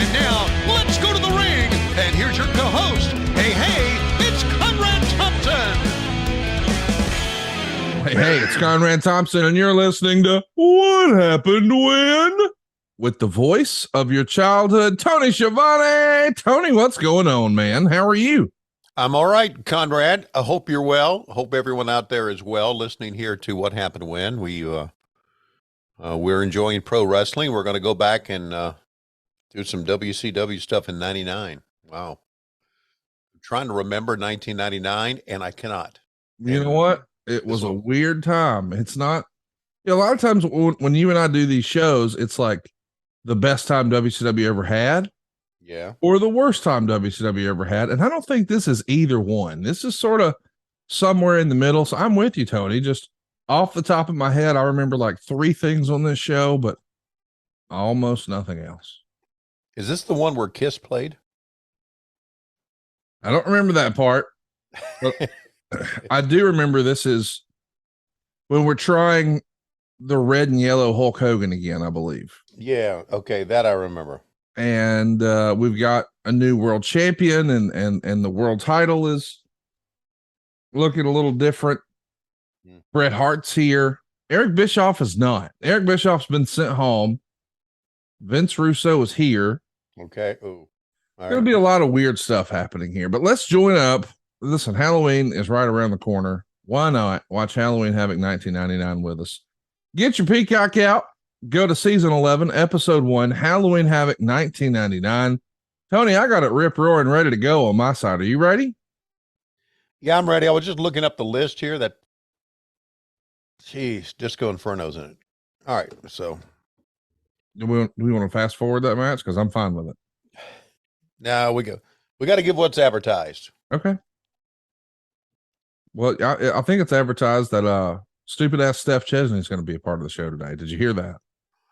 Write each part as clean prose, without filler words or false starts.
And now, let's go to the ring. And here's your co-host. Hey, it's Conrad Thompson. Hey, it's Conrad Thompson, and you're listening to What Happened When? With the voice of your childhood, Tony Schiavone. Tony, what's going on, man? How are you? I'm all right, Conrad. I hope you're well. I hope everyone out there is well listening here to What Happened When. We're enjoying pro wrestling. We're going to go back and do some WCW stuff in 99. Wow. I'm trying to remember 1999, and I cannot. You know what? It was a weird time. It's not, a lot of times when you and I do these shows, it's like the best time WCW ever had. Yeah. Or the worst time WCW ever had. And I don't think this is either one. This is sort of somewhere in the middle. So I'm with you, Tony. Just off the top of my head, I remember like 3 things on this show, but almost nothing else. Is this the one where Kiss played? I don't remember that part. But I do remember this is when we're trying the red and yellow Hulk Hogan again, I believe. Yeah. Okay. That I remember. And we've got a new world champion, and the world title is looking a little different. Bret Hart's here. Eric Bischoff is not. Eric Bischoff's been sent home. Vince Russo is here. Okay. Ooh. There'll be a lot of weird stuff happening here, but let's join up. Listen, Halloween is right around the corner. Why not watch Halloween Havoc 1999 with us? Get your Peacock out. Go to season 11, episode 1, Halloween Havoc 1999. Tony, I got it rip roaring ready to go on my side. Are you ready? Yeah, I'm ready. I was just looking up the list here. Disco Inferno's in it. All right. So Do we want to fast forward that match? Because I'm fine with it. now we got to give what's advertised. Okay. Well, I think it's advertised that stupid ass Steph Chesney is going to be a part of the show today. Did you hear that?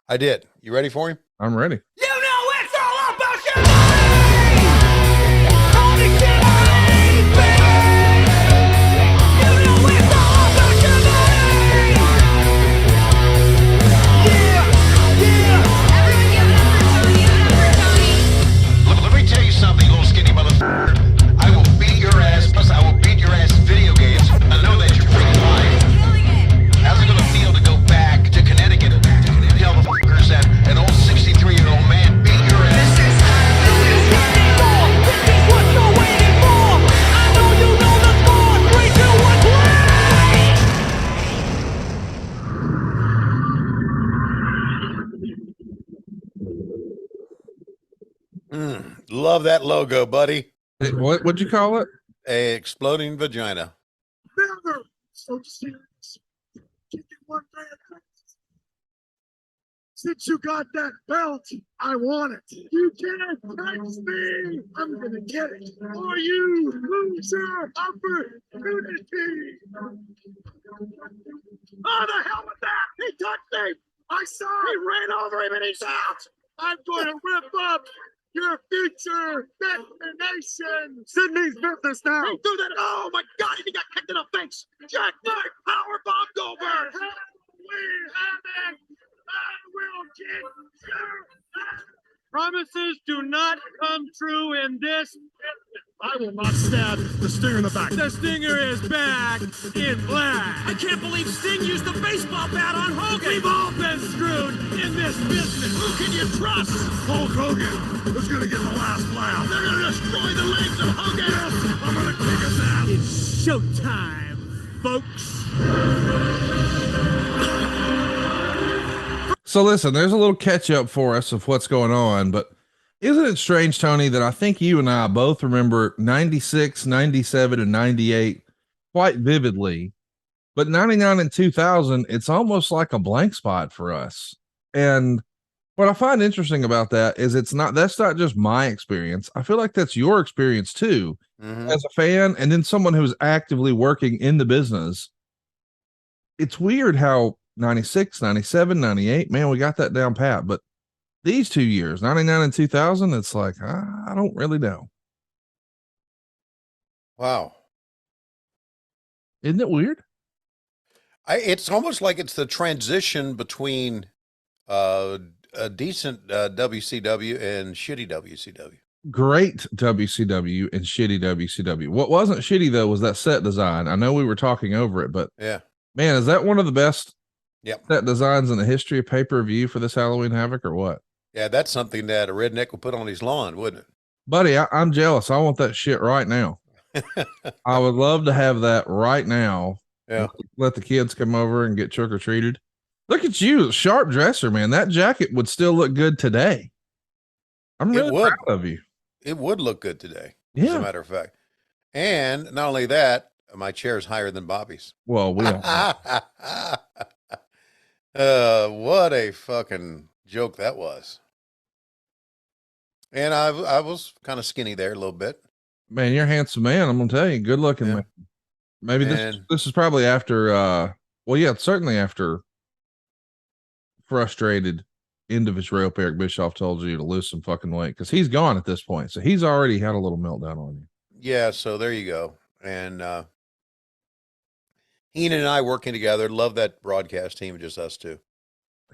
I did. You ready for him? I'm ready. You know it's all about your money. Tony Schiavone, baby. You know it's all about your money. Yeah. Everyone give it up for Tony. Give it up for Tony. Let me tell you something, little skinny motherfucker. I will beat your ass, plus I will beat your ass in video games. I know that you're freaking lying. Killing it. How's it gonna feel to go back to Connecticut and tell the fuckers that an old 63-year-old man beat your ass? This is what you're waiting for. I know you know the score. 3, 2, 1, play. Love that logo, buddy. Hey, what'd you call it? A exploding vagina. Never so serious. Kicking one man. Since you got that belt, I want it. You can't touch me. I'm gonna get it. Or you lose your opportunity. Oh, the hell with that! He touched me. I saw. He ran over him and he's out. I'm going to rip up your future destination. Sydney's business now. He threw that. Oh my God! He got kicked in the face. Jackknife powerbomb Goldberg. We have it. I will get you. Promises do not come true in this business. I will not stab the Stinger in the back. The Stinger is back in black. I can't believe Sting used the baseball bat on Hogan. We've all been screwed in this business. Who can you trust? Hulk Hogan is going to get the last laugh. They're going to destroy the legs of Hogan. Yes, I'm going to kick his ass. It's showtime, folks. So listen, there's a little catch up for us of what's going on, but isn't it strange, Tony, that I think you and I both remember 96, 97, and 98 quite vividly, but 99 and 2000, it's almost like a blank spot for us. And what I find interesting about that is that's not just my experience. I feel like that's your experience too, as a fan, and then someone who's actively working in the business. It's weird how 96, 97, 98, man, we got that down pat. But these 2 years, 99 and 2000, it's like, I don't really know. Wow. Isn't it weird? It's almost like it's the transition between decent WCW and shitty WCW. Great WCW and shitty WCW. What wasn't shitty though was that set design. I know we were talking over it, but Yeah. man, is that one of the best Yep. set designs in the history of pay-per-view for this Halloween Havoc or what? Yeah, that's something that a redneck would put on his lawn, wouldn't Buddy, I'm jealous. I want that shit right now. it? I would love to have that right now. Yeah. Let the kids come over and get trick-or-treated. Look at you, sharp dresser, man. That jacket would still look good today. I'm really would. proud of you. It would look good today, as Yeah. a matter of fact. And not only that, my chair is higher than Bobby's. Well, we don't. What a fucking joke that was. And I was kind of skinny there a little bit. Man, you're a handsome man. I'm gonna tell you, good looking Yeah. man. Maybe And- this is probably after well, yeah, certainly after frustrated end of his rope, Eric Bischoff told you to lose some fucking weight because he's gone at this point. So he's already had a little meltdown on you. Yeah, so there you go. And Heenan and I working together, love that broadcast team, just us two.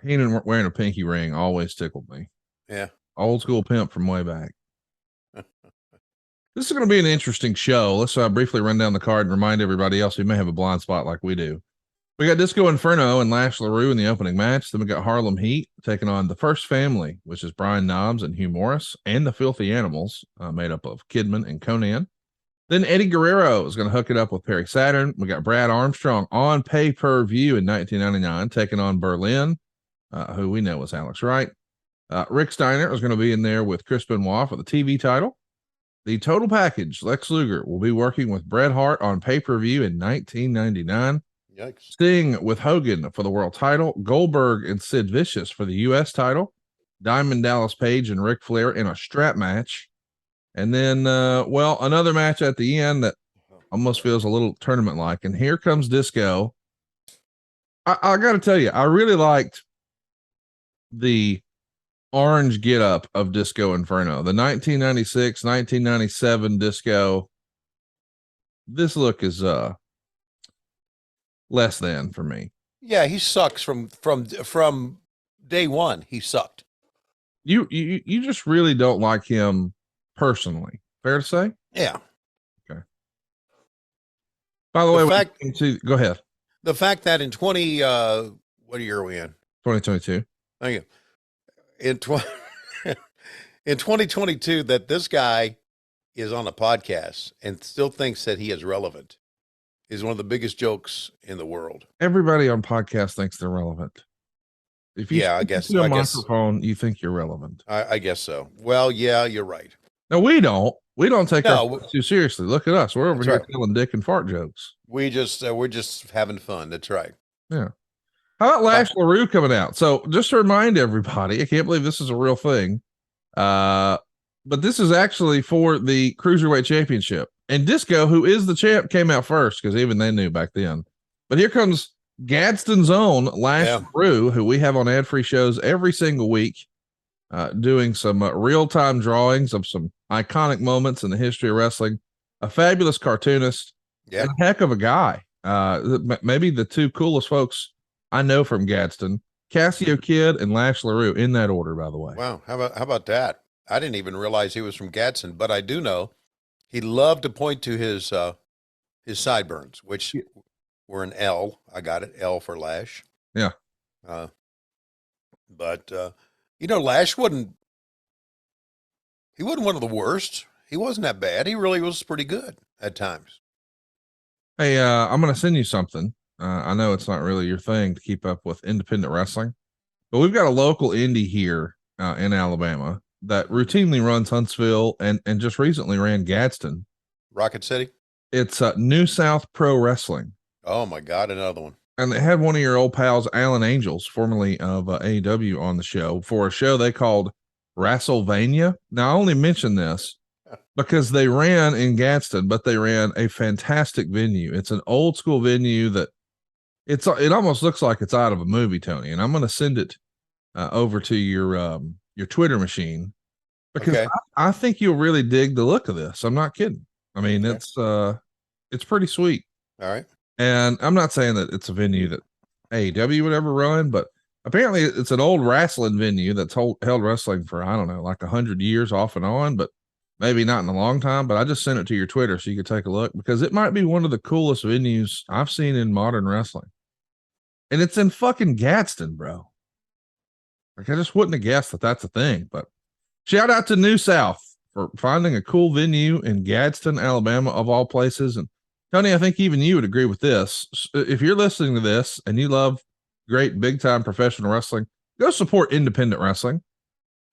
Heenan wearing a pinky ring always tickled me. Yeah. Old school pimp from way back. This is going to be an interesting show. Let's briefly run down the card and remind everybody else who may have a blind spot like we do. We got Disco Inferno and Lash LaRue in the opening match. Then we got Harlem Heat taking on the First Family, which is Brian Knobs and Hugh Morris, and the Filthy Animals, made up of Kidman and Conan. Then Eddie Guerrero is going to hook it up with Perry Saturn. We got Brad Armstrong on pay-per-view in 1999, taking on Berlin, who we know was Alex Wright. Rick Steiner is going to be in there with Chris Benoit for the TV title. The total package, Lex Luger will be working with Bret Hart on pay-per-view in 1999. Yikes. Sting with Hogan for the world title. Goldberg and Sid Vicious for the U.S. title. Diamond Dallas Page and Ric Flair in a strap match. And then, another match at the end that almost feels a little tournament-like. And here comes Disco. I got to tell you, I really liked the orange get-up of Disco Inferno. The 1996, 1997 Disco. This look is less than for me. Yeah, he sucks from day one. He sucked. You just really don't like him personally. Fair to say? Yeah. By the The way, fact- go ahead. The fact that in what year are we in? 2022. Thank you. In 2022, that this guy is on a podcast and still thinks that he is relevant is one of the biggest jokes in the world. Everybody on podcast thinks they're relevant. If you Yeah, I speak guess- to a I guess- microphone, you think you're relevant. I guess so. Well, yeah, you're right. No, we don't. We don't take No, ourselves too seriously. Look at us. We're over That's here right. telling dick and fart jokes. We're just having fun. That's right. How about Lash LaRue coming out? So just to remind everybody, I can't believe this is a real thing. But this is actually for the Cruiserweight Championship. And Disco, who is the champ, came out first because even they knew back then. But here comes Gadsden's own Lash LaRue, who we have on ad-free shows every single week, doing some real-time drawings of some iconic moments in the history of wrestling. A fabulous cartoonist, and a heck of a guy. Maybe the two coolest folks I know from Gadsden, Casio Kid and Lash LaRue, in that order, by the way. Wow. How about that? I didn't even realize he was from Gadsden, but I do know he loved to point to his sideburns, which were an L. I got it. L for Lash. Yeah. But Lash wasn't one of the worst. He wasn't that bad. He really was pretty good at times. Hey, I'm going to send you something. I know it's not really your thing to keep up with independent wrestling, but we've got a local indie here in Alabama that routinely runs Huntsville and just recently ran Gadsden. Rocket City? It's New South Pro Wrestling. Oh, my God, another one. And they had one of your old pals, Alan Angels, formerly of AEW, on the show for a show they called WrestleVania. Now, I only mention this because they ran in Gadsden, but they ran a fantastic venue. It's an old school venue that it almost looks like it's out of a movie, Tony. And I'm going to send it over to your Twitter machine because I think you'll really dig the look of this. I'm not kidding. I mean, it's pretty sweet. All right. And I'm not saying that it's a venue that AEW would ever run, but Apparently, it's an old wrestling venue that's held wrestling for, I don't know, like 100 years off and on, but maybe not in a long time. But I just sent it to your Twitter so you could take a look because it might be one of the coolest venues I've seen in modern wrestling. And it's in fucking Gadsden, bro. Like, I just wouldn't have guessed that that's a thing. But shout out to New South for finding a cool venue in Gadsden, Alabama, of all places. And Tony, I think even you would agree with this. If you're listening to this and you love great big time professional wrestling, go support independent wrestling.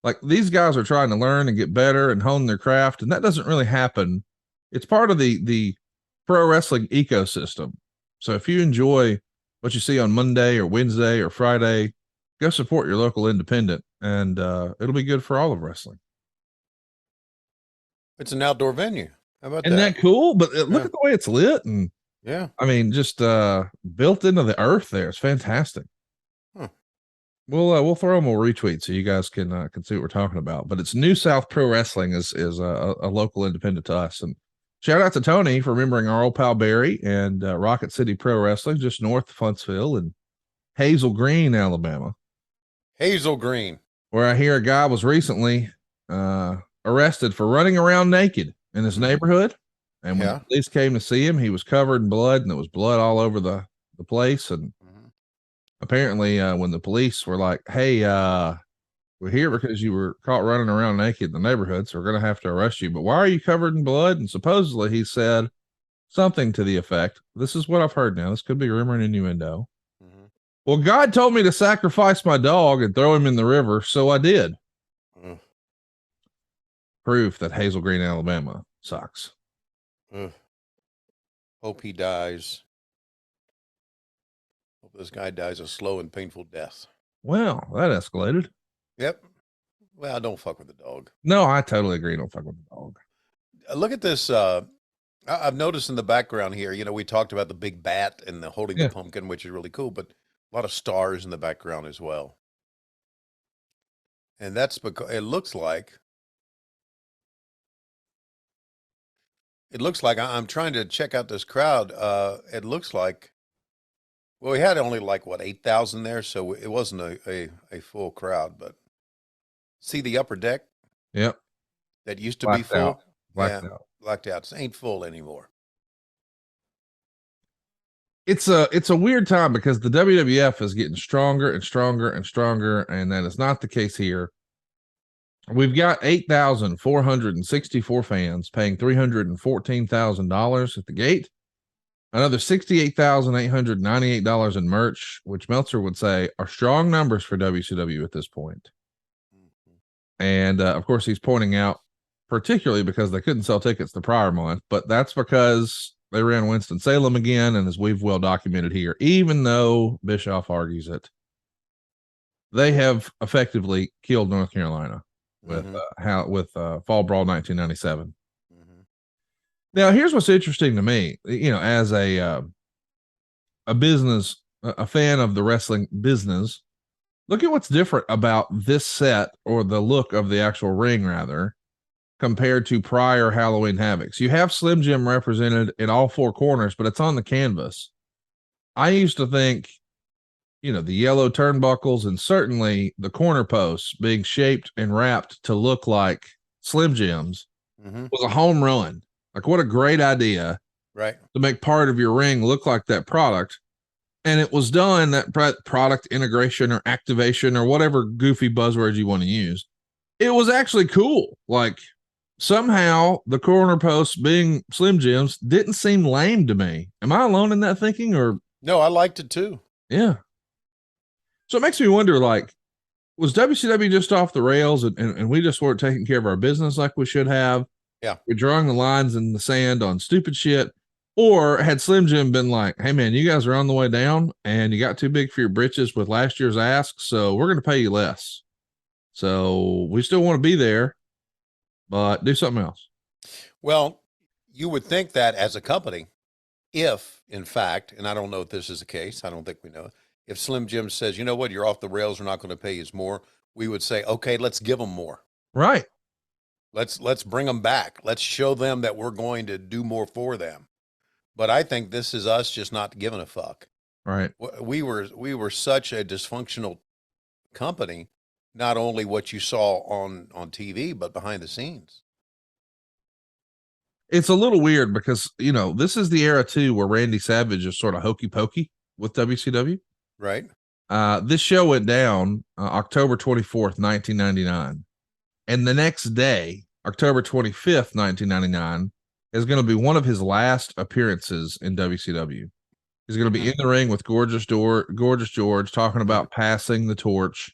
Like, these guys are trying to learn and get better and hone their craft, and that doesn't really happen. It's part of the pro wrestling ecosystem. So if you enjoy what you see on Monday or Wednesday or Friday, go support your local independent, and it'll be good for all of wrestling. It's an outdoor venue. How about Isn't that cool? But look Yeah. at the way it's lit, and Yeah. I mean, just built into the earth there. It's fantastic. Huh. We'll throw them a retweet so you guys can see what we're talking about. But it's New South Pro Wrestling is a local independent to us. And shout out to Tony for remembering our old pal Barry and Rocket City Pro Wrestling just north of Huntsville in Hazel Green, Alabama, Hazel Green. where I hear a guy was recently arrested for running around naked in his neighborhood. And when Yeah. the police came to see him, he was covered in blood, and there was blood all over the place. And apparently, when the police were like, "Hey, we're here because you were caught running around naked in the neighborhood, so we're going to have to arrest you. But why are you covered in blood?" And supposedly he said something to the effect, this is what I've heard now, this could be rumor and innuendo. Well, God told me to sacrifice my dog and throw him in the river, so I did. Proof that Hazel Green, Alabama sucks. Hope he dies. Hope this guy dies a slow and painful death. Well, that escalated. Yep. Well, don't fuck with the dog. No, I totally agree. Don't fuck with the dog. Look at this. I've noticed in the background here, you know, we talked about the big bat and the holding Yeah. the pumpkin, which is really cool, but a lot of stars in the background as well. And that's because it looks like I'm trying to check out this crowd. It looks like, well, we had only like what, 8,000 there, so it wasn't a full crowd. But see the upper deck Yep. that used to be Blacked full, out. Blacked yeah, out. blacked out. It ain't full anymore. It's a weird time because the WWF is getting stronger and stronger and stronger, and that is not the case here. We've got 8,464 fans paying $314,000 at the gate. Another $68,898 in merch, which Meltzer would say are strong numbers for WCW at this point. And of course, he's pointing out, particularly because they couldn't sell tickets the prior month, but that's because they ran Winston-Salem again, and as we've well documented here, even though Bischoff argues it, they have effectively killed North Carolina with Fall Brawl 1997. Now, here's what's interesting to me, you know, as a business, a fan of the wrestling business, look at what's different about this set, or the look of the actual ring rather, compared to prior Halloween Havocs. You have Slim Jim represented in all four corners, but it's on the canvas. I used to think, you know, the yellow turnbuckles and certainly the corner posts being shaped and wrapped to look like Slim Jims was a home run. Like, what a great idea, Right. to make part of your ring look like that product. And it was done, that product integration or activation or whatever goofy buzzwords you want to use. It was actually cool. Like, somehow the corner posts being Slim Jims didn't seem lame to me. Am I alone in that thinking? Or No, I liked it too. yeah. So it makes me wonder, like, was WCW just off the rails and we just weren't taking care of our business like we should have? Yeah. We're drawing the lines in the sand on stupid shit. Or had Slim Jim been like, hey man, you guys are on the way down and you got too big for your britches with last year's asks, so we're going to pay you less. So we still want to be there, but do something else. Well, you would think that as a company, if in fact, and I don't know if this is the case, I don't think we know, if Slim Jim says, you know what, you're off the rails, we're not going to pay you more, we would say, okay, let's give them more. Right. Let's bring them back. Let's show them that we're going to do more for them. But I think this is us just not giving a fuck. Right. We were such a dysfunctional company, not only what you saw on TV, but behind the scenes. It's a little weird because, you know, this is the era too where Randy Savage is sort of hokey pokey with WCW. Right. This show went down October 24th, 1999. And the next day, October 25th, 1999, is going to be one of his last appearances in WCW. He's going to be in the ring with Gorgeous George talking about passing the torch.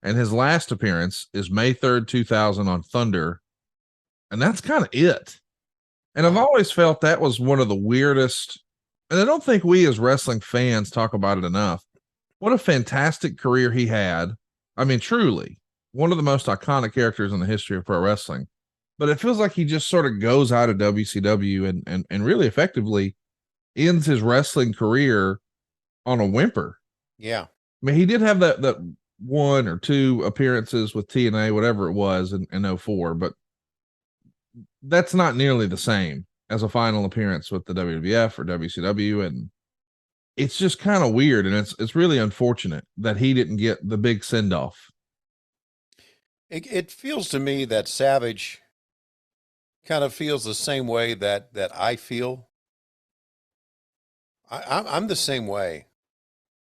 And his last appearance is May 3rd, 2000 on Thunder. And that's kind of it. And I've always felt that was one of the weirdest, and I don't think we as wrestling fans talk about it enough. What a fantastic career he had. I mean, truly, one of the most iconic characters in the history of pro wrestling. But it feels like he just sort of goes out of WCW and really effectively ends his wrestling career on a whimper. Yeah. I mean, he did have that one or two appearances with TNA, whatever it was in 04, but that's not nearly the same as a final appearance with the WWF or WCW. And it's just kind of weird. And it's really unfortunate that he didn't get the big send off. It feels to me that Savage kind of feels the same way that I feel. I'm the same way.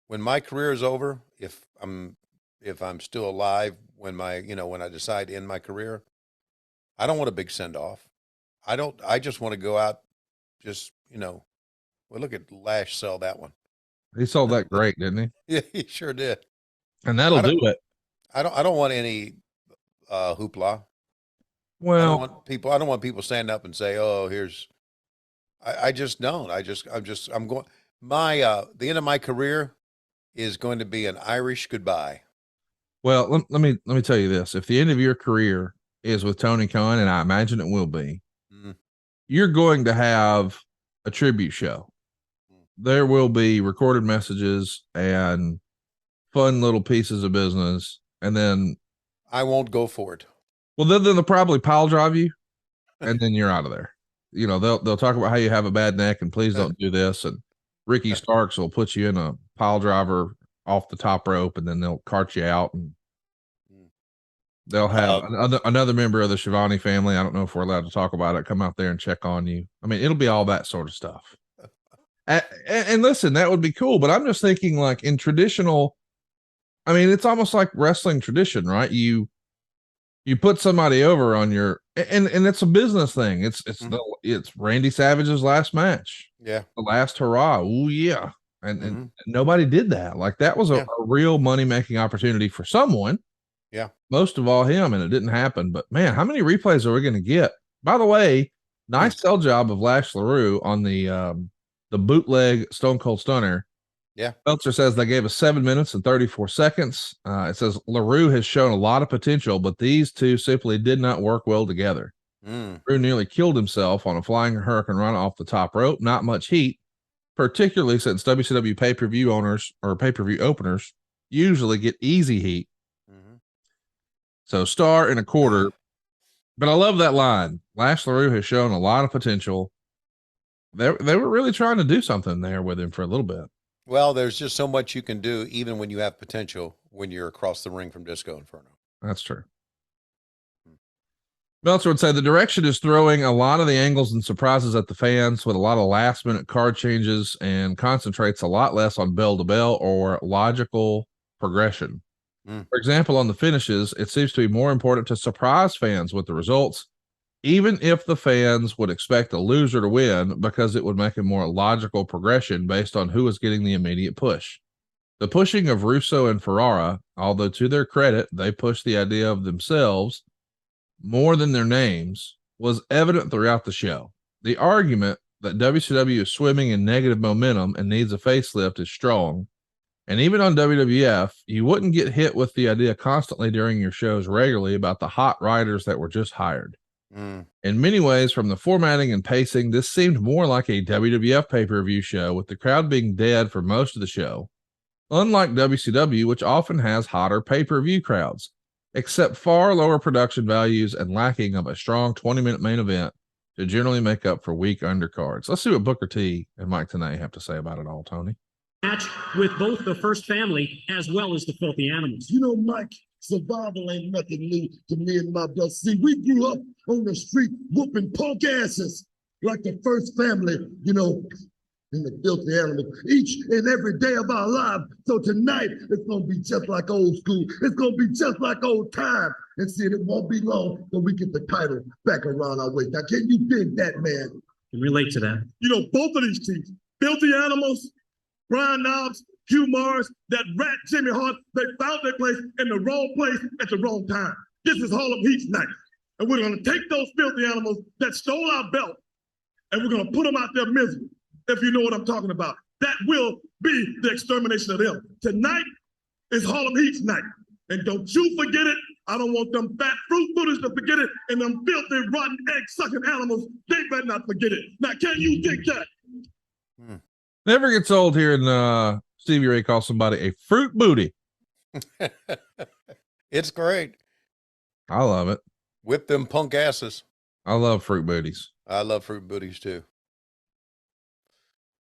When my career is over, if I'm still alive when when I decide to end my career, I don't want a big send off. I just want to go out, well, look at Lash sell that one. He sold that great, didn't he? Yeah, he sure did. And that'll do it. I don't want any hoopla. Well, I don't want people standing up and say, "Oh, here's." I just don't. I'm going. The end of my career is going to be an Irish goodbye. well, let me tell you this. If the end of your career is with Tony Khan, and I imagine it will be, you're going to have a tribute show. There will be recorded messages and fun little pieces of business. And then I won't go for it. Well, then they'll probably pile drive you and then you're out of there. You know, they'll talk about how you have a bad neck and please don't do this. And Ricky Starks will put you in a pile driver off the top rope and then they'll cart you out and they'll have another member of the Schiavone family. I don't know if we're allowed to talk about it. Come out there and check on you. I mean, it'll be all that sort of stuff. And listen, that would be cool. But I'm just thinking like in traditional, I mean, it's almost like wrestling tradition, right? You put somebody over on your, and it's a business thing. It's Randy Savage's last match. Yeah. The last hurrah. Oh yeah. And nobody did that. Like that was a real money-making opportunity for someone. Yeah. Most of all him, and it didn't happen. But man, how many replays are we going to get? By the way, nice sell job of Lash LaRue on the bootleg Stone Cold Stunner. Yeah. Meltzer says they gave us 7 minutes and 34 seconds. It says LaRue has shown a lot of potential, but these two simply did not work well together. LaRue nearly killed himself on a flying hurricane run off the top rope. Not much heat, particularly since WCW pay-per-view owners or pay-per-view openers usually get easy heat. So star and a quarter. But I love that line. Lash LaRue has shown a lot of potential. They were really trying to do something there with him for a little bit. Well, there's just so much you can do, even when you have potential, when you're across the ring from Disco Inferno. That's true. Meltzer would say the direction is throwing a lot of the angles and surprises at the fans with a lot of last minute card changes and concentrates a lot less on bell to bell or logical progression. For example, on the finishes, it seems to be more important to surprise fans with the results, even if the fans would expect a loser to win, because it would make a more logical progression based on who is getting the immediate push. The pushing of Russo and Ferrara, although to their credit, they pushed the idea of themselves more than their names, was evident throughout the show. The argument that WCW is swimming in negative momentum and needs a facelift is strong. And even on WWF, you wouldn't get hit with the idea constantly during your shows regularly about the hot writers that were just hired. In many ways, from the formatting and pacing, this seemed more like a WWF pay-per-view show, with the crowd being dead for most of the show. Unlike WCW, which often has hotter pay-per-view crowds, except far lower production values and lacking of a strong 20-minute main event to generally make up for weak undercards. Let's see what Booker T and Mike Tenay have to say about it all, Tony. match with both the first family as well as the filthy animals. You know, Mike, survival ain't nothing new to me and my brothers. See, we grew up on the street whooping punk asses like the first family, you know, and the filthy animals each and every day of our lives. So tonight, it's going to be just like old school. It's going to be just like old time. And see, it won't be long till we get the title back around our waist. Now, can you dig that, man? Can relate to that. You know, both of these teams, filthy animals, Brian Knobs, Hugh Morris, that rat Jimmy Hart, they found their place in the wrong place at the wrong time. This is Harlem Heat's night. And we're going to take those filthy animals that stole our belt and we're going to put them out there miserable, if you know what I'm talking about. That will be the extermination of them. Tonight is Harlem Heat's night. And don't you forget it. I don't want them fat fruit footers to forget it. And them filthy, rotten, egg-sucking animals, they better not forget it. Now, can you dig that? Never gets old hearing Stevie Ray call somebody a fruit booty. It's great. I love it. Whip them punk asses. I love fruit booties. I love fruit booties too.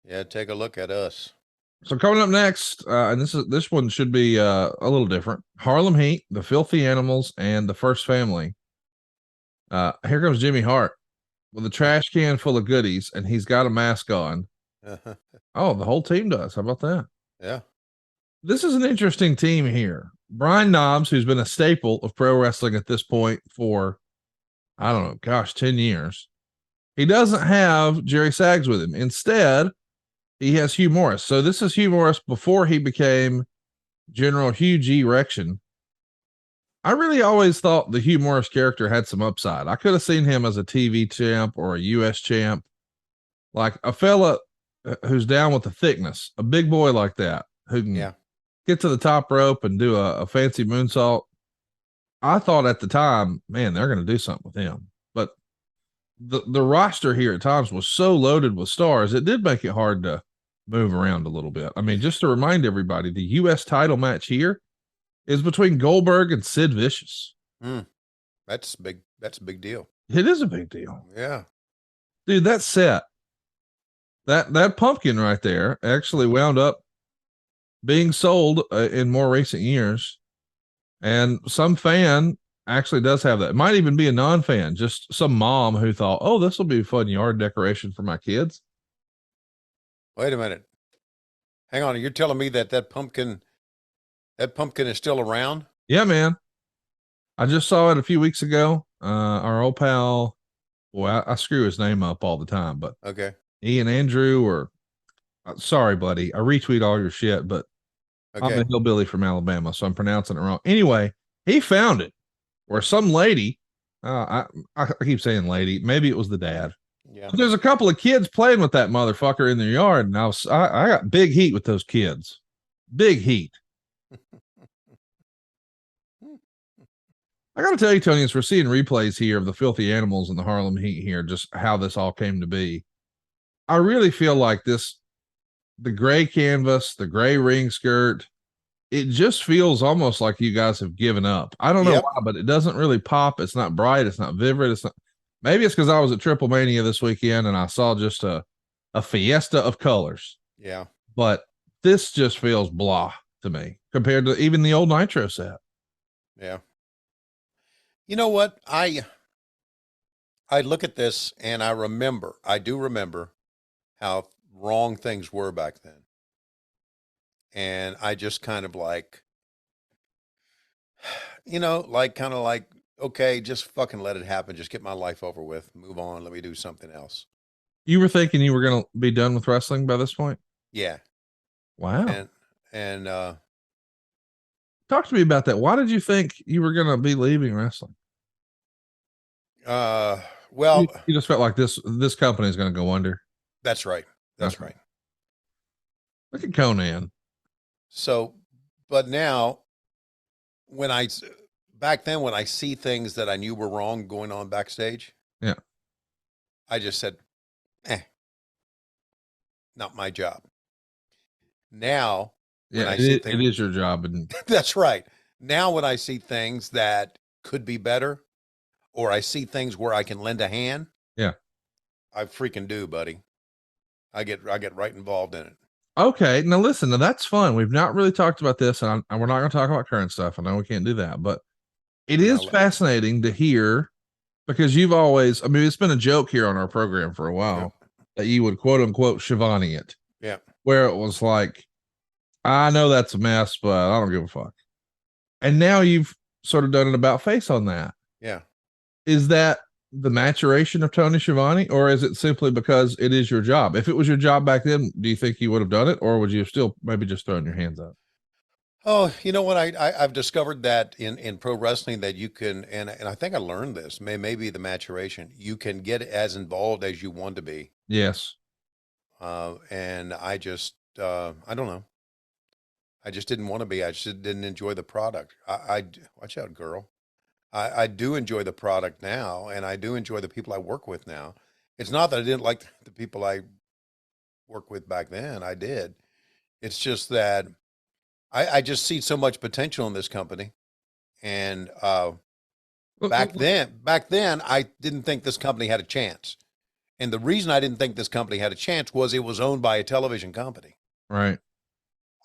Yeah, take a look at us. So coming up next, and this one should be a little different. Harlem Heat, the Filthy Animals, and the First Family. Here comes Jimmy Hart with a trash can full of goodies, and he's got a mask on. Oh, the whole team does. How about that? Yeah. This is an interesting team here. Brian Knobs, who's been a staple of pro wrestling at this point for, I don't know, gosh, 10 years. He doesn't have Jerry Saggs with him. Instead, he has Hugh Morris. So this is Hugh Morris before he became General Hugh G. Rection. I really always thought the Hugh Morris character had some upside. I could have seen him as a TV champ or a U.S. champ, like a fella who's down with the thickness, a big boy like that, who can get to the top rope and do a fancy moonsault. I thought at the time, man, they're going to do something with him. But the roster here at times was so loaded with stars, it did make it hard to move around a little bit. I mean, just to remind everybody, the U.S. title match here is between Goldberg and Sid Vicious. That's big. That's a big deal. It is a big deal. Yeah. Dude, that set, that pumpkin right there actually wound up being sold in more recent years. And some fan actually does have that. It might even be a non-fan, just some mom who thought, oh, this will be a fun yard decoration for my kids. Wait a minute. Hang on. You're telling me that pumpkin is still around? Yeah, man. I just saw it a few weeks ago. Our old pal, boy, I screw his name up all the time, but okay. Ian Andrew, or sorry, buddy, I retweet all your shit, but I'm a hillbilly from Alabama, so I'm pronouncing it wrong. Anyway, he found it, or some lady. I keep saying lady. Maybe it was the dad. Yeah. But there's a couple of kids playing with that motherfucker in their yard, and I got big heat with those kids. Big heat. I got to tell you, Tony, as we're seeing replays here of the Filthy Animals and the Harlem Heat here, just how this all came to be. I really feel like the gray canvas, the gray ring skirt, it just feels almost like you guys have given up. I don't know why, but it doesn't really pop. It's not bright. It's not vivid. It's not. Maybe it's because I was at Triple Mania this weekend and I saw just a fiesta of colors. Yeah. But this just feels blah to me compared to even the old Nitro set. Yeah. You know what? I look at this and I do remember how wrong things were back then. And I just kind of like, okay, just fucking let it happen. Just get my life over with. Move on. Let me do something else. You were thinking you were going to be done with wrestling by this point? Yeah. Wow. And talk to me about that. Why did you think you were going to be leaving wrestling? Well, you just felt like this company is going to go under. That's right. That's right. Look at Conan. So, but now back then when I see things that I knew were wrong going on backstage, I just said, not my job. Now, it is your job. And that's right. Now, when I see things that could be better, or I see things where I can lend a hand, I freaking do, buddy. I get right involved in it. Okay, now listen, now that's fun. We've not really talked about this, and we're not going to talk about current stuff. I know we can't do that, but it is fascinating to hear because you've always, I mean, it's been a joke here on our program for a while that you would quote unquote Shivani it. Yeah. Where it was like, I know that's a mess, but I don't give a fuck. And now you've sort of done an about face on that. Yeah. Is that the maturation of Tony Schiavone, or is it simply because it is your job? If it was your job back then, do you think you would have done it, or would you have still maybe just thrown your hands up? Oh, you know what? I've discovered that in pro wrestling that you can, and I think I learned this, maybe the maturation, you can get as involved as you want to be. Yes. And I just, I don't know. I just didn't want to be. I just didn't enjoy the product. Watch out, girl. I do enjoy the product now, and I do enjoy the people I work with now. It's not that I didn't like the people I worked with back then. I did. It's just that I just see so much potential in this company. And back then, I didn't think this company had a chance. And the reason I didn't think this company had a chance was it was owned by a television company. Right.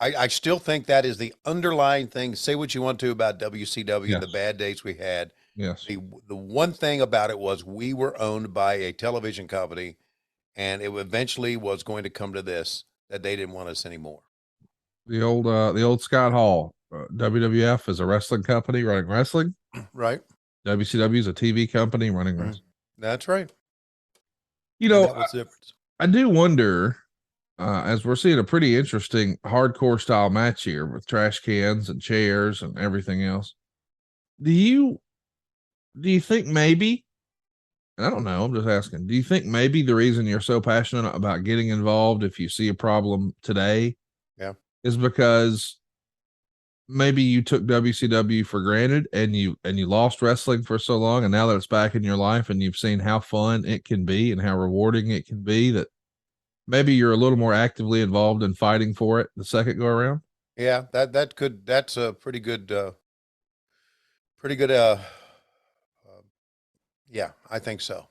I still think that is the underlying thing. Say what you want to about WCW and the bad days we had. Yes. The one thing about it was we were owned by a television company, and it eventually was going to come to this, that they didn't want us anymore. The old Scott Hall, WWF is a wrestling company running wrestling. Right. WCW is a TV company running wrestling. That's right. You know, that was the difference. I do wonder, as we're seeing a pretty interesting hardcore style match here with trash cans and chairs and everything else. Do you think maybe, and I don't know, I'm just asking, do you think maybe the reason you're so passionate about getting involved if you see a problem today is because maybe you took WCW for granted and you lost wrestling for so long, and now that it's back in your life and you've seen how fun it can be and how rewarding it can be, that maybe you're a little more actively involved in fighting for it the second go around? Yeah, that's a pretty good, yeah, I think so.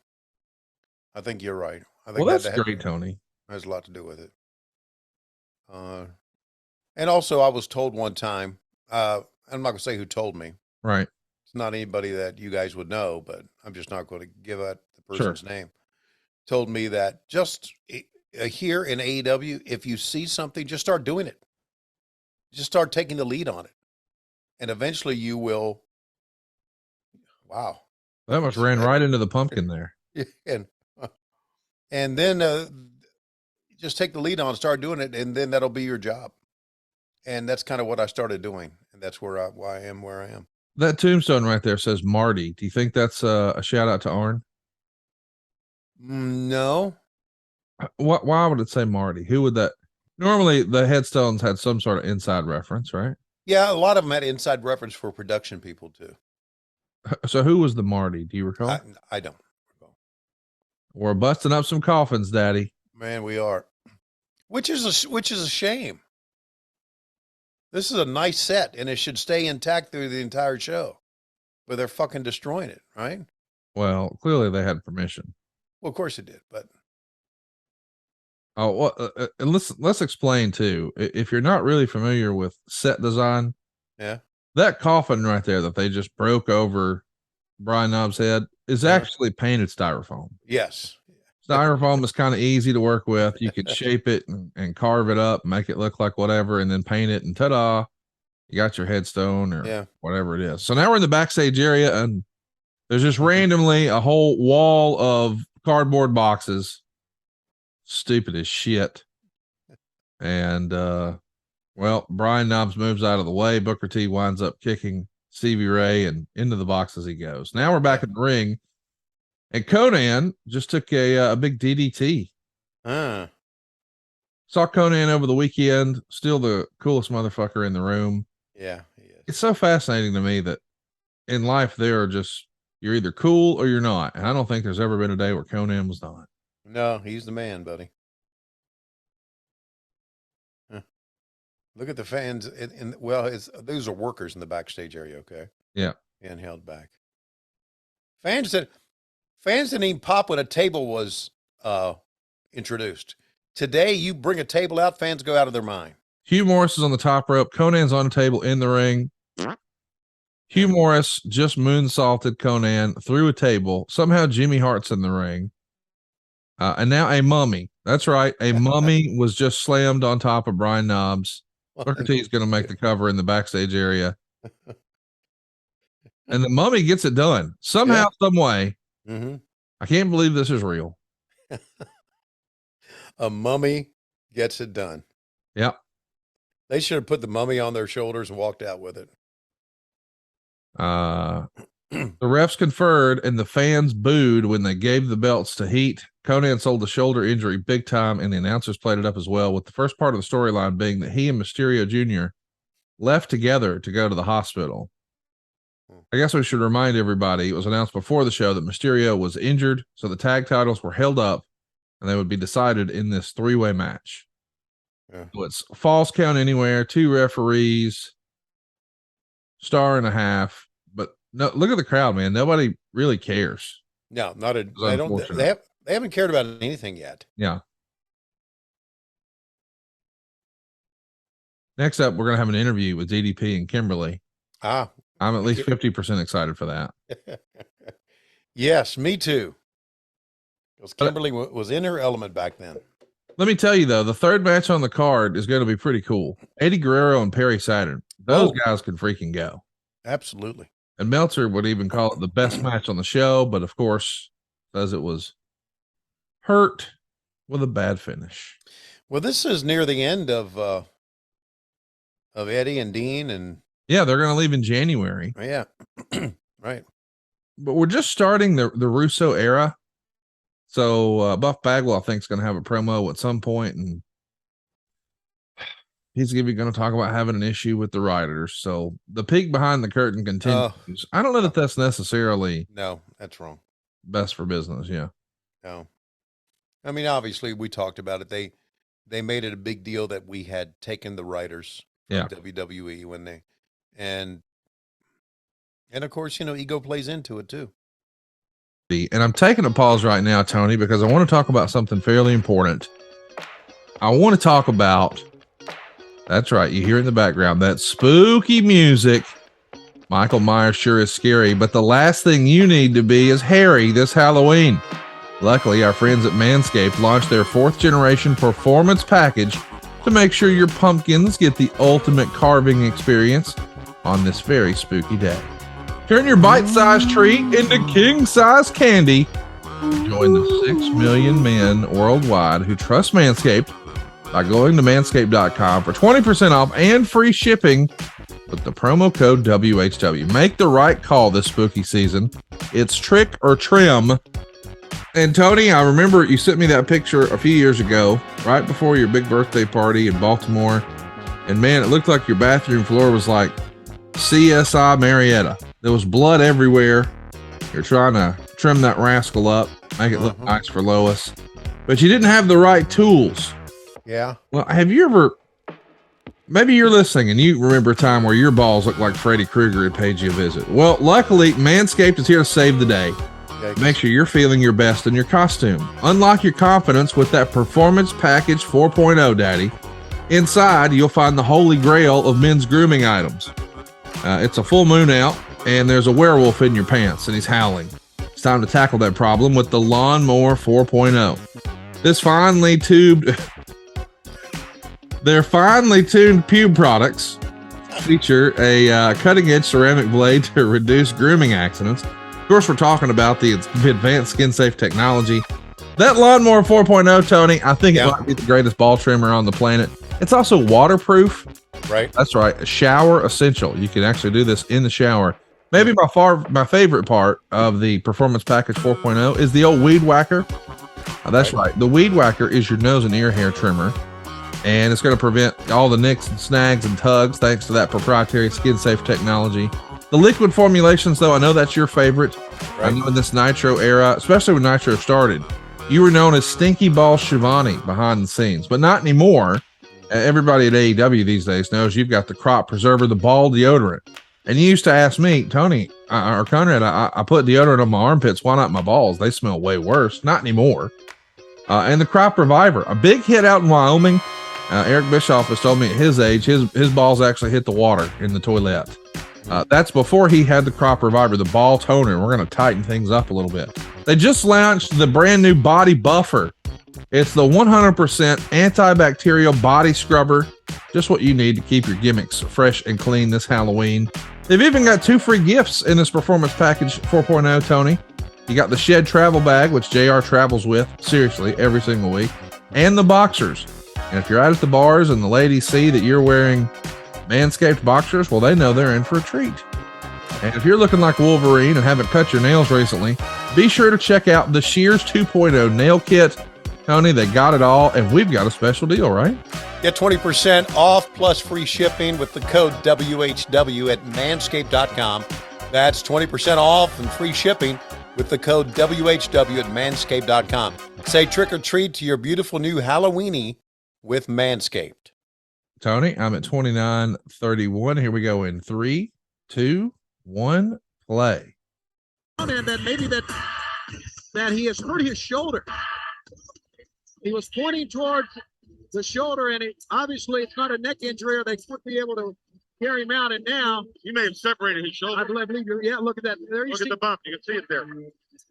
I think you're right. I think That's great, Tony. Has a lot to do with it. And also I was told one time, I'm not gonna say who told me. Right. It's not anybody that you guys would know, but I'm just not going to give out the person's name. Told me that just here in AEW, if you see something, just start doing it. Just start taking the lead on it. And eventually you will. Wow. That much ran right into the pumpkin there. And then just take the lead on, start doing it, and then that'll be your job. And that's kind of what I started doing. And that's why I am where I am. That tombstone right there says Marty. Do you think that's a shout out to Arn? No. Why would it say Marty? Who would that? Normally the headstones had some sort of inside reference, right? Yeah, a lot of them had inside reference for production people too. So who was the Marty? Do you recall? I don't recall. We're busting up some coffins, Daddy. Man, we are. Which is a shame. This is a nice set, and it should stay intact through the entire show. But they're fucking destroying it, right? Well, clearly they had permission. Well, of course it did, but and let's explain too. If you're not really familiar with set design, that coffin right there that they just broke over Brian Knobbs' head is actually painted styrofoam. Yes. Styrofoam is kind of easy to work with. You could shape it and carve it up, make it look like whatever, and then paint it, and ta-da, you got your headstone or whatever it is. So now we're in the backstage area, and there's just randomly a whole wall of cardboard boxes. Stupid as shit. And well, Brian Knobbs moves out of the way. Booker T winds up kicking Stevie Ray, and into the boxes he goes. Now we're back in the ring, and Conan just took a big DDT. Saw Conan over the weekend, still the coolest motherfucker in the room. Yeah, he is. It's so fascinating to me that in life you're either cool or you're not. And I don't think there's ever been a day where Conan was not. No, he's the man, buddy. Look at the fans. Those are workers in the backstage area, okay? Yeah. And held back. Fans didn't even pop when a table was introduced. Today, you bring a table out, fans go out of their mind. Hugh Morris is on the top rope. Conan's on the table in the ring. Hugh Morris just moonsaulted Conan through a table. Somehow Jimmy Hart's in the ring. And now a mummy. That's right. A mummy was just slammed on top of Brian Knobbs. Booker T is going to make the cover in the backstage area. And the mummy gets it done. Somehow, some way. Mm-hmm. I can't believe this is real. A mummy gets it done. Yep. They should have put the mummy on their shoulders and walked out with it. The refs conferred and the fans booed when they gave the belts to Heat. Conan sold the shoulder injury big time, and the announcers played it up as well, with the first part of the storyline being that he and Mysterio Jr. left together to go to the hospital. I guess we should remind everybody it was announced before the show that Mysterio was injured, so the tag titles were held up and they would be decided in this 3-way match. Yeah. So it's false count anywhere, 2 referees, star and a half. But no, look at the crowd, man. Nobody really cares. No, not a. They don't. They haven't cared about anything yet. Yeah. Next up, we're gonna have an interview with DDP and Kimberly. I'm at least 50% excited for that. Yes, me too. Because Kimberly was in her element back then. Let me tell you though, the third match on the card is going to be pretty cool. Eddie Guerrero and Perry Saturn. Those guys can freaking go. Absolutely. And Meltzer would even call it the best match on the show, but of course, says it was hurt with a bad finish. Well, this is near the end of Eddie and Dean, and yeah, they're going to leave in January. Yeah, right. But we're just starting the Russo era. So Buff Bagwell, I think, is going to have a promo at some point, and he's going to talk about having an issue with the writers. So the peek behind the curtain continues. I don't know that that's necessarily that's wrong. Best for business, yeah. No, I mean, obviously, we talked about it. They made it a big deal that we had taken the writers from WWE when they, and of course, ego plays into it too. And I'm taking a pause right now, Tony, because I want to talk about something fairly important. I want to talk about, that's right, you hear in the background, that spooky music. Michael Myers sure is scary, but the last thing you need to be is hairy this Halloween. Luckily, our friends at Manscaped launched their 4th generation performance package to make sure your pumpkins get the ultimate carving experience on this very spooky day. Turn your bite-sized treat into king-size candy. Join the 6 million men worldwide who trust Manscaped by going to manscaped.com for 20% off and free shipping with the promo code WHW. Make the right call this spooky season. It's trick or trim. And Tony, I remember you sent me that picture a few years ago, right before your big birthday party in Baltimore. And man, it looked like your bathroom floor was like CSI Marietta. There was blood everywhere. You're trying to trim that rascal up, make it look nice for Lois, but you didn't have the right tools. Yeah. Well, have you ever, maybe you're listening and you remember a time where your balls looked like Freddy Krueger had paid you a visit. Well, luckily, Manscaped is here to save the day. Make sure you're feeling your best in your costume. Unlock your confidence with that Performance Package 4.0, Daddy. Inside, you'll find the holy grail of men's grooming items. It's a full moon out, and there's a werewolf in your pants, and he's howling. It's time to tackle that problem with the Lawnmower 4.0. Their finely tuned pube products feature a cutting-edge ceramic blade to reduce grooming accidents. Of course, we're talking about the advanced skin-safe technology. That Lawnmower 4.0, Tony, I think it might be the greatest ball trimmer on the planet. It's also waterproof. Right. That's right. A shower essential. You can actually do this in the shower. Maybe my favorite part of the Performance Package 4.0 is the old Weed Whacker. That's right. The Weed Whacker is your nose and ear hair trimmer, and it's going to prevent all the nicks and snags and tugs thanks to that proprietary skin-safe technology. The liquid formulations, though, I know that's your favorite. Right. I know in this Nitro era, especially when Nitro started, you were known as Stinky Ball Shivani behind the scenes, but not anymore. Everybody at AEW these days knows you've got the crop preserver, the ball deodorant. And you used to ask me, Tony, or Conrad, I put deodorant on my armpits. Why not my balls? They smell way worse. Not anymore. And the Crop Reviver, a big hit out in Wyoming. Eric Bischoff has told me at his age, his balls actually hit the water in the toilet. That's before he had the Crop Reviver, the ball toner. We're going to tighten things up a little bit. They just launched the brand new body buffer. It's the 100% antibacterial body scrubber. Just what you need to keep your gimmicks fresh and clean this Halloween. They've even got 2 free gifts in this performance package 4.0, Tony. You got the Shed travel bag, which JR travels with, seriously, every single week, and the boxers. And if you're out at the bars and the ladies see that you're wearing Manscaped boxers, well, they know they're in for a treat. And if you're looking like Wolverine and haven't cut your nails recently, be sure to check out the Shears 2.0 nail kit. Tony, they got it all, and we've got a special deal, right? Get 20% off plus free shipping with the code WHW at manscaped.com. That's 20% off and free shipping with the code WHW at manscaped.com. Say trick or treat to your beautiful new Halloweeny with Manscaped. Tony, I'm at 29:31. Here we go in 3, 2, 1, play. And that maybe that he has hurt his shoulder. He was pointing towards the shoulder, and obviously it's not a neck injury, or they wouldn't be able to carry him out. And now He may have separated his shoulder. I believe yeah, look at that. There you Look see. at the bump. You can see it there.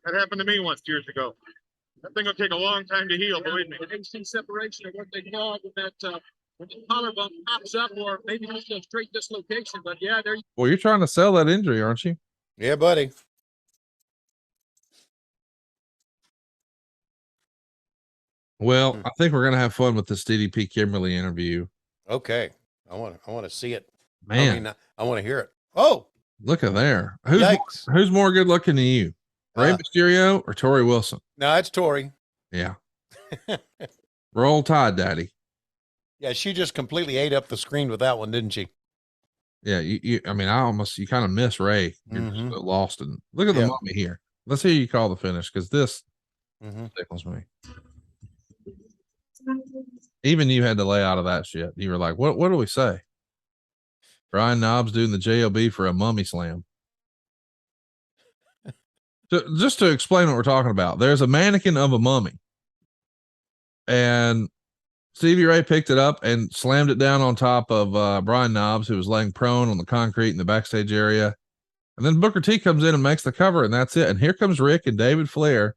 That happened to me once years ago. That thing will take a long time to heal, believe me. You see separation of what they call when the collarbone pops up, or maybe just a straight dislocation. But yeah, there you Well, you're trying to sell that injury, aren't you? Yeah, buddy. Well, I think we're going to have fun with this DDP Kimberly interview. Okay. I want to see it. Man, I want to hear it. Oh, look at there. yikes. Who's more good looking than you? Rey Mysterio or Tori Wilson? No, it's Tori. Yeah. Roll Tide, Daddy. Yeah, she just completely ate up the screen with that one, didn't she? Yeah, you kind of miss Ray. You're just so lost in. Look at the Yeah. mummy here. Let's hear you call the finish, because this Mm-hmm. tickles me. Even you had to lay out of that shit. You were like, what do we say? Brian Knobs doing the JOB for a mummy slam. Just to explain what we're talking about, there's a mannequin of a mummy, and Stevie Ray picked it up and slammed it down on top of Brian Knobs, who was laying prone on the concrete in the backstage area. And then Booker T comes in and makes the cover, and that's it. And here comes Rick and David Flair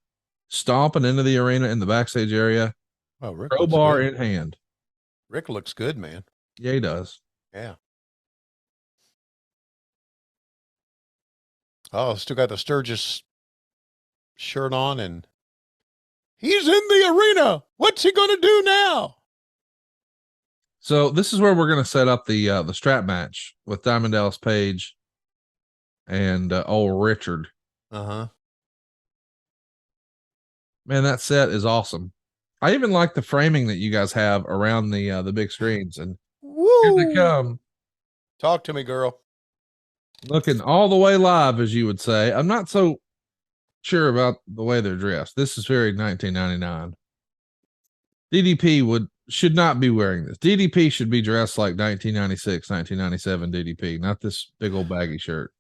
stomping into the arena in the backstage area, Oh, Rick crowbar looks in hand. good. Rick looks good, man. Yeah, he does. Yeah. Oh, still got the Sturgis shirt on, and he's in the arena. What's he going to do now? So this is where we're going to set up the strap match with Diamond Dallas Page and old Richard. Uh-huh. Man, that set is awesome. I even like the framing that you guys have around the big screens. And here they come, Talk to me, girl. looking all the way live, as you would say. I'm not so sure about the way they're dressed. This is very 1999. DDP should not be wearing this. DDP should be dressed like 1996, 1997 DDP, not this big old baggy shirt.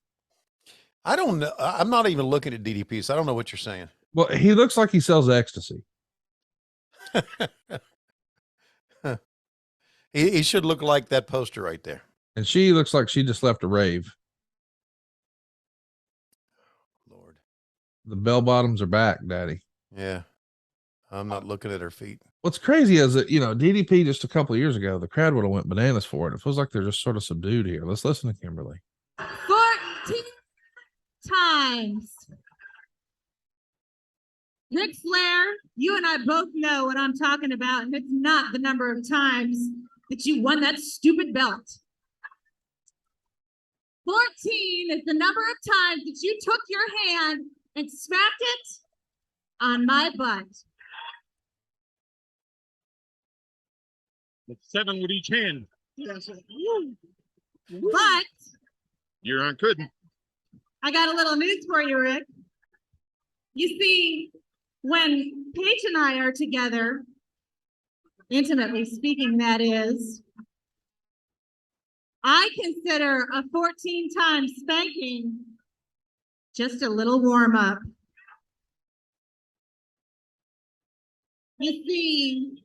I don't know. I'm not even looking at DDP, so I don't know what you're saying. Well, he looks like he sells ecstasy. He should look like that poster right there. And she looks like she just left a rave. Lord. The bell bottoms are back, Daddy. Yeah. I'm not looking at her feet. What's crazy is that, DDP just a couple of years ago, the crowd would have went bananas for it. It feels like they're just sort of subdued here. Let's listen to Kimberly. 14 times. Ric Flair, you and I both know what I'm talking about, and it's not the number of times that you won that stupid belt. 14 is the number of times that you took your hand and smacked it on my butt. It's 7 with each hand. But You're on couldn't. I got a little news for you, Rick. You see, when Paige and I are together, intimately speaking, that is, I consider a 14-time spanking just a little warm-up. You see,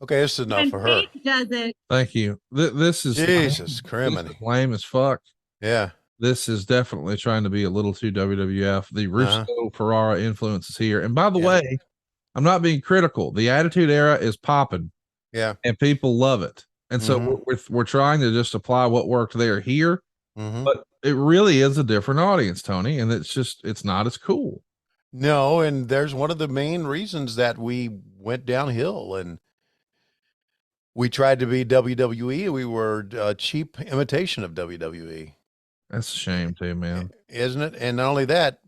Okay, this is enough when for her. Paige does it, Thank you. This is Jesus this is criminy. lame as fuck. Yeah. This is definitely trying to be a little too WWF. The Russo Ferrara influence is here. And by the way, I'm not being critical. The Attitude Era is popping. Yeah. And people love it. And so we're trying to just apply what worked there here. But it really is a different audience, Tony, and it's not as cool. No, and there's one of the main reasons that we went downhill and we tried to be WWE. We were a cheap imitation of WWE. That's a shame too, man. Isn't it? And not only that,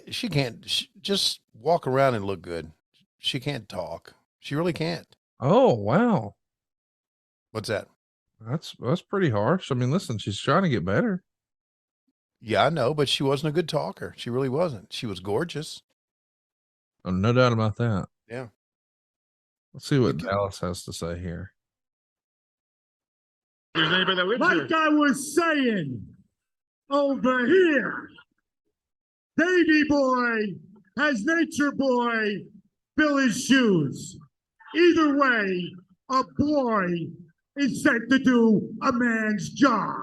she can't just walk around and look good. She can't talk. She really can't. Oh, wow. What's that? That's pretty harsh. I mean, listen, she's trying to get better. Yeah, I know, but she wasn't a good talker. She really wasn't. She was gorgeous. Oh, no doubt about that. Yeah. Let's see what Dallas has to say here. There's anybody that lives Like here. I was saying, over here, Baby Boy has Nature Boy fill his shoes. Either way, a boy is sent to do a man's job.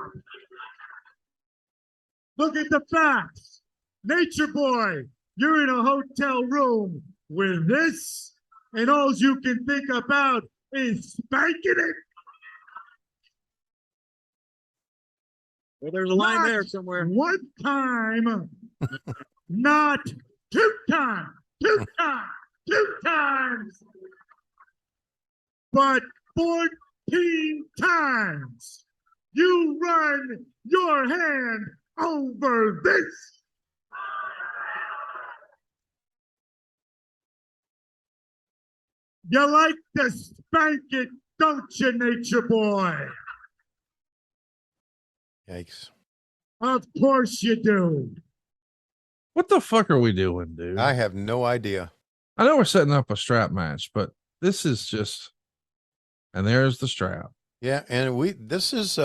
Look at the facts. Nature Boy, you're in a hotel room with this, and all you can think about is spanking it. Well, there's a line Not there somewhere. One time, not two times, two times, but 14 times. You run your hand over this. You like to spank it, don't you, Nature Boy? Yikes. Of course you do. What the fuck are we doing, dude? I have no idea. I know we're setting up a strap match, but this is just, and there's the strap. Yeah, and this is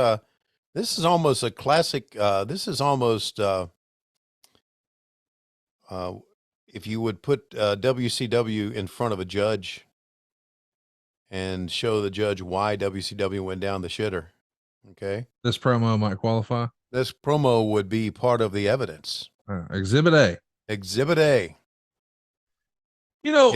almost a classic. This is almost if you would put WCW in front of a judge and show the judge why WCW went down the shitter. Okay. This promo might qualify. This promo would be part of the evidence. Exhibit A. Exhibit A. You know,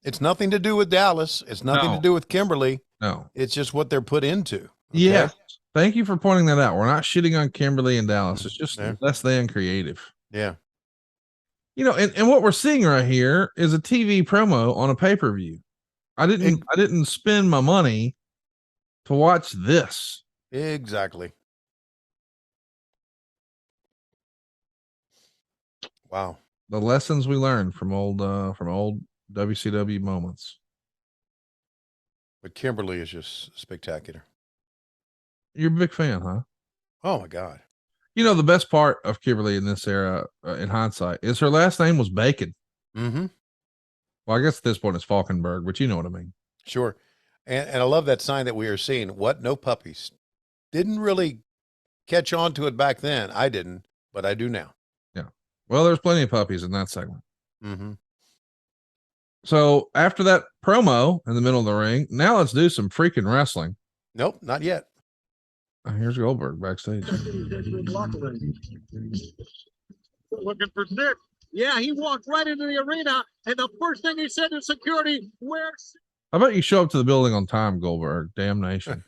It's nothing to do with Dallas. It's nothing to do with Kimberly. No. It's just what they're put into. Okay? Yeah. Thank you for pointing that out. We're not shitting on Kimberly and Dallas. It's just less than creative. Yeah. You know, and what we're seeing right here is a TV promo on a pay-per-view. I didn't spend my money to watch this. Exactly. Wow. The lessons we learned from old WCW moments. But Kimberly is just spectacular. You're a big fan, huh? Oh my God. You know, the best part of Kimberly in this era, in hindsight, is her last name was Bacon. Mm-hmm. Well, I guess at this point it's Falkenberg, but you know what I mean. Sure. And I love that sign that we are seeing. What? No puppies. Didn't really catch on to it back then. I didn't, but I do now. Yeah. Well, there's plenty of puppies in that segment. Mm-hmm. So after that promo in the middle of the ring, now let's do some freaking wrestling. Nope, not yet. Here's Goldberg backstage. Looking for Nick. Yeah, he walked right into the arena, and the first thing he said to security, "Where's?" How about you show up to the building on time, Goldberg? Damnation.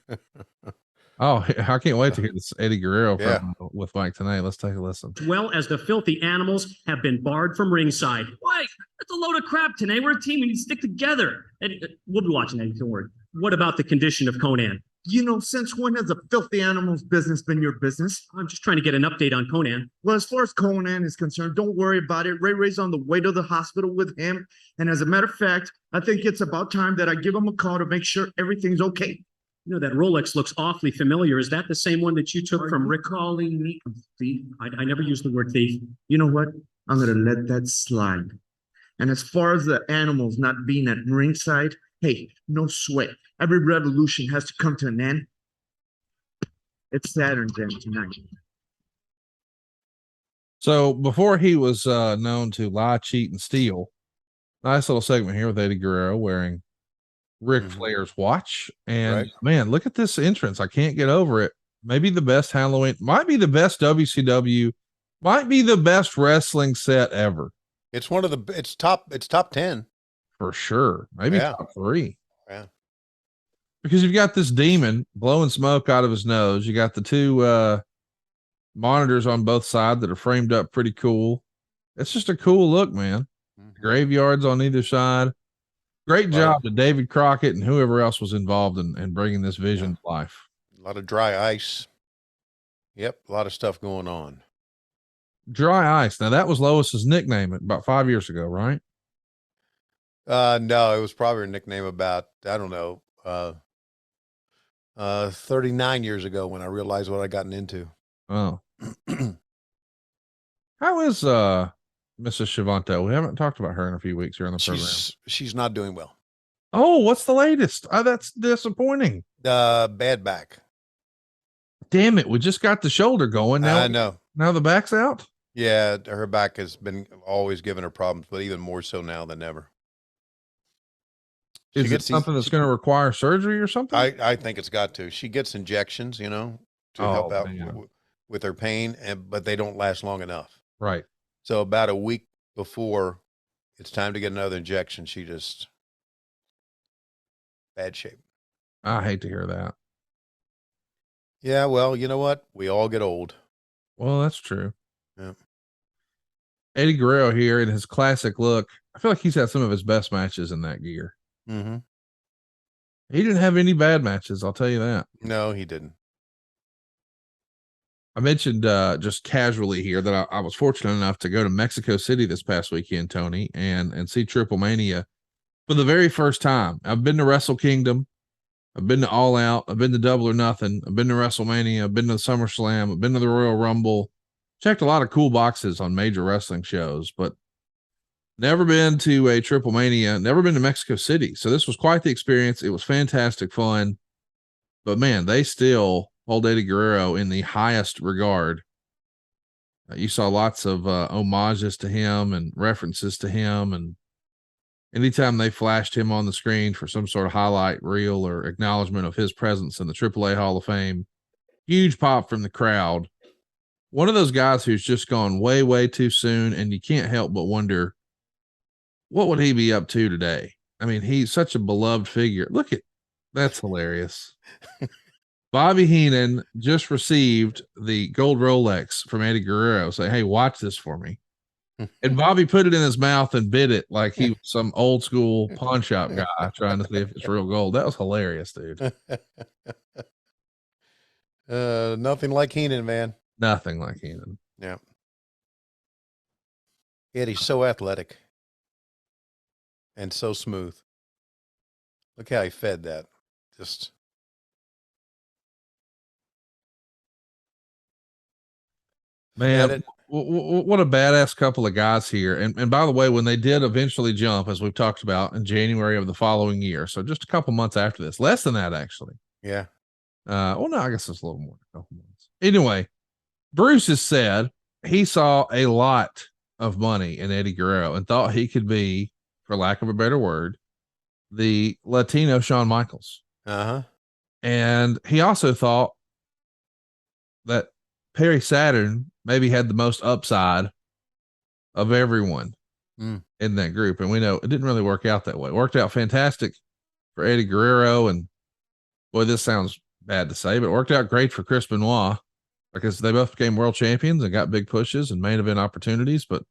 Oh, I can't wait to hear this Eddie Guerrero promo with Mike tonight. Let's take a listen. As well as the filthy animals have been barred from ringside. Why? That's a load of crap today. We're a team. We need to stick together. And we'll be watching that. Don't worry. What about the condition of Conan? You know, since when has the filthy animals business been your business? I'm just trying to get an update on Conan. Well, as far as Conan is concerned, don't worry about it. Ray Ray's on the way to the hospital with him. And as a matter of fact, I think it's about time that I give him a call to make sure everything's okay. You know, that Rolex looks awfully familiar. Is that the same one that you took from Rick? Calling me a thief? I never used the word thief. You know what? I'm going to let that slide. And as far as the animals not being at ringside, hey, no sweat. Every revolution has to come to an end. It's Saturn's end tonight. So before he was known to lie, cheat, and steal, Nice little segment here with Eddie Guerrero wearing Ric Flair's watch. And man, look at this entrance. I can't get over it. Maybe the best Halloween, might be the best WCW, might be the best wrestling set ever. It's one of the, it's top 10. For sure. Maybe top 3. Yeah. Because you've got this demon blowing smoke out of his nose. You got the 2 monitors on both sides that are framed up pretty cool. It's just a cool look, man. Graveyards on either side. Great job to David Crockett and whoever else was involved in bringing this vision to life. A lot of dry ice. Yep, a lot of stuff going on. Dry ice. Now that was Lois's nickname about 5 years ago, right? No, it was probably a nickname about, I don't know, 39 years ago when I realized what I gotten into. Oh. How is Mrs. Schiavone? We haven't talked about her in a few weeks here on the program. She's not doing well. Oh, what's the latest? That's disappointing. Bad back. Damn it. We just got the shoulder going. Now I know. Now the back's out? Yeah, her back has been always giving her problems, but even more so now than ever. Is it something that's going to require surgery or something? I think it's got to. She gets injections, to help out with her pain, but they don't last long enough. Right. So about a week before it's time to get another injection, she just bad shape. I hate to hear that. Yeah, well, you know what? We all get old. Well, that's true. Yeah. Eddie Guerrero here in his classic look. I feel like he's had some of his best matches in that gear. Mm-hmm. He didn't have any bad matches, I'll tell you that. No, he didn't. I mentioned just casually here that I was fortunate enough to go to Mexico City this past weekend, Tony, and see Triple Mania for the very first time. I've been to Wrestle Kingdom. I've been to All Out. I've been to Double or Nothing. I've been to WrestleMania. I've been to the SummerSlam. I've been to the Royal Rumble. Checked a lot of cool boxes on major wrestling shows, but never been to a Triple Mania, never been to Mexico City. So this was quite the experience. It was fantastic fun, but man, they still hold Eddie Guerrero in the highest regard. You saw lots of homages to him and references to him. And anytime they flashed him on the screen for some sort of highlight reel or acknowledgement of his presence in the AAA Hall of Fame, huge pop from the crowd. One of those guys who's just gone way, way too soon. And you can't help but wonder, what would he be up to today? I mean, he's such a beloved figure. Look at that's hilarious. Bobby Heenan just received the gold Rolex from Eddie Guerrero. Say, hey, watch this for me. And Bobby put it in his mouth and bit it like he was some old school pawn shop guy trying to see if it's real gold. That was hilarious, dude. Nothing like Heenan, man. Nothing like Heenan. Yeah. Eddie's so athletic and so smooth. Look how he fed that. Just man, what a badass couple of guys here. And by the way, when they did eventually jump, as we've talked about, in January of the following year, so just a couple months after this, less than that actually. Yeah. Well, no, I guess it's a little more than a couple months. Anyway, Bruce has said he saw a lot of money in Eddie Guerrero and thought he could be, for lack of a better word, the Latino Shawn Michaels. Uh-huh. And he also thought that Perry Saturn maybe had the most upside of everyone in that group. And we know it didn't really work out that way. It worked out fantastic for Eddie Guerrero. And boy, this sounds bad to say, but it worked out great for Chris Benoit because they both became world champions and got big pushes and main event opportunities, but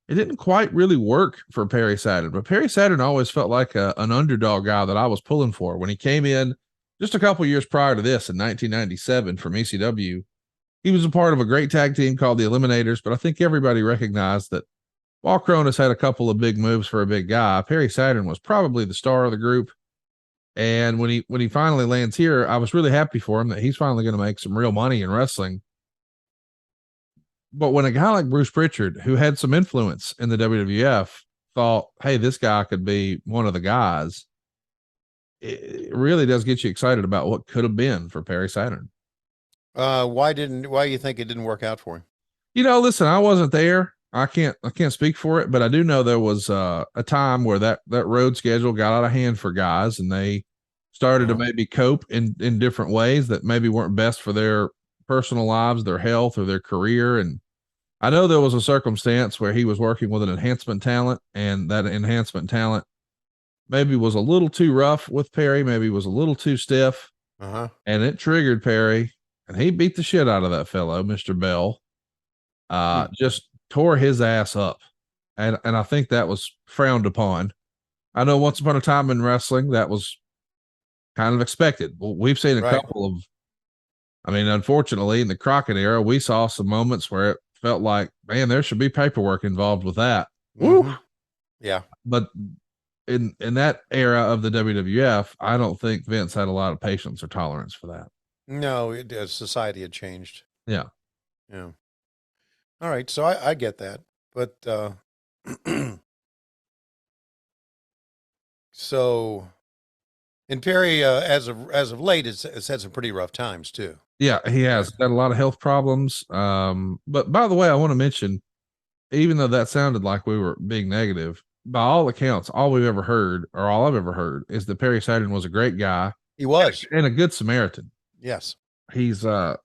it didn't quite really work for Perry Saturn. But Perry Saturn always felt like an underdog guy that I was pulling for when he came in just a couple years prior to this in 1997 from ECW. He was a part of a great tag team called the Eliminators, but I think everybody recognized that while Cronus had a couple of big moves for a big guy, Perry Saturn was probably the star of the group. And when he finally lands here, I was really happy for him that he's finally going to make some real money in wrestling. But when a guy like Bruce Pritchard, who had some influence in the WWF, thought, hey, this guy could be one of the guys, it really does get you excited about what could have been for Perry Saturn. Why do you think it didn't work out for him? Listen, I wasn't there. I can't speak for it, but I do know there was a time where that road schedule got out of hand for guys, and they started to maybe cope in different ways that maybe weren't best for their personal lives, their health, or their career. And I know there was a circumstance where he was working with an enhancement talent, and that enhancement talent maybe was a little too rough with Perry, maybe was a little too stiff, and it triggered Perry, and he beat the shit out of that fellow, Mr. Bell. Just tore his ass up. And I think that was frowned upon. I know once upon a time in wrestling, that was kind of expected. Well, we've seen a couple of, I mean, unfortunately, in the Crockett era, we saw some moments where it felt like, man, there should be paperwork involved with that. Woo! Yeah. But in that era of the WWF, I don't think Vince had a lot of patience or tolerance for that. No, society had changed. Yeah. Yeah. All right, so I get that, but so, and Perry, as of late, has had some pretty rough times too. Yeah, he has got a lot of health problems. But by the way, I want to mention, even though that sounded like we were being negative, by all accounts, all we've ever heard, or all I've ever heard, is that Perry Saturn was a great guy. He was, and a good Samaritan. Yes, he's from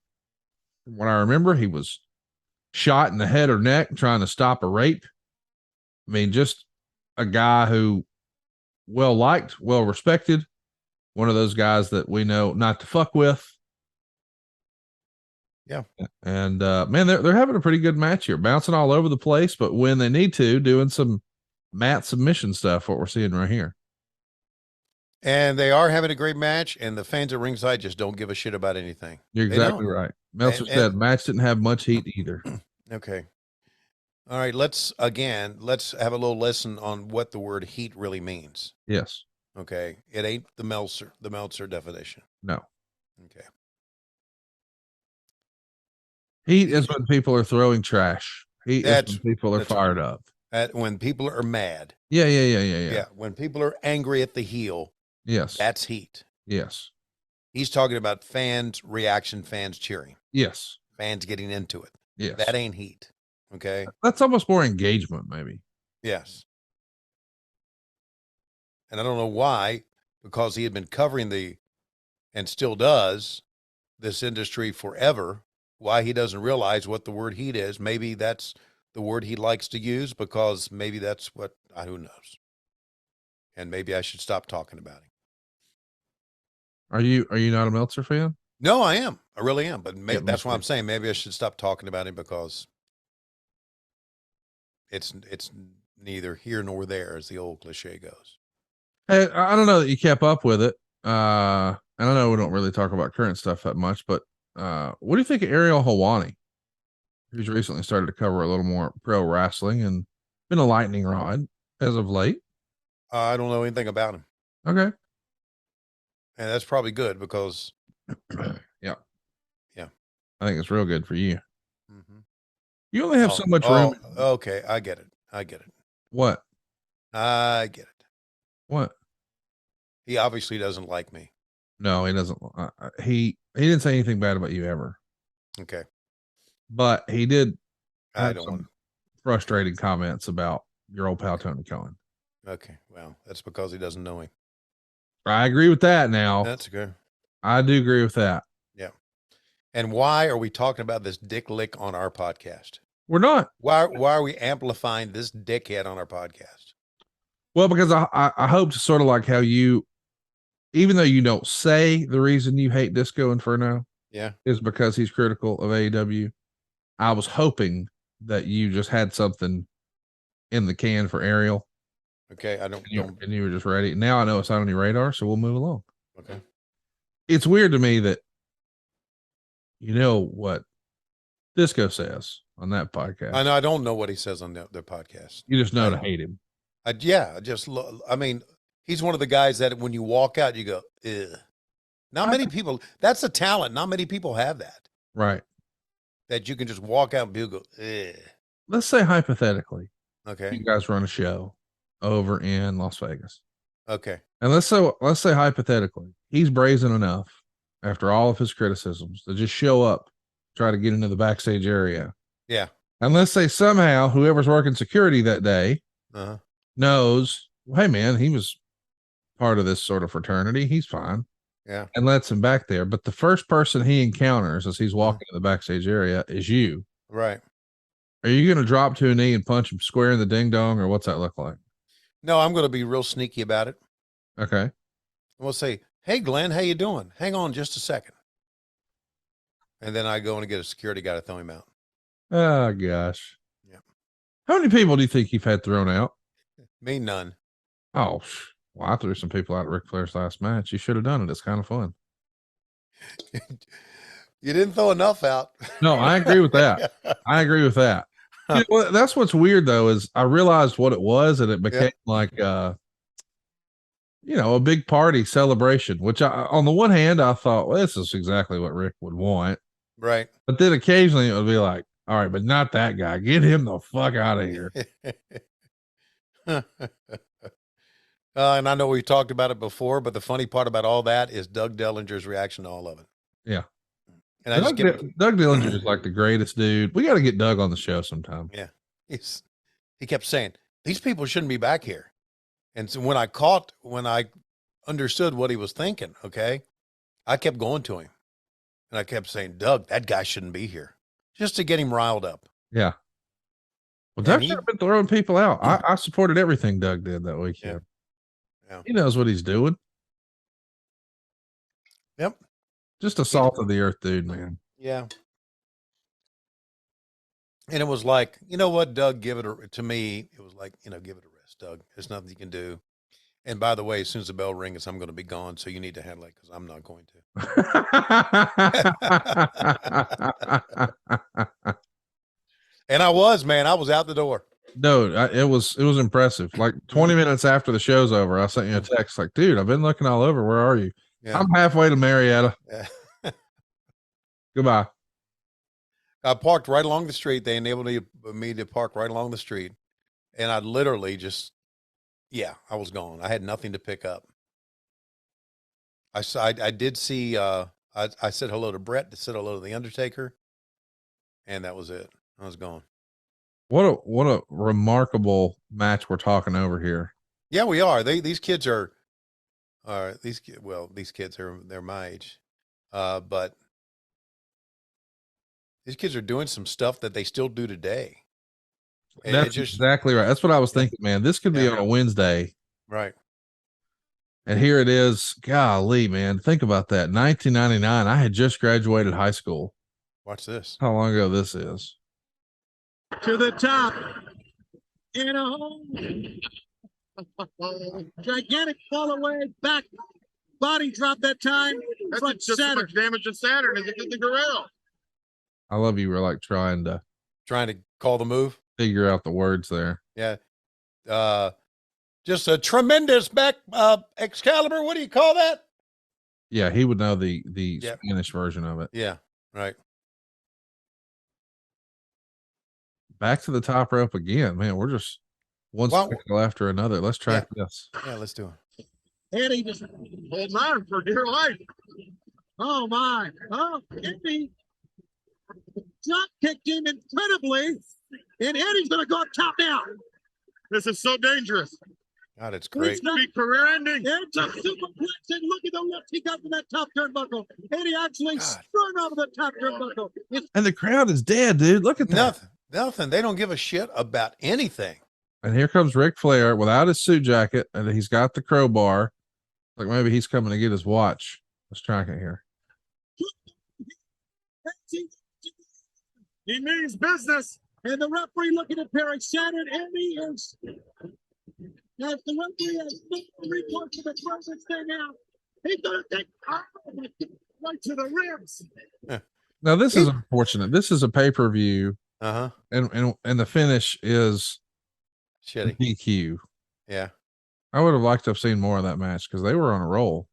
what I remember, he was shot in the head or neck trying to stop a rape. I mean, just a guy who well liked, well respected, one of those guys that we know not to fuck with. Yeah. And man, they're having a pretty good match here, bouncing all over the place, but when they need to, doing some mat submission stuff, what we're seeing right here. And they are having a great match, and the fans at ringside just don't give a shit about anything. You're exactly right. Meltzer said match didn't have much heat either. Okay. All right, let's have a little lesson on what the word heat really means. Yes. Okay. It ain't the Meltzer definition. No. Okay. Heat is when people are throwing trash. Heat is when people are fired up. When people are mad. Yeah. Yeah. When people are angry at the heel. Yes. That's heat. Yes. He's talking about fans' reaction, fans cheering. Yes. Fans getting into it. Yes. That ain't heat. Okay. That's almost more engagement, maybe. Yes. And I don't know why, because he had been covering and still does, this industry forever, why he doesn't realize what the word heat is. Maybe that's the word he likes to use, because maybe that's what, who knows. And maybe I should stop talking about him. Are you not a Meltzer fan? No, I am. I really am. But that's why I'm saying maybe I should stop talking about him, because it's neither here nor there, as the old cliche goes. Hey, I don't know that you kept up with it. And I know we don't really talk about current stuff that much, but what do you think of Ariel Helwani? Who's recently started to cover a little more pro wrestling and been a lightning rod as of late. I don't know anything about him. Okay. And that's probably good, because yeah. Yeah. I think it's real good for you. Mm-hmm. You only have so much room. Okay. I get it. What? I get it. What? He obviously doesn't like me. No, he doesn't. He didn't say anything bad about you ever. Okay. But he did I have don't some want frustrating comments about your old pal Tony Khan. Okay. Well, that's because he doesn't know him. I agree with that now. That's good. I do agree with that. Yeah. And why are we talking about this dick lick on our podcast? We're not. Why are we amplifying this dickhead on our podcast? Well, because I hope to sort of like how you, even though you don't say the reason you hate Disco Inferno, yeah, is because he's critical of AEW. I was hoping that you just had something in the can for Ariel. Okay, and you were just ready. Now I know it's not on your radar, so we'll move along. Okay. It's weird to me that you know what Disco says on that podcast. I know. I don't know what he says on their podcast. You just know to hate him. I mean, he's one of the guys that when you walk out, you go, ugh. Not many people, that's a talent. Not many people have that. Right. That you can just walk out and people go, ugh. Let's say hypothetically, okay, you guys run a show over in Las Vegas. Okay. And let's say hypothetically, he's brazen enough after all of his criticisms to just show up, try to get into the backstage area. Yeah. Unless they somehow, whoever's working security that day Uh-huh. knows, hey man, he was part of this sort of fraternity. He's fine. Yeah. And lets him back there. But the first person he encounters as he's walking in the backstage area is you. Right. Are you going to drop to a knee and punch him square in the ding dong, or what's that look like? No, I'm going to be real sneaky about it. Okay. And we'll say, hey, Glenn, how you doing? Hang on just a second. And then I go and get a security guy to throw him out. Oh, gosh. Yeah. How many people do you think you've had thrown out? Me, none. Oh, well, I threw some people out at Ric Flair's last match. You should have done it. It's kind of fun. You didn't throw enough out. No, I agree with that. I agree with that. You know, well, that's what's weird though, is I realized what it was, and it became like a big party celebration, which on the one hand, I thought, well, this is exactly what Rick would want. Right. But then occasionally it would be like, all right, but not that guy. Get him the fuck out of here. And I know we talked about it before, but the funny part about all that is Doug Dellinger's reaction to all of it. Yeah. And I Doug Dillinger is like the greatest dude. We got to get Doug on the show sometime. Yeah. He kept saying, these people shouldn't be back here. And so when I understood what he was thinking, okay, I kept going to him and I kept saying, Doug, that guy shouldn't be here, just to get him riled up. Yeah. Well, Doug's been throwing people out. I supported everything Doug did that weekend. Yeah. He knows what he's doing. Yep. Just a salt of the earth dude, man. Yeah. And it was like, you know what, Doug, to me, it was like, give it a rest, Doug. There's nothing you can do. And by the way, as soon as the bell rings, I'm going to be gone. So you need to handle it because I'm not going to. And I was out the door. No, it was impressive. Like 20 minutes after the show's over, I sent you a text like, dude, I've been looking all over. Where are you? Yeah. I'm halfway to Marietta. Yeah. Goodbye. I parked right along the street. They enabled me to park right along the street. And I literally just, I was gone. I had nothing to pick up. I did see, I said hello to Bret, said hello to the Undertaker. And that was it. I was gone. What a remarkable match we're talking over here. Yeah, we are. These kids are these kids they're my age. But these kids are doing some stuff that they still do today. And that's exactly right. That's what I was thinking, man. This could be on a Wednesday. Right. And here it is. Golly, man. Think about that. 1999. I had just graduated high school. Watch this. How long ago this is. To the top. In a hole. Gigantic fall away. Back. Body drop that time. That's just as much damage to Saturn as it did to Guerrero. I love you. We're like trying to call the move. Figure out the words there. Yeah. Just a tremendous back Excalibur. What do you call that? Yeah, he would know the Spanish version of it. Yeah, right. Back to the top rope again, man. We're just one spectacle after another. Let's try this. Yeah, let's do it. Eddie just holds on for dear life. Oh my! Oh, Eddie drop kicked him incredibly, and Eddie's gonna go up top now. This is so dangerous. God, it's great. It's gonna be career ending. It's a superplex, and look at the lift he got from that top turnbuckle. Eddie actually spun over the top turnbuckle. And the crowd is dead, dude. Look at that. Nothing. They don't give a shit about anything. And here comes Ric Flair without his suit jacket, and he's got the crowbar. Like maybe he's coming to get his watch. Let's track it here. He means business. And the referee looking at Perry Saturn, and he is. As the referee has no report to the presence there now, he's going to take right to the ribs. Now this is unfortunate. This is a pay-per-view. Uh-huh. And the finish is shitty. DQ. Yeah. I would have liked to have seen more of that match because they were on a roll.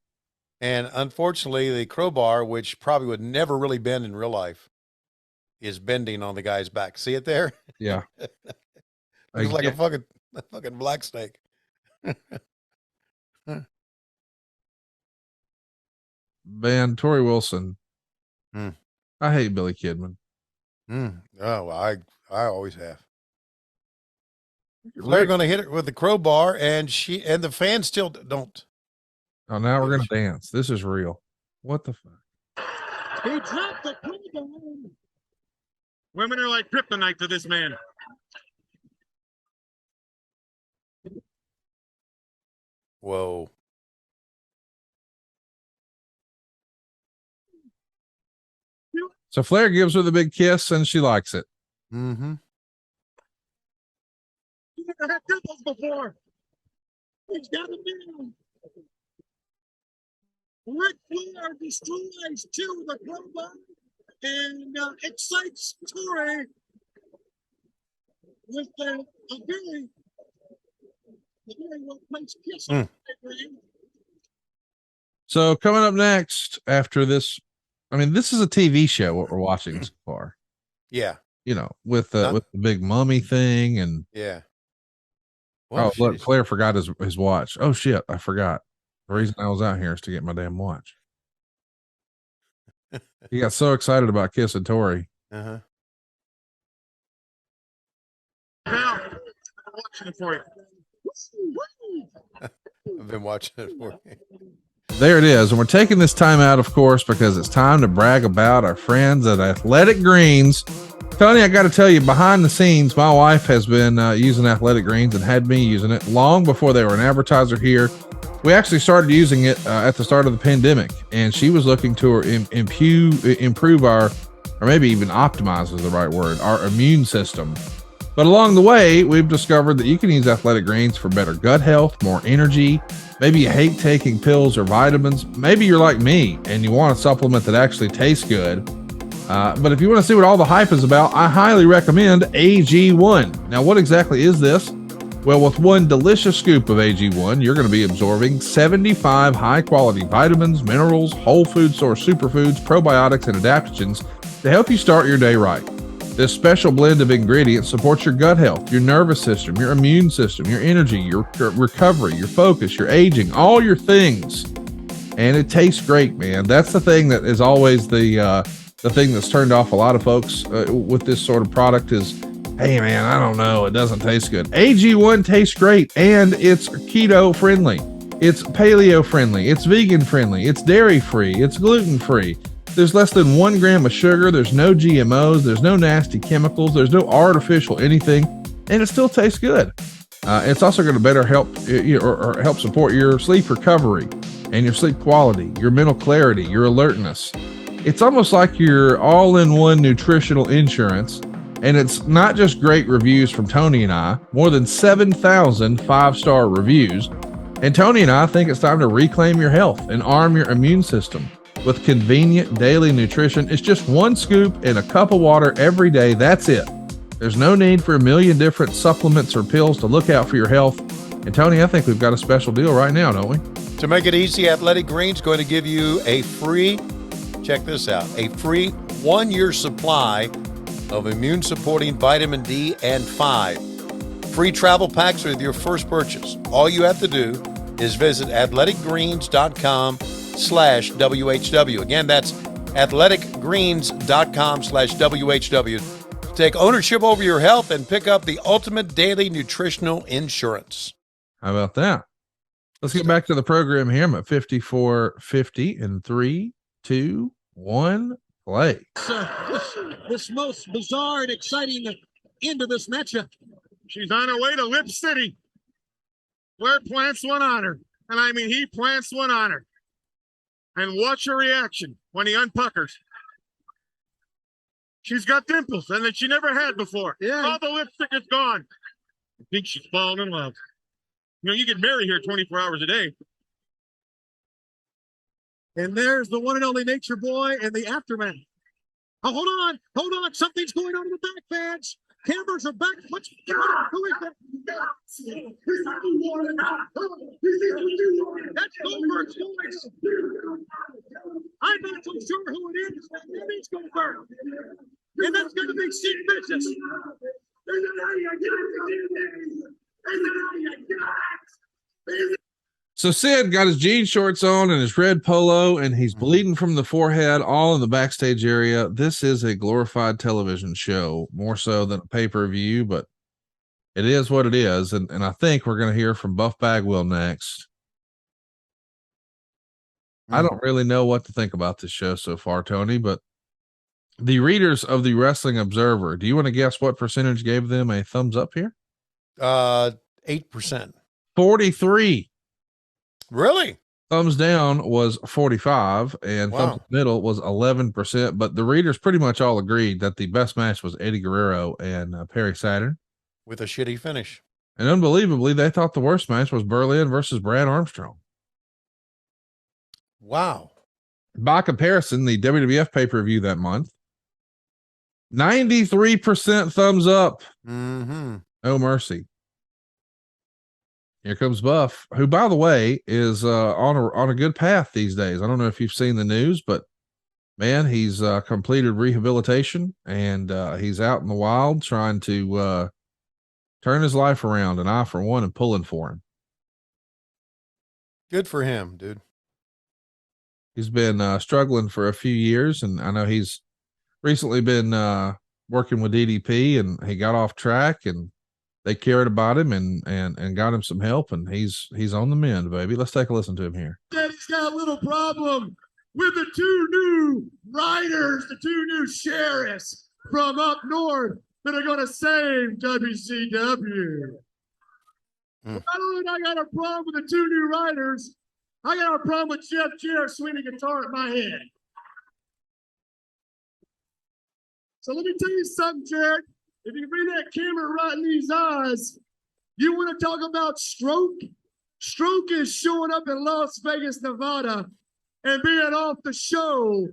And unfortunately, the crowbar, which probably would never really bend in real life, is bending on the guy's back. See it there? Yeah. It's like a fucking black snake. Man, Tori Wilson. I hate Billy Kidman. Oh, well, I always have. Flair going to hit it with the crowbar, and the fans still don't. Oh, now we're gonna dance. This is real. What the fuck? He dropped the crowbar. Women are like kryptonite to this man. Whoa. So Flair gives her the big kiss, and she likes it. Mm-hmm. He never had dimples before. He's got them down. Ric Flair destroys two with a crowbar and excites Torrey with a very well placed kiss. So coming up next after this, I mean, this is a TV show what we're watching so far. Yeah. You know, with the big mummy thing and Yeah. oh look, Flair forgot his watch. Oh shit, I forgot. The reason I was out here is to get my damn watch. He got so excited about kissing Tori. Uh-huh. Now, I'm watching it for you. I've been watching it for you. There it is. And we're taking this time out, of course, because it's time to brag about our friends at Athletic Greens. Tony, I got to tell you, behind the scenes, my wife has been using Athletic Greens and had me using it long before they were an advertiser here. We actually started using it at the start of the pandemic, and she was looking to improve our, or maybe even optimize is the right word, our immune system. But along the way, we've discovered that you can use Athletic Greens for better gut health, more energy. Maybe you hate taking pills or vitamins. Maybe you're like me and you want a supplement that actually tastes good. But if you want to see what all the hype is about, I highly recommend AG1. Now, what exactly is this? Well, with one delicious scoop of AG1, you're going to be absorbing 75 high-quality vitamins, minerals, whole food source superfoods, probiotics, and adaptogens to help you start your day right. This special blend of ingredients supports your gut health, your nervous system, your immune system, your energy, your recovery, your focus, your aging, all your things. And it tastes great, man. That's the thing that is always the thing that's turned off a lot of folks with this sort of product is, hey man, I don't know, it doesn't taste good. AG1 tastes great, and it's keto friendly, it's paleo friendly, it's vegan friendly, it's dairy free, it's gluten free. There's less than 1 gram of sugar, there's no GMOs, there's no nasty chemicals, there's no artificial anything, and it still tastes good. It's also going to better help or help support your sleep recovery and your sleep quality, your mental clarity, your alertness. It's almost like your all-in-one nutritional insurance. And it's not just great reviews from Tony and I, more than 7,000 5-star reviews. And Tony and I think it's time to reclaim your health and arm your immune system with convenient daily nutrition. It's just 1 scoop in a cup of water every day. That's it. There's no need for a million different supplements or pills to look out for your health. And Tony, I think we've got a special deal right now, don't we? To make it easy, Athletic Greens going to give you a free, check this out, a free 1-year supply of immune supporting vitamin D and 5. Free travel packs with your first purchase. All you have to do is visit athleticgreens.com/WHW. Again, that's athleticgreens.com/WHW. Take ownership over your health and pick up the ultimate daily nutritional insurance. How about that? Let's get back to the program here. I'm at 54:50 in 3, 2, 1. Play. This most bizarre and exciting end of this matchup. She's on her way to Lip City. Flair plants one on her. And I mean, he plants one on her. And watch her reaction when he unpuckers. She's got dimples and that she never had before. Yeah. All the lipstick is gone. I think she's falling in love. You know, you get married here 24 hours a day. And there's the one and only Nature Boy and the aftermath. Oh, hold on. Something's going on in the back, fans. Cameras are back. What's going on? Who is that? That's Goldberg's voice. I'm not so sure who it is. That means Goldberg. And that's going to be Sid Vicious. So Sid got his jean shorts on and his red polo, and he's bleeding from the forehead, all in the backstage area. This is a glorified television show, more so than a pay-per-view, but it is what it is. And I think we're going to hear from Buff Bagwell next. I don't really know what to think about this show so far, Tony, but the readers of the Wrestling Observer, do you want to guess what percentage gave them a thumbs up here? 8%. 43. Really? Thumbs down was 45, and Wow. thumbs in the middle was 11%. But the readers pretty much all agreed that the best match was Eddie Guerrero and Perry Saturn. With a shitty finish. And unbelievably, they thought the worst match was Berlin versus Brad Armstrong. Wow. By comparison, the WWF pay-per-view that month, 93% thumbs up. Mm-hmm. No mercy. Here comes Buff, who, by the way, is on a good path these days. I don't know if you've seen the news, but man, he's completed rehabilitation, and he's out in the wild trying to turn his life around. And I, for one, am pulling for him. Good for him, dude. He's been struggling for a few years, and I know he's recently been working with DDP, and he got off track, and they cared about him and got him some help, and he's on the mend, baby. Let's take a listen to him here. Daddy's got a little problem with the two new riders, the two new sheriffs from up north that are going to save WCW. Not only do I got a problem with the two new riders, I got a problem with Jeff Jarrett swinging a guitar at my head. So let me tell you something, Jarrett. If you bring that camera right in these eyes, you want to talk about stroke? Stroke is showing up in Las Vegas, Nevada, and being off the show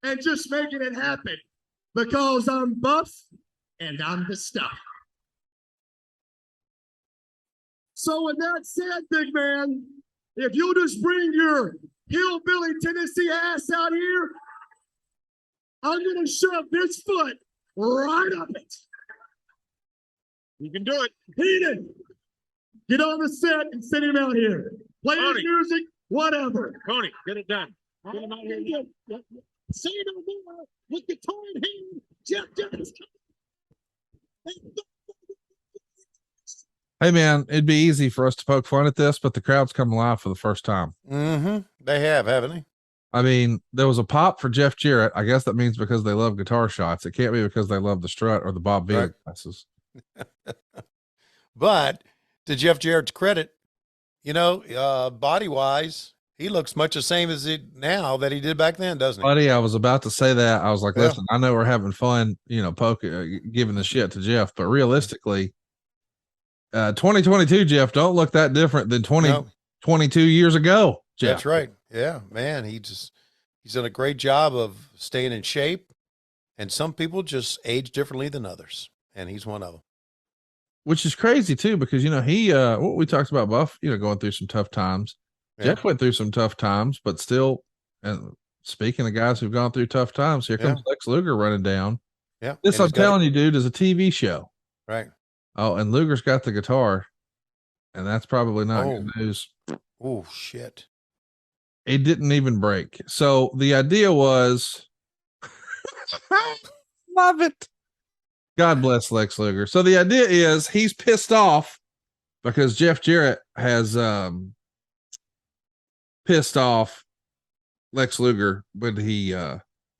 and just making it happen because I'm buff and I'm the stuff. So with that said, big man, if you'll just bring your hillbilly Tennessee ass out here, I'm going to shove this foot right up it. You can do it. Heat it. Get on the set and send him out here. Play his music, whatever. Tony, get it done. Get him out here. Say no more with guitar in hand. Jeff Jarrett's coming. Hey, man, it'd be easy for us to poke fun at this, but the crowd's come alive for the first time. Mm-hmm. They have, haven't they? I mean, there was a pop for Jeff Jarrett. I guess that means because they love guitar shots. It can't be because they love the strut or the Bob Vila glasses. But to Jeff Jarrett's credit, you know, body-wise, he looks much the same as it now that he did back then, doesn't he? Buddy, I was about to say that. I was like, listen, I know we're having fun, you know, giving the shit to Jeff, but realistically, 2022 Jeff don't look that different than 22 years ago, Jeff. That's right. Yeah, man, he's done a great job of staying in shape, and some people just age differently than others, and he's one of them. Which is crazy too, because you know he what we talked about Buff, you know, going through some tough times. Yeah. Jeff went through some tough times, but still, and speaking of guys who've gone through tough times, here comes Lex Luger running down. Yeah. This I'm telling you, dude, is a TV show. Right. Oh, and Luger's got the guitar, and that's probably not good news. Oh shit. It didn't even break. So the idea was love it. God bless Lex Luger. So the idea is he's pissed off because Jeff Jarrett has pissed off Lex Luger when he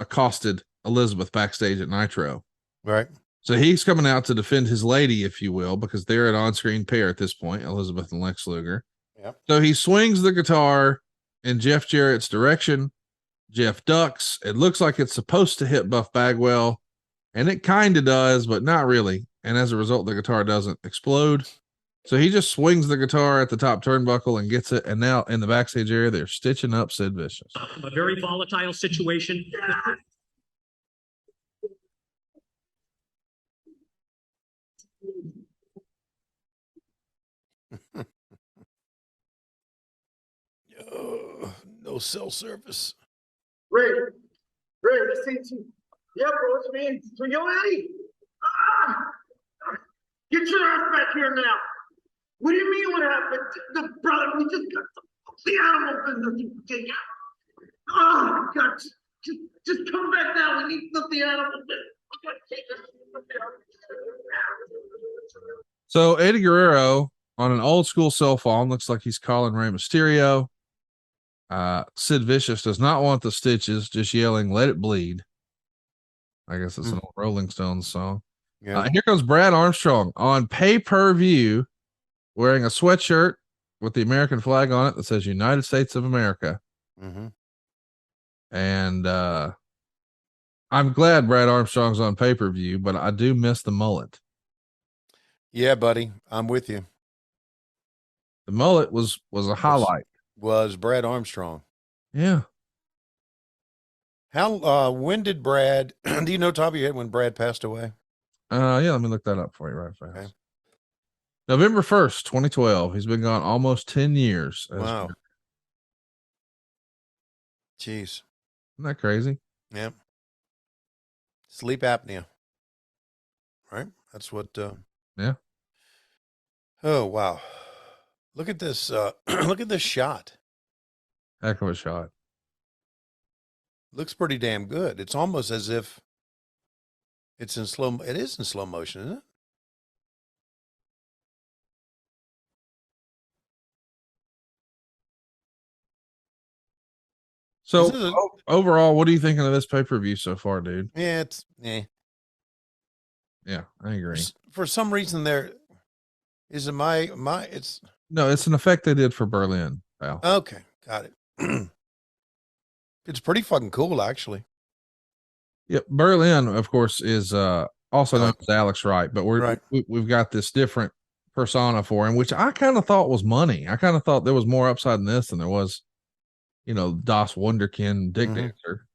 accosted Elizabeth backstage at Nitro. Right. So he's coming out to defend his lady, if you will, because they're an on-screen pair at this point, Elizabeth and Lex Luger. Yep. So he swings the guitar in Jeff Jarrett's direction. Jeff ducks. It looks like it's supposed to hit Buff Bagwell. And it kind of does, but not really. And as a result, the guitar doesn't explode. So he just swings the guitar at the top turnbuckle and gets it. And now in the backstage area, they're stitching up Sid Vicious. A very volatile situation. No cell service. Ray, this ain't you. Yeah, bro, it's me. So yo, Eddie. Get your ass back here now. What do you mean what happened? The brother, we just got the The animal business, you dig out. Oh, God, just come back now. We need the animal business. So Eddie Guerrero on an old school cell phone looks like he's calling Rey Mysterio. Sid Vicious does not want the stitches, just yelling, "Let it bleed." I guess it's an old Rolling Stones song. Yeah. Here comes Brad Armstrong on pay-per-view wearing a sweatshirt with the American flag on it that says United States of America. Mm-hmm. And I'm glad Brad Armstrong's on pay-per-view, but I do miss the mullet. Yeah, buddy. I'm with you. The mullet was a highlight. Was Brad Armstrong. Yeah. How, when did Brad, do you know top of your head when Brad passed away? Yeah, let me look that up for you right fast. Okay. November 1st, 2012. He's been gone almost 10 years. Wow. Jeez. Isn't that crazy? Yeah. Sleep apnea. Right? That's what, Yeah. Oh, wow. Look at this, look at this shot. Heck of a shot. Looks pretty damn good. It's almost as if it's in slow, it is in slow motion, isn't it? So This is overall, what are you thinking of this pay-per-view so far, dude? Yeah, it's, yeah. Yeah, I agree. For some reason there, is it it's, No, it's an effect they did for Berlin, pal. okay, got it. It's pretty fucking cool, actually. Yeah, Berlin, of course, is also known as Alex Wright, but Right. we've got this different persona for him, which I kind of thought was money. I kind of thought there was more upside in this than there was, Das Wunderkind Dick Dancer.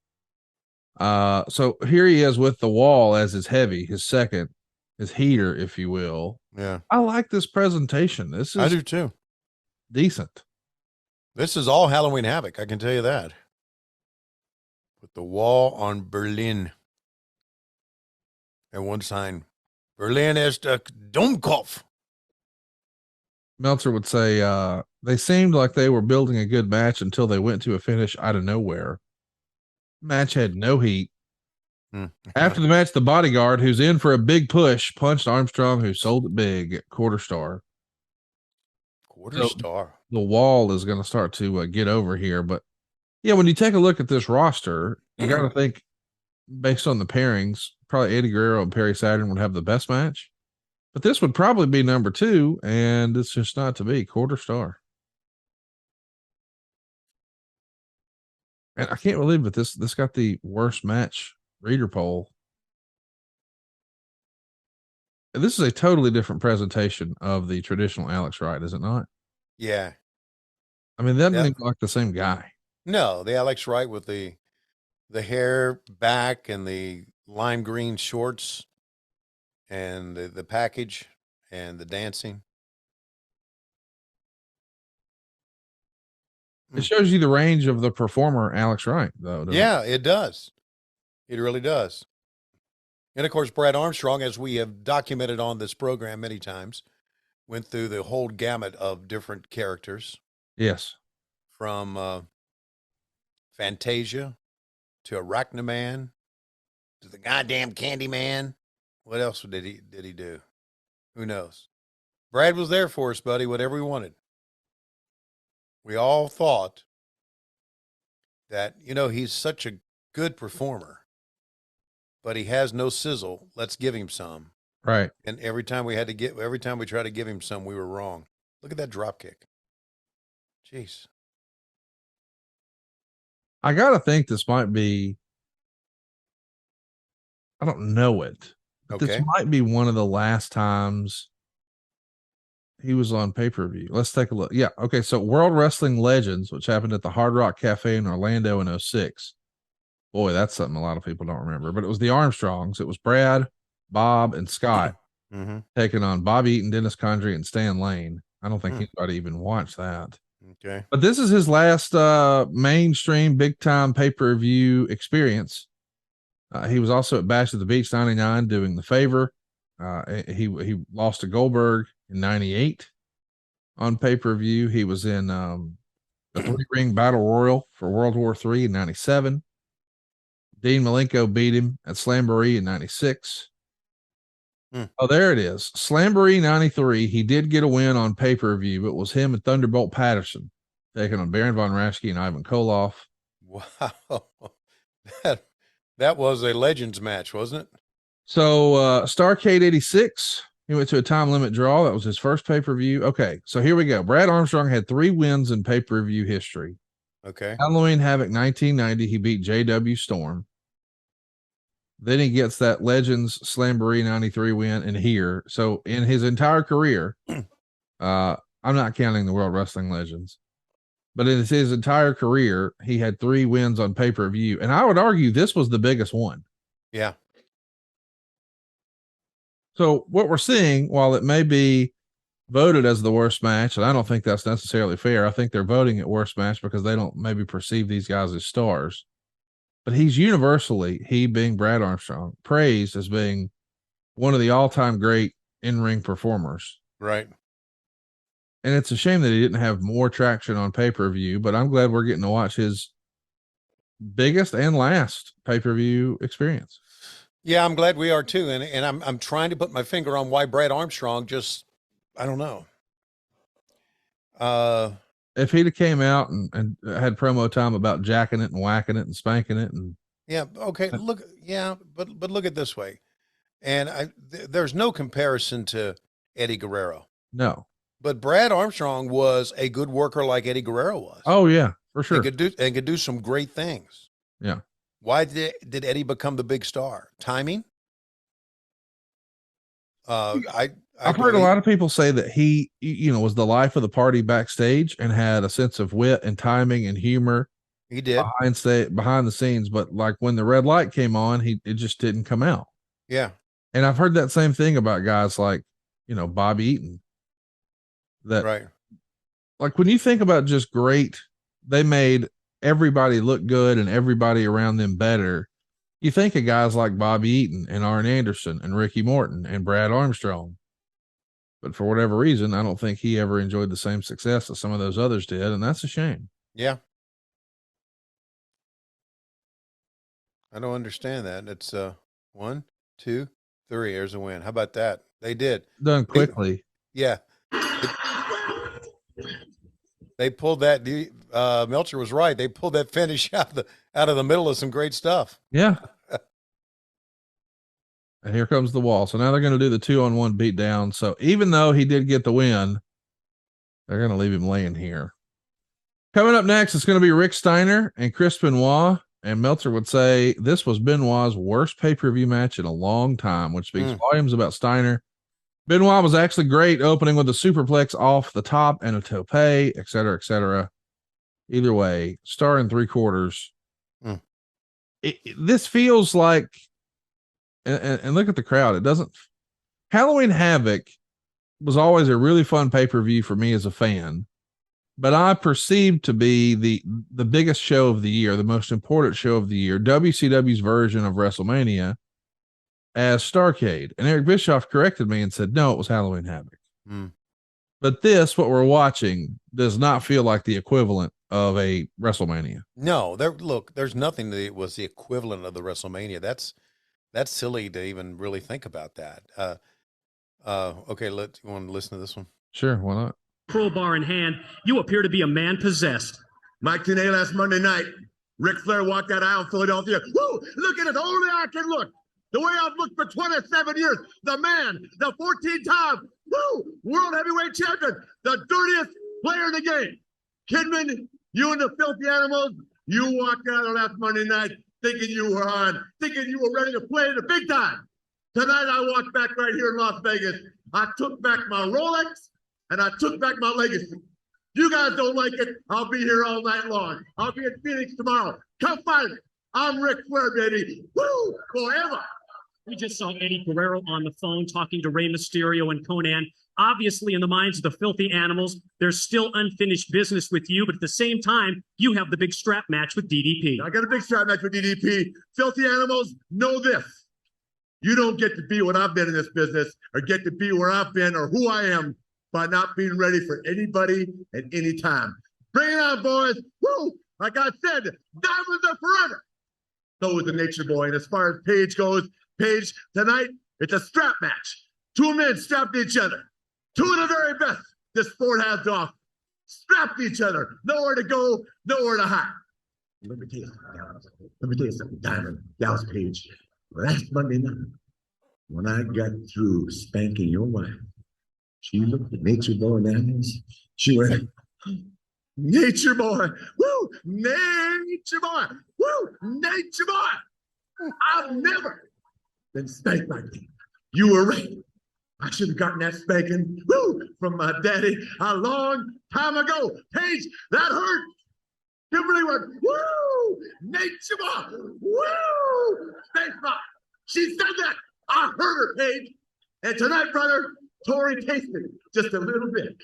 So here he is with the wall as his heavy, his second, his heater, if you will. Yeah. I like this presentation. This I is do too. decent. This is all Halloween Havoc, I can tell you that. With the wall on Berlin. And one sign, Berlin ist der Domkopf. Meltzer would say, they seemed like they were building a good match until they went to a finish out of nowhere. Match had no heat. After the match, the bodyguard, who's in for a big push, punched Armstrong, who sold it big at quarter star. Quarter star. The wall is going to start to get over here. But yeah, when you take a look at this roster, you got to think based on the pairings, probably Eddie Guerrero and Perry Saturn would have the best match. But this would probably be number 2, and it's just not to be. Quarter star. And I can't believe that this got the worst match reader poll. This is a totally different presentation of the traditional Alex Wright, is it not? Yeah. I mean, that doesn't even look like the same guy. No, the Alex Wright with the hair back and the lime green shorts and the package and the dancing. It shows you the range of the performer, Alex Wright, though. Yeah, it does. It really does. And of course, Brad Armstrong, as we have documented on this program many times, went through the whole gamut of different characters. Yes. From Fantasia to Arachnaman to the goddamn Candyman. What else did he do? Who knows? Brad was there for us, buddy, whatever we wanted. We all thought that, he's such a good performer, but he has no sizzle. Let's give him some. Right. And every time we try to give him some, we were wrong. Look at that drop kick. Jeez. I got to think this might be, I don't know it, but this might be one of the last times he was on pay-per-view. Let's take a look. Yeah. Okay. So World Wrestling Legends, which happened at the Hard Rock Cafe in Orlando in 2006. Boy, that's something a lot of people don't remember, but it was the Armstrongs. It was Brad, Bob, and Scott taking on Bobby Eaton, Dennis Condrey, and Stan Lane. I don't think anybody even watched that. Okay. But this is his last mainstream big time pay-per-view experience. He was also at Bash at the Beach 99 doing the favor. He lost to Goldberg in 98 on pay-per-view. He was in the 3-ring battle royal for World War III in 97. Dean Malenko beat him at Slamboree in 96. Oh, there it is. Slamboree 93. He did get a win on pay-per-view. It was him and Thunderbolt Patterson taking on Baron Von Raschke and Ivan Koloff. Wow. That was a Legends match, wasn't it? So Starrcade 86, he went to a time limit draw. That was his first pay-per-view. Okay, so here we go. Brad Armstrong had 3 wins in pay-per-view history. Okay. Halloween Havoc 1990, he beat JW Storm. Then he gets that Legends Slamboree 93 win in here. So in his entire career, I'm not counting the World Wrestling Legends, but in his entire career, he had 3 wins on pay-per-view. And I would argue this was the biggest one. Yeah. So what we're seeing, while it may be voted as the worst match, and I don't think that's necessarily fair. I think they're voting it worst match because they don't maybe perceive these guys as stars. But he's universally, he being Brad Armstrong, praised as being one of the all-time great in-ring performers. Right. And it's a shame that he didn't have more traction on pay-per-view, but I'm glad we're getting to watch his biggest and last pay-per-view experience. Yeah, I'm glad we are too. And I'm trying to put my finger on why Brad Armstrong just, I don't know. If he'd have came out and had promo time about jacking it and whacking it and spanking it and yeah, okay, look, yeah, but look at it this way, and there's no comparison to Eddie Guerrero. No, but Brad Armstrong was a good worker like Eddie Guerrero was. Oh yeah, for sure, and could do some great things. Yeah. Why did Eddie become the big star? Timing. I've heard a lot of people say that he, was the life of the party backstage and had a sense of wit and timing and humor. He did behind the scenes, but like when the red light came on, it just didn't come out. Yeah. And I've heard that same thing about guys like, Bobby Eaton. That right. Like when you think about just great, they made everybody look good and everybody around them better. You think of guys like Bobby Eaton and Arn Anderson and Ricky Morton and Brad Armstrong. But for whatever reason, I don't think he ever enjoyed the same success that some of those others did. And that's a shame. Yeah. I don't understand that. It's 1, 2, 3. There's a win. How about that? They did. Done quickly. Yeah. They pulled that. Meltzer was right. They pulled that finish out of the middle of some great stuff. Yeah. And here comes the wall. So now they're going to do the 2-on-1 beatdown. So even though he did get the win, they're going to leave him laying here. Coming up next, it's going to be Rick Steiner and Chris Benoit. And Meltzer would say this was Benoit's worst pay-per-view match in a long time, which speaks volumes about Steiner. Benoit was actually great, opening with a superplex off the top and a tope, et cetera, et cetera. Either way, star in 3/4. This feels like, and look at the crowd. It doesn't. Halloween Havoc was always a really fun pay-per-view for me as a fan, but I perceived to be the biggest show of the year, the most important show of the year, WCW's version of WrestleMania, as Starrcade. And Eric Bischoff corrected me and said, no, it was Halloween Havoc. But this, what we're watching, does not feel like the equivalent of a WrestleMania. No, there's nothing that was the equivalent of the WrestleMania. That's silly to even really think about that. Okay, you want to listen to this one? Sure, why not? Crowbar in hand, you appear to be a man possessed. Mike Tenay last Monday night, Ric Flair walked that aisle in Philadelphia. Woo! Look at it, only I can look. The way I've looked for 27 years. The man, the 14-time world heavyweight champion, the dirtiest player in the game. Kidman, you and the filthy animals, you walked out of last Monday night thinking you were on, thinking you were ready to play in the big time. Tonight I walked back right here in Las Vegas. I took back my Rolex and I took back my legacy. You guys don't like it, I'll be here all night long. I'll be in Phoenix tomorrow. Come find me. I'm Ric Flair, baby. Woo! Forever. We just saw Eddie Guerrero on the phone talking to Rey Mysterio and Conan. Obviously, in the minds of the filthy animals, there's still unfinished business with you, but at the same time, you have the big strap match with DDP. I got a big strap match with DDP. Filthy animals, know this. You don't get to be what I've been in this business or get to be where I've been or who I am by not being ready for anybody at any time. Bring it on, boys. Woo! Like I said, diamonds are forever. So is the Nature Boy. And as far as Paige goes, Paige, tonight, it's a strap match. Two men strapped to each other. Two of the very best this sport has to offer. Strapped to each other. Nowhere to go, nowhere to hide. Let me tell you something, Dallas. Let me tell you something, Diamond, Dallas Page. Last Monday night, when I got through spanking your wife, she looked at Nature Boy in the eyes. She went, Nature Boy, woo, Nature Boy, woo, Nature Boy. I've never been spanked like that. You were right. I should have gotten that spanking, woo, from my daddy a long time ago. Paige, that hurt. Kimberly went, woo, Nature Boy, woo, space rock. She said that. I heard her, Paige. And tonight, brother, Tori tasted it just a little bit,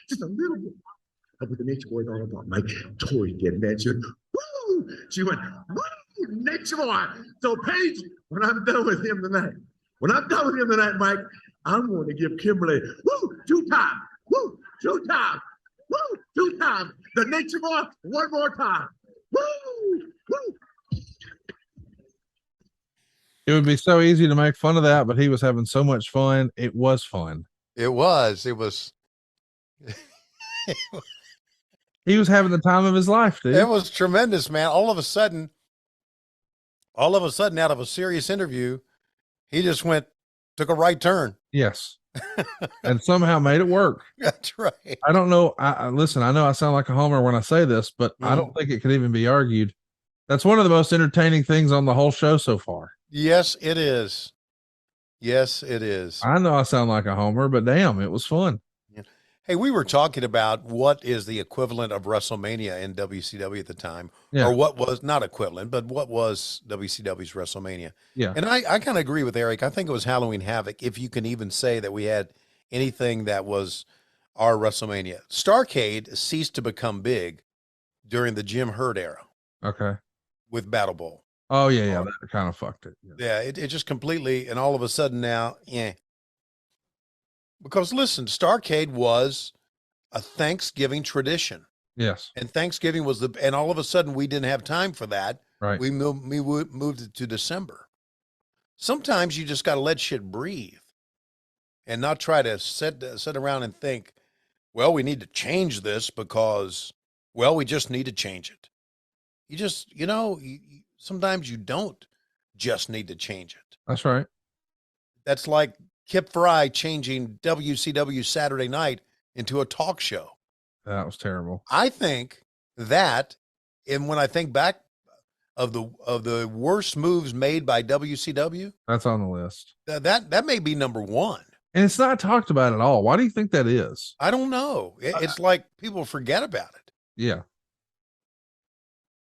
But with the Nature Boy all about Mike, Tori getting that shit. Woo! She went, woo, Nature Boy. So Paige, when I'm done with him tonight, Mike, I'm going to give Kimberly, woo, 2 times, woo, 2 times, woo, 2 times. The Nature Boy, 1 more time. Woo, woo. It would be so easy to make fun of that, but he was having so much fun. It was fun. It was. He was having the time of his life, dude. It was tremendous, man. All of a sudden, out of a serious interview, he just took a right turn. Yes. And somehow made it work. That's right. I don't know. Listen, I know I sound like a homer when I say this, but I don't think it could even be argued. That's one of the most entertaining things on the whole show so far. Yes, it is. Yes, it is. I know I sound like a homer, but damn, it was fun. Yeah. Hey, we were talking about what is the equivalent of WrestleMania in WCW at the time, or what was not equivalent, but what was WCW's WrestleMania. Yeah. And I kind of agree with Eric. I think it was Halloween Havoc, if you can even say that we had anything that was our WrestleMania. Starrcade ceased to become big during the Jim Herd era. Okay. With Battle Bowl. Oh, yeah. That kind of fucked it. Yeah, it just completely, and all of a sudden now, Because listen, Starrcade was a Thanksgiving tradition. Yes. And Thanksgiving was and all of a sudden we didn't have time for that. Right. We moved it to December. Sometimes you just got to let shit breathe and not try to sit around and think, well, we need to change this because, well, we just need to change it. You just, sometimes you don't just need to change it. That's right. That's like Kip Fry changing WCW Saturday Night into a talk show. That was terrible. I think that, and when I think back of the worst moves made by WCW, that's on the list. That may be number 1. And it's not talked about at all. Why do you think that is? I don't know. It's like people forget about it. Yeah.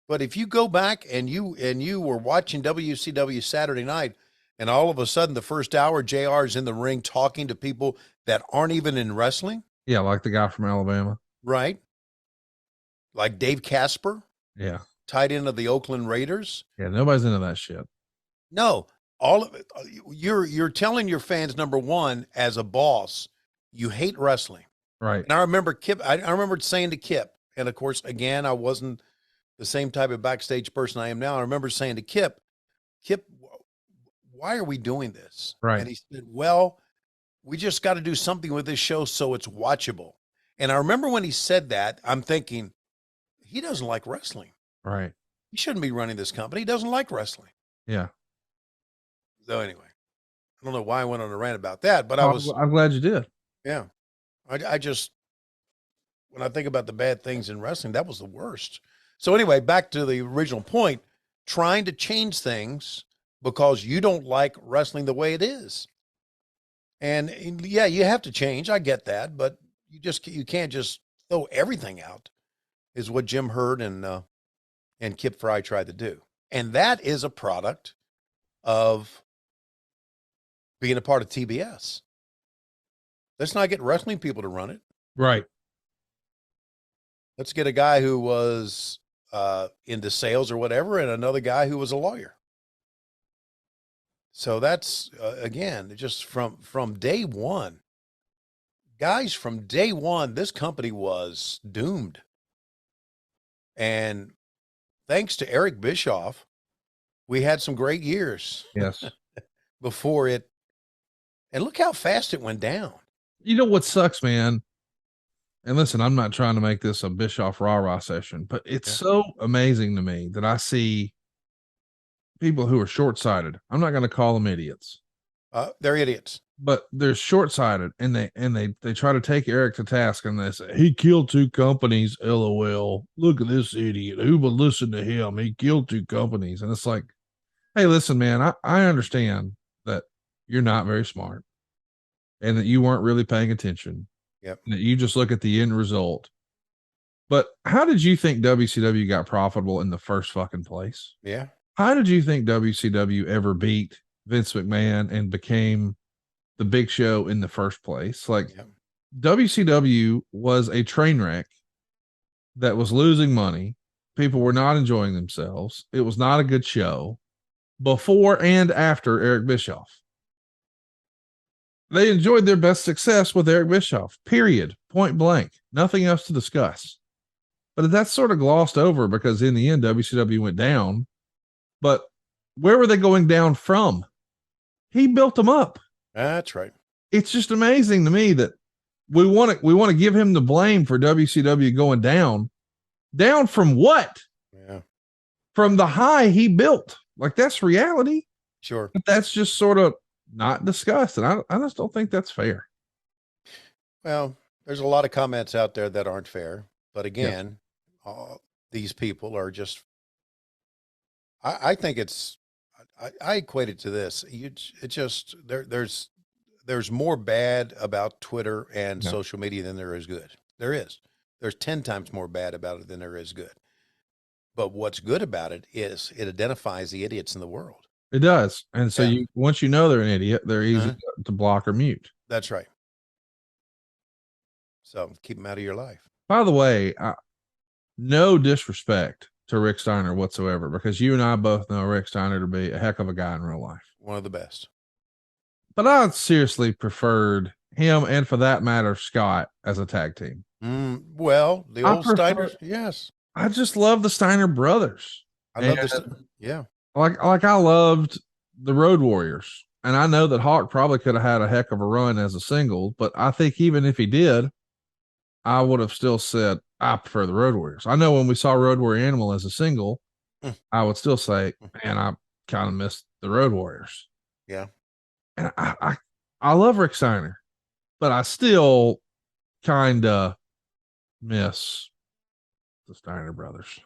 But if you go back and you were watching WCW Saturday Night, and all of a sudden the first hour JR is in the ring talking to people that aren't even in wrestling. Yeah, like the guy from Alabama. Right. Like Dave Casper. Yeah. Tight end of the Oakland Raiders. Yeah, nobody's into that shit. No, all of it. You're telling your fans, number 1, as a boss, you hate wrestling. Right. And I remember Kip, I remember saying to Kip, and of course, again, I wasn't the same type of backstage person I am now. I remember saying to Kip, why are we doing this? Right. And he said, well, we just got to do something with this show so it's watchable. And I remember when he said that, I'm thinking, he doesn't like wrestling. Right. He shouldn't be running this company. He doesn't like wrestling. Yeah. So anyway, I don't know why I went on a rant about that, but I'm glad you did. Yeah. I just, when I think about the bad things in wrestling, that was the worst. So anyway, back to the original point, trying to change things because you don't like wrestling the way it is. And yeah, you have to change. I get that, but you can't just throw everything out, is what Jim Herd and Kip Fry tried to do. And that is a product of being a part of TBS. Let's not get wrestling people to run it. Right. Let's get a guy who was into sales or whatever, and another guy who was a lawyer. So that's, again, just from day one, guys, from day one, this company was doomed. And thanks to Eric Bischoff, we had some great years Yes. before it. And look how fast it went down. You know what sucks, man? And listen, I'm not trying to make this a Bischoff rah-rah session, but it's so amazing to me that I see people who are short-sighted. I'm not going to call them idiots. They're idiots. But they're short-sighted, and they try to take Eric to task, and they say he killed 2 companies. LOL. Look at this idiot. Who would listen to him? He killed 2 companies, and it's like, hey, listen, man. I understand that you're not very smart, and that you weren't really paying attention. Yep. And that you just look at the end result. But how did you think WCW got profitable in the first fucking place? Yeah. How did you think WCW ever beat Vince McMahon and became the Big Show in the first place? Like, WCW was a train wreck that was losing money. People were not enjoying themselves. It was not a good show before and after Eric Bischoff. They enjoyed their best success with Eric Bischoff, period, point blank, nothing else to discuss. But that's sort of glossed over because in the end, WCW went down. But where were they going down from? He built them up. That's right. It's just amazing to me that we want to give him the blame for WCW going down. Down from what? Yeah. From the high he built. Like, that's reality. Sure. But that's just sort of not discussed. And I just don't think that's fair. Well, there's a lot of comments out there that aren't fair. But again, these people are just, I think it's, I equate it to this. It just, there's more bad about Twitter and social media than there is good. There is. There's 10 times more bad about it than there is good. But what's good about it is it identifies the idiots in the world. It does. And so once you know they're an idiot, they're easy to block or mute. That's right. So keep them out of your life. By the way, no disrespect to Rick Steiner whatsoever, because you and I both know Rick Steiner to be a heck of a guy in real life. One of the best. But I seriously preferred him, and for that matter, Scott, as a tag team. Well, the old Steiners, yes. I just love the Steiner brothers. I love this. Yeah. Like I loved the Road Warriors. And I know that Hawk probably could have had a heck of a run as a single, but I think even if he did, I would have still said, I prefer the Road Warriors. I know when we saw Road Warrior Animal as a single, I would still say, man, I kind of missed the Road Warriors. Yeah. And I love Rick Steiner, but I still kind of miss the Steiner brothers.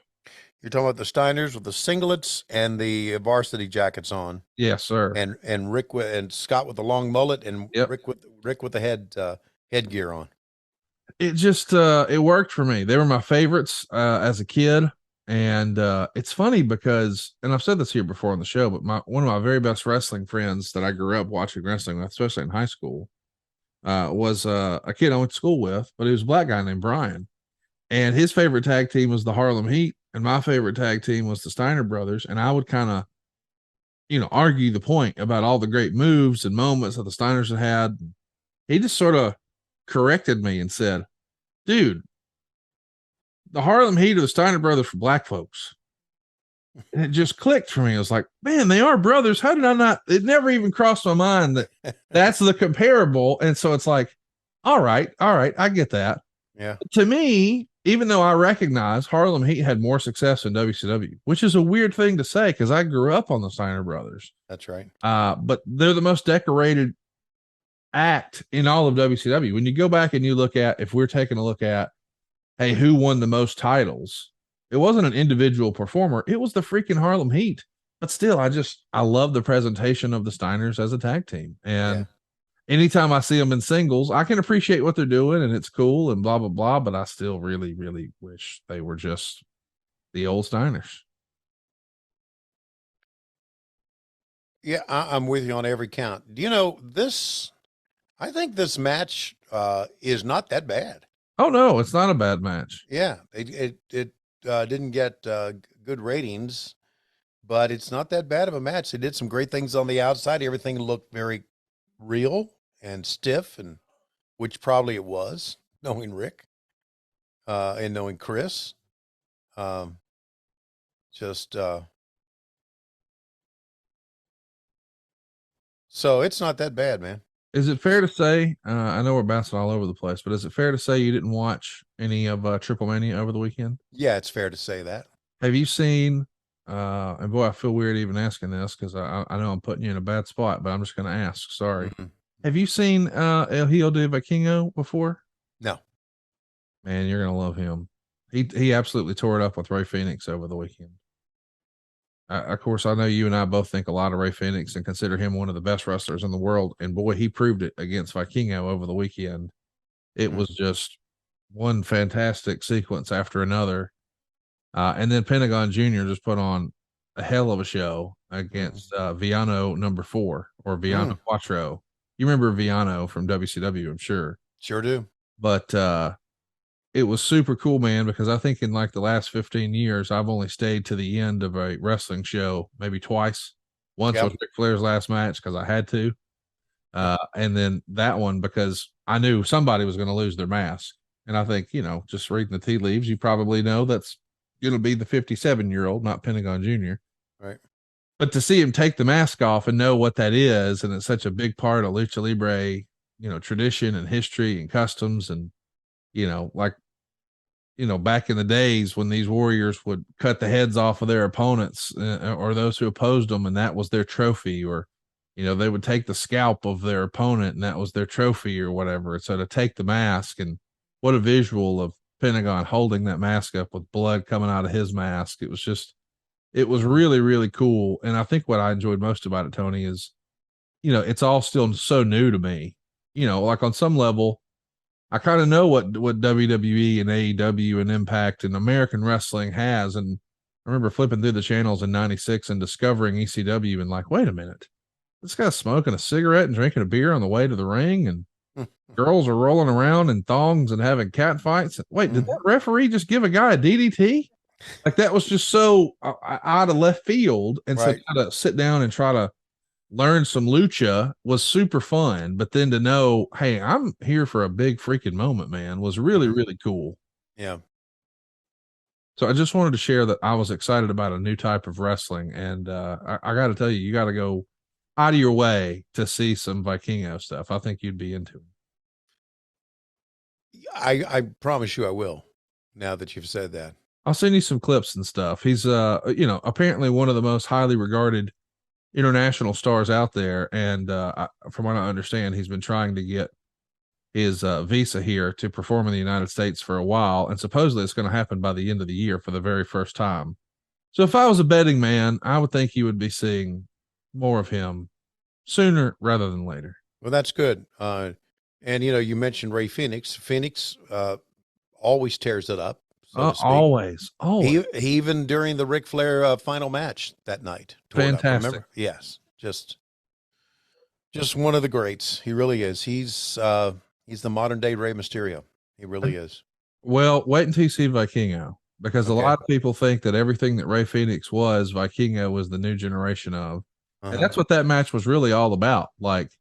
You're talking about the Steiners with the singlets and the varsity jackets on. Yes, sir. And Rick and Scott with the long mullet, and Rick with the headgear on. It just it worked for me. They were my favorites as a kid. And it's funny because, and I've said this here before on the show, but one of my very best wrestling friends that I grew up watching wrestling with, especially in high school, was a kid I went to school with, but he was a black guy named Brian. And his favorite tag team was the Harlem Heat, and my favorite tag team was the Steiner brothers. And I would kind of, argue the point about all the great moves and moments that the Steiners had. He just sort of corrected me and said, dude, the Harlem Heat are the Steiner brothers for black folks. And it just clicked for me. I was like, man, they are brothers. How did I not? It never even crossed my mind that that's the comparable. And so it's like, all right, I get that. Yeah. To me, even though I recognize Harlem Heat had more success in WCW, which is a weird thing to say because I grew up on the Steiner brothers. That's right. But they're the most decorated act in all of WCW. When you go back and you look at, if we're taking a look at, hey, who won the most titles? It wasn't an individual performer. It was the freaking Harlem Heat. But still, I love the presentation of the Steiners as a tag team. And anytime I see them in singles, I can appreciate what they're doing and it's cool and blah, blah, blah. But I still really, really wish they were just the old Steiners. Yeah, I'm with you on every count. Do you know this? I think this match is not that bad. Oh, no, it's not a bad match. Yeah, it didn't get good ratings, but it's not that bad of a match. They did some great things on the outside. Everything looked very real and stiff, and which probably it was, knowing Rick and knowing Chris. Just so it's not that bad, man. Is it fair to say, I know we're bouncing all over the place, but is it fair to say you didn't watch any of Triple Mania over the weekend? Yeah, it's fair to say that. Have you seen, and boy, I feel weird even asking this because I know I'm putting you in a bad spot, but I'm just going to ask. Sorry. Mhm. Have you seen El Hijo de Vikingo before? No. Man, you're going to love him. He absolutely tore it up with Ray Phoenix over the weekend. Of course, I know you and I both think a lot of Ray Phoenix and consider him one of the best wrestlers in the world. And boy, he proved it against Vikingo over the weekend. It was just one fantastic sequence after another. And then Pentagon Jr. just put on a hell of a show against Viano number 4 or Viano Quattro. You remember Viano from WCW, I'm sure. Sure do. But it was super cool, man, because I think in like the last 15 years, I've only stayed to the end of a wrestling show maybe twice. Once was Ric Flair's last match because I had to. And then that one because I knew somebody was going to lose their mask. And I think, just reading the tea leaves, you probably know that's going to be the 57-year-old, not Pentagon Jr. Right. But to see him take the mask off and know what that is, and it's such a big part of Lucha Libre, tradition and history and customs and, back in the days when these warriors would cut the heads off of their opponents or those who opposed them, and that was their trophy, or, they would take the scalp of their opponent and that was their trophy or whatever. So to take the mask, and what a visual of Pentagon holding that mask up with blood coming out of his mask. It was really, really cool. And I think what I enjoyed most about it, Tony, is, it's all still so new to me, like on some level, I kind of know what WWE and AEW and Impact and American wrestling has. And I remember flipping through the channels in 96 and discovering ECW and like, wait a minute, this guy's smoking a cigarette and drinking a beer on the way to the ring. And girls are rolling around in thongs and having cat fights. Wait, did that referee just give a guy a DDT? Like that was just so out of left field. And so to sit down and try to learn some lucha was super fun, but then to know, hey, I'm here for a big freaking moment, man, was really, really cool. Yeah. So I just wanted to share that I was excited about a new type of wrestling. And I got to tell you, you got to go out of your way to see some Vikingo stuff. I think you'd be into it. I promise you I will, now that you've said that. I'll send you some clips and stuff. He's, apparently one of the most highly regarded international stars out there, and from what I understand, he's been trying to get his visa here to perform in the United States for a while, and supposedly it's going to happen by the end of the year for the very first time. So if I was a betting man, I would think you would be seeing more of him sooner rather than later. Well, that's good. And you mentioned Ray Phoenix. Phoenix always tears it up. So always. He even during the Ric Flair final match that night. Fantastic. Remember? Yes. Just one of the greats. He really is. He's the modern day Rey Mysterio. He really is. Well, wait until you see Vikingo, because a lot of people think that everything that Ray Phoenix was, Vikingo was the new generation of. And that's what that match was really all about. Like,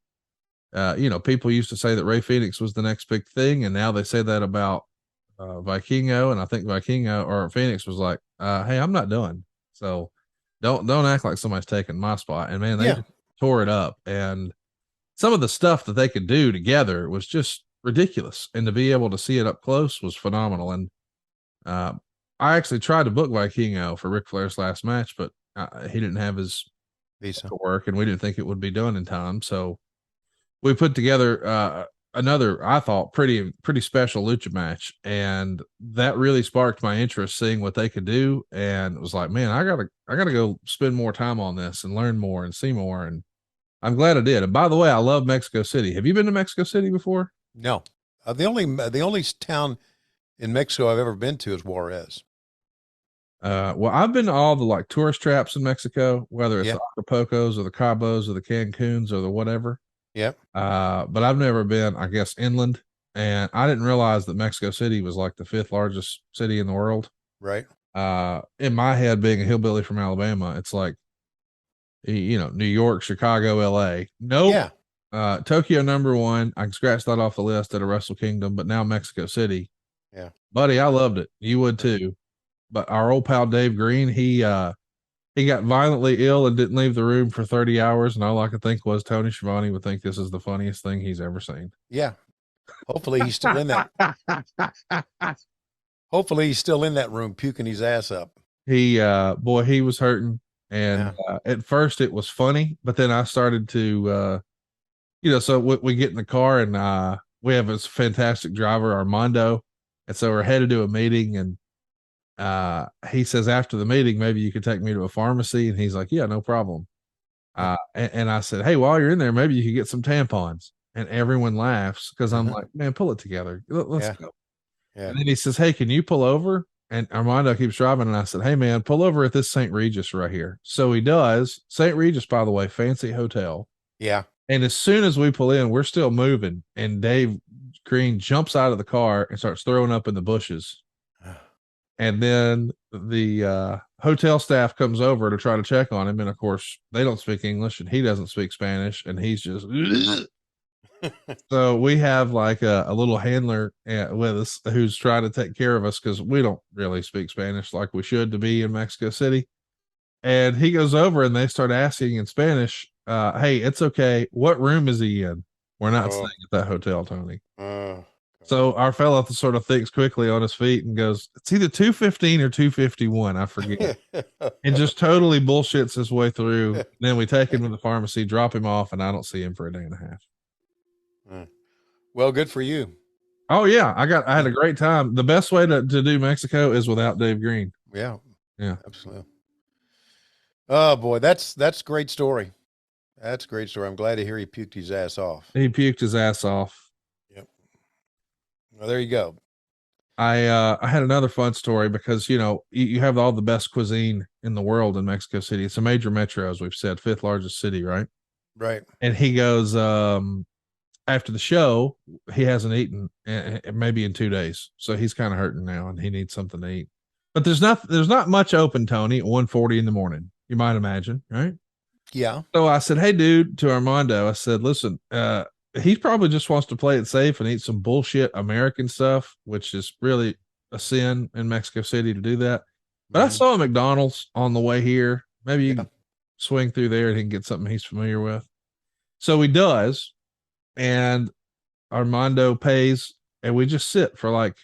people used to say that Ray Phoenix was the next big thing, and now they say that about Vikingo, and I think Vikingo or Phoenix was like, hey, I'm not done. So don't act like somebody's taking my spot. And man, they tore it up. And some of the stuff that they could do together was just ridiculous. And to be able to see it up close was phenomenal. And I actually tried to book Vikingo for Ric Flair's last match, but he didn't have his visa to work, and we didn't think it would be done in time. So we put together another, I thought, pretty special lucha match, and that really sparked my interest seeing what they could do. And it was like, man, I gotta go spend more time on this and learn more and see more. And I'm glad I did. And by the way, I love Mexico City. Have you been to Mexico City before? No. The only town in Mexico I've ever been to is Juarez. Well, I've been to all the like tourist traps in Mexico, whether it's the Acapulcos or the Cabos or the Cancuns or the whatever. Yep. But I've never been, I guess, inland, and I didn't realize that Mexico City was like the 5th largest city in the world. Right. In my head, being a hillbilly from Alabama, it's like, New York, Chicago, LA. Nope. Yeah. Tokyo #1. I can scratch that off the list at a Wrestle Kingdom, but now Mexico City. Yeah. Buddy, I loved it. You would too. but our old pal Dave Green, he got violently ill and didn't leave the room for 30 hours. And all I could think was Tony Schiavone would think this is the funniest thing he's ever seen. Yeah. Hopefully he's still in that. Hopefully he's still in that room puking his ass up. He boy, he was hurting. And at first it was funny, but then I started to so we get in the car and we have this fantastic driver, Armando. And so we're headed to a meeting, and he says after the meeting, maybe you could take me to a pharmacy. And he's like, yeah, no problem. And I said, hey, while you're in there, maybe you could get some tampons. And everyone laughs because I'm like, man, pull it together. Let's go. Yeah. And then he says, hey, can you pull over? And Armando keeps driving. And I said, hey, man, pull over at this St. Regis right here. So he does. St. Regis, by the way, fancy hotel. Yeah. And as soon as we pull in, we're still moving. And Dave Green jumps out of the car and starts throwing up in the bushes. And then the hotel staff comes over to try to check on him. And of course, they don't speak English and he doesn't speak Spanish. And he's just, so we have like a little handler with us who's trying to take care of us because we don't really speak Spanish like we should to be in Mexico City. And he goes over and they start asking in Spanish, hey, it's okay. What room is he in? We're not staying at that hotel, Tony. So our fellow sort of thinks quickly on his feet and goes, it's either 215 or 251. I forget. And just totally bullshits his way through. Then we take him to the pharmacy, drop him off, and I don't see him for a day and a half. Well, good for you. Oh yeah. I had a great time. The best way to do Mexico is without Dave Green. Yeah. Yeah. Absolutely. Oh boy. That's a great story. That's a great story. I'm glad to hear he puked his ass off. He puked his ass off. Yep. Well, there you go. I had another fun story because, you have all the best cuisine in the world in Mexico City. It's a major metro, as we've said, 5th largest city, right? Right. And he goes, after the show, he hasn't eaten maybe in 2 days. So he's kind of hurting now and he needs something to eat. But there's not much open, Tony, at 1:40 in the morning. You might imagine, right? Yeah. So I said, hey, dude, to Armando, I said, listen, he probably just wants to play it safe and eat some bullshit American stuff, which is really a sin in Mexico City to do that. But I saw a McDonald's on the way here. Maybe you can swing through there and he can get something he's familiar with. So he does. And Armando pays and we just sit for like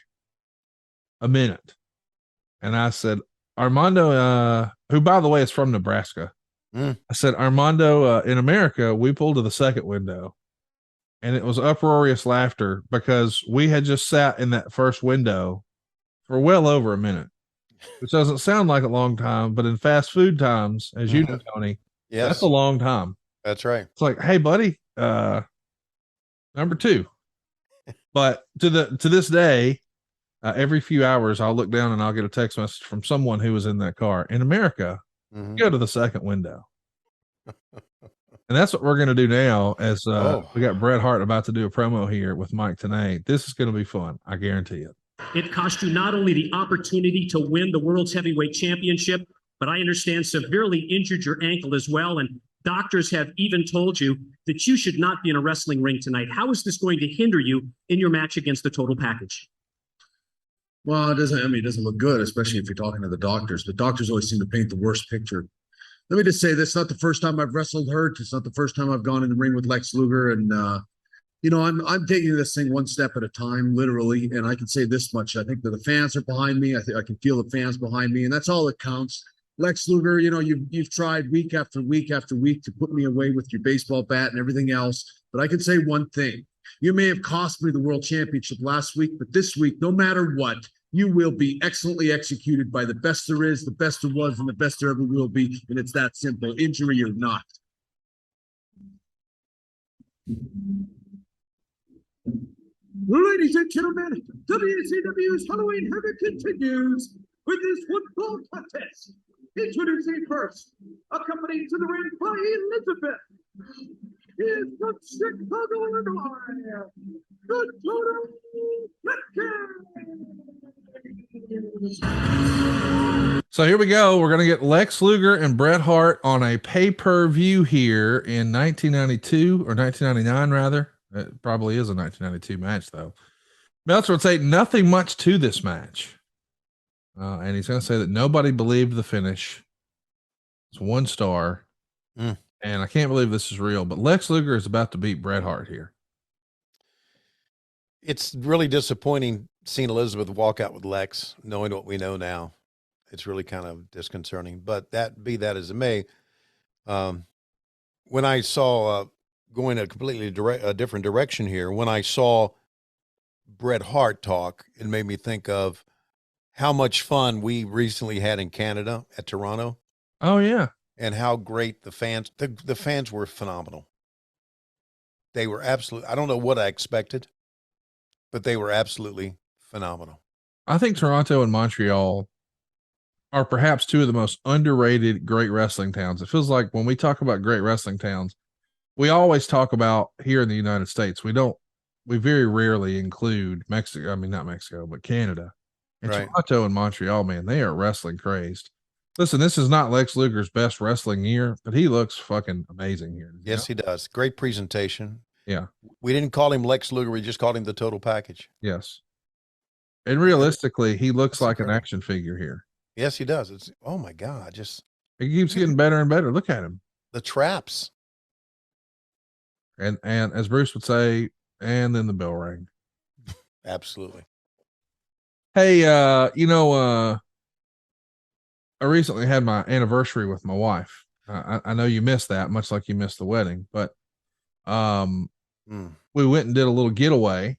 a minute. And I said, Armando, who by the way is from Nebraska. I said, Armando, in America, we pulled to the second window and it was uproarious laughter because we had just sat in that first window for well over a minute, which doesn't sound like a long time, but in fast food times, as you know, Tony, that's a long time. That's right. It's like, hey, buddy, number 2. But to this day, every few hours, I'll look down and I'll get a text message from someone who was in that car. In America, go to the second window. And that's what we're going to do now as we got Bret Hart about to do a promo here with Mike Tenay. This is going to be fun. I guarantee it. It cost you not only the opportunity to win the World's Heavyweight Championship, but I understand severely injured your ankle as well. And doctors have even told you that you should not be in a wrestling ring tonight. How is this going to hinder you in your match against the Total Package? Well, it doesn't look good, especially if you're talking to the doctors. The doctors always seem to paint the worst picture. Let me just say this, not the first time I've wrestled hurt. It's not the first time I've gone in the ring with Lex Luger. And, I'm taking this thing one step at a time, literally. And I can say this much. I think that the fans are behind me. I think I can feel the fans behind me. And that's all that counts. Lex Luger, you've tried week after week after week to put me away with your baseball bat and everything else. But I can say one thing. You may have cost me the world championship last week, but this week, no matter what, you will be excellently executed by the best there is, the best there was, and the best there ever will be. And it's that simple, injury or not. Ladies and gentlemen, WCW's Halloween Havoc continues with this football contest. Introducing first, accompanied to the ring by Elizabeth, is from Chicago, Illinois, the Total Package. So here we go. We're going to get Lex Luger and Bret Hart on a pay-per-view here in 1992 or 1999, rather. It probably is a 1992 match, though. Meltzer would say nothing much to this match. and he's going to say that nobody believed the finish. It's 1 star. Mm. And I can't believe this is real, but Lex Luger is about to beat Bret Hart here. It's really disappointing seeing Elizabeth walk out with Lex, knowing what we know now. It's really kind of disconcerting, but that be that as it may. When I saw going a completely different direction here, when I saw Bret Hart talk, it made me think of how much fun we recently had in Canada at Toronto. Oh yeah. And how great the fans were phenomenal. They were absolutely, I don't know what I expected, but they were absolutely phenomenal. I think Toronto and Montreal are perhaps 2 of the most underrated great wrestling towns. It feels like when we talk about great wrestling towns, we always talk about here in the United States. We very rarely include Mexico. I mean, not Mexico, but Canada. And Right. Toronto and Montreal, man, they are wrestling crazed. Listen, this is not Lex Luger's best wrestling year, but he looks fucking amazing here. Yes, he does. Great presentation. Yeah. We didn't call him Lex Luger. We just called him the total package. Yes. And realistically, he looks That's like an incredible. action figure here. Yes, he does. It's, oh my God, just He keeps getting better and better. Look at him. the traps. And as Bruce would say, and then the bell rang. Absolutely. Hey, I recently had my anniversary with my wife. I know you missed that, much like you missed the wedding, but we went and did a little getaway,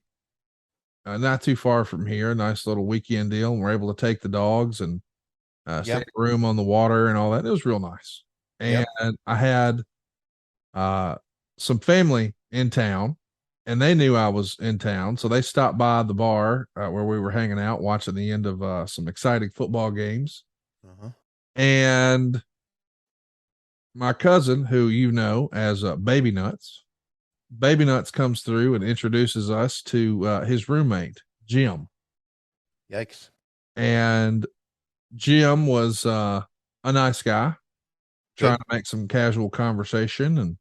not too far from here. A nice little weekend deal. And we're able to take the dogs and stay in a room on the water and all that. It was real nice. And I had some family in town, and they knew I was in town, so they stopped by the bar where we were hanging out, watching the end of some exciting football games. And my cousin, who you know as Baby Nuts comes through and introduces us to his roommate, Jim. Yikes. And Jim was a nice guy, trying to make some casual conversation. And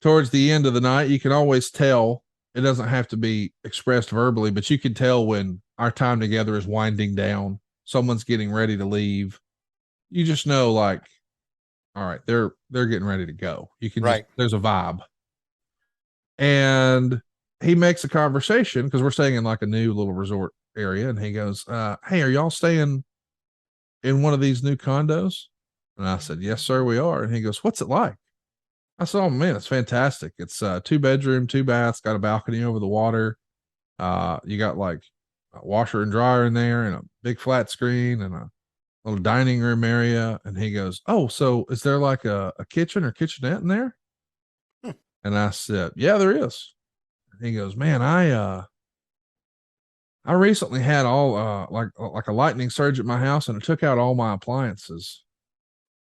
towards the end of the night, you can always tell, it doesn't have to be expressed verbally, but you can tell when our time together is winding down, someone's getting ready to leave. You just know, like, all right, they're getting ready to go. You can there's a vibe. And he makes a conversation because we're staying in like a new little resort area. And he goes, hey, are y'all staying in one of these new condos? And I said, yes, sir, we are. And he goes, what's it like? I said, oh man, it's fantastic. It's 2 bedroom, 2 baths, got a balcony over the water. You got like a washer and dryer in there and a big flat screen and a little dining room area. And he goes, oh, so is there like a kitchen or kitchenette in there? And I said, yeah, there is. And he goes, man, I recently had all like a lightning surge at my house, and it took out all my appliances.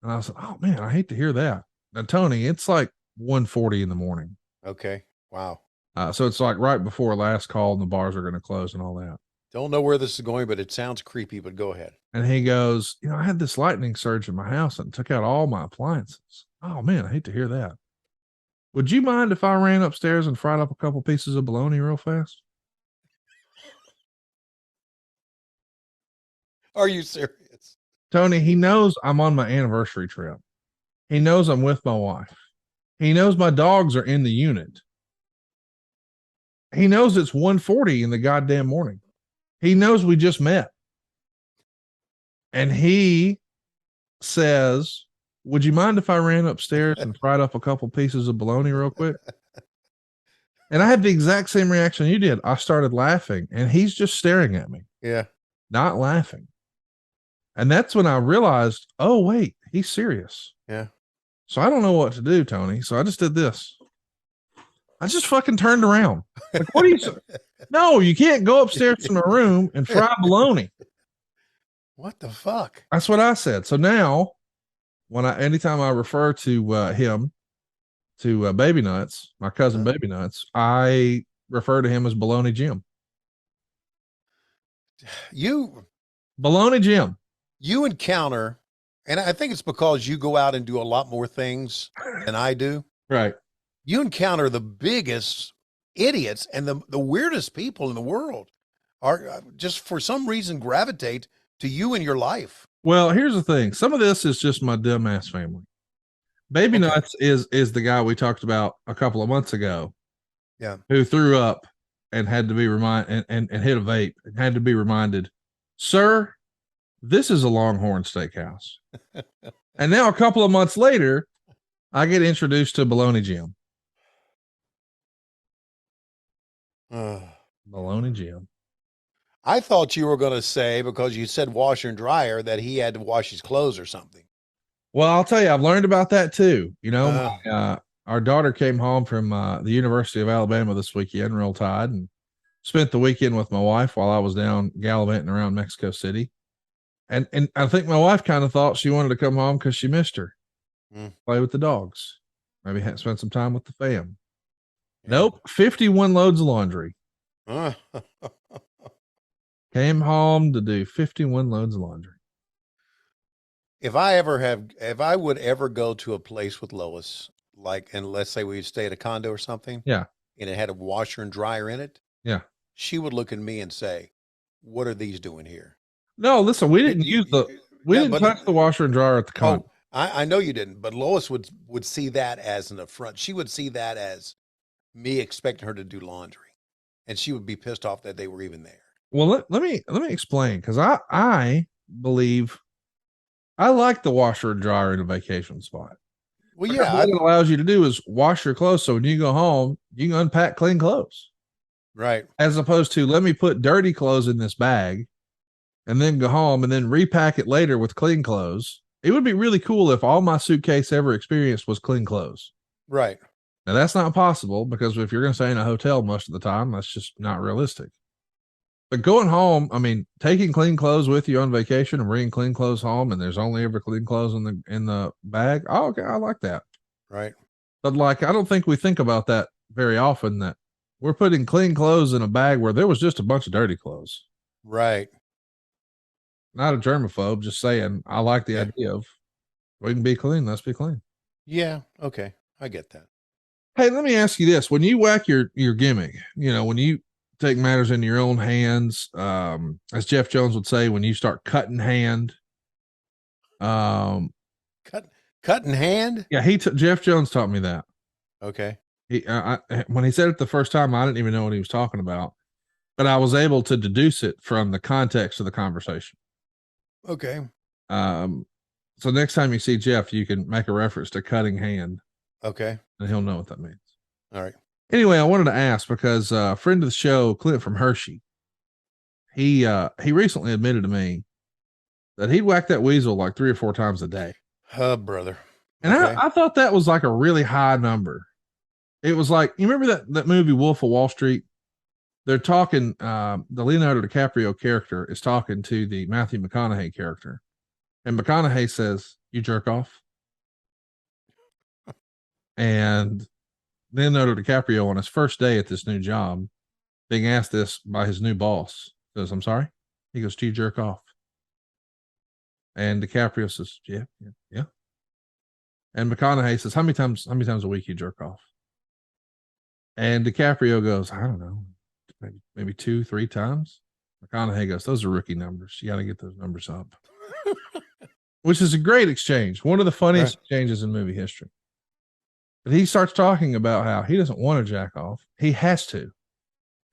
And I said, oh man, I hate to hear that. Now, Tony, it's like 1:40 in the morning. Okay. Wow. So it's like right before last call and the bars are going to close and all that. Don't know where this is going, but it sounds creepy, but go ahead. And he goes, I had this lightning surge in my house and took out all my appliances. Oh man, I hate to hear that. Would you mind if I ran upstairs and fried up a couple pieces of bologna real fast? Are you serious? Tony, he knows I'm on my anniversary trip. He knows I'm with my wife. He knows my dogs are in the unit. He knows it's 1:40 in the goddamn morning. He knows we just met. And he says, would you mind if I ran upstairs and fried up a couple pieces of bologna real quick? And I had the exact same reaction you did. I started laughing, and he's just staring at me. Yeah. Not laughing. And that's when I realized, oh, wait, he's serious. Yeah. So I don't know what to do, Tony. So I just did this. I just fucking turned around. Like, what are you? No, you can't go upstairs to my room and fry bologna. What the fuck? That's what I said. So now, anytime I refer to him, to Baby Nuts, my cousin Baby Nuts, I refer to him as Bologna Jim. Bologna Jim. You encounter, and I think it's because you go out and do a lot more things than I do. Right. You encounter the biggest idiots and the weirdest people in the world are just for some reason gravitate to you and your life. Well, here's the thing. Some of this is just my dumbass family. Baby Okay. Nuts is the guy we talked about a couple of months ago. Yeah. Who threw up and had to be reminded and hit a vape and had to be reminded, sir, this is a Longhorn Steakhouse. And now a couple of months later, I get introduced to Bologna Jim. Bologna Jim. I thought you were going to say, because you said washer and dryer, that he had to wash his clothes or something. Well, I'll tell you, I've learned about that too. You know, our daughter came home from the University of Alabama this weekend, Roll Tide, and spent the weekend with my wife while I was down gallivanting around Mexico City. And I think my wife kind of thought she wanted to come home because she missed her. Play with the dogs. Maybe spend some time with the fam. Yeah. Nope. 51 loads of laundry. Came home to do 51 loads of laundry. If I would ever go to a place with Lois, like, and let's say we stay at a condo or something. Yeah. And it had a washer and dryer in it. Yeah. She would look at me and say, what are these doing here? No, listen, we didn't didn't touch the washer and dryer at the condo. Oh, I know you didn't, but Lois would see that as an affront. She would see that as me expecting her to do laundry, and she would be pissed off that they were even there. Well, let me explain, because I believe I like the washer and dryer in a vacation spot. Well, because yeah, what it allows you to do is wash your clothes, so when you go home, you can unpack clean clothes, right? As opposed to let me put dirty clothes in this bag, and then go home and then repack it later with clean clothes. It would be really cool if all my suitcase ever experienced was clean clothes. Right. Now that's not possible, because if you're going to stay in a hotel most of the time, that's just not realistic. But going home, I mean, taking clean clothes with you on vacation and bringing clean clothes home, and there's only ever clean clothes in the bag. Oh, okay. I like that. Right. But like, I don't think we think about that very often, that we're putting clean clothes in a bag where there was just a bunch of dirty clothes. Right. Not a germaphobe, just saying I like the idea of we can be clean. Let's be clean. Yeah. Okay. I get that. Hey, let me ask you this. When you whack your gimmick, you know, when you take matters in your own hands, as Jeff Jones would say, when you start cutting hand, cut in hand. Yeah. Jeff Jones taught me that. Okay. When he said it the first time, I didn't even know what he was talking about, but I was able to deduce it from the context of the conversation. Okay. So next time you see Jeff, you can make a reference to cutting hand. Okay. And he'll know what that means. All right. Anyway, I wanted to ask, because a friend of the show, Clint from Hershey, he recently admitted to me that he'd whack that weasel like 3 or 4 times a day. Brother. And okay. I thought that was like a really high number. It was like, you remember that movie Wolf of Wall Street? They're talking, the Leonardo DiCaprio character is talking to the Matthew McConaughey character. And McConaughey says, "You jerk off." And Leonardo DiCaprio, on his first day at this new job, being asked this by his new boss, says, "I'm sorry." He goes, "Do you jerk off?" And DiCaprio says, yeah. And McConaughey says, how many times a week you jerk off? And DiCaprio goes, I don't know, maybe 2-3 times. McConaughey goes, those are rookie numbers. You got to get those numbers up. Which is a great exchange. One of the funniest exchanges in movie history. But he starts talking about how he doesn't want to jack off. He has to,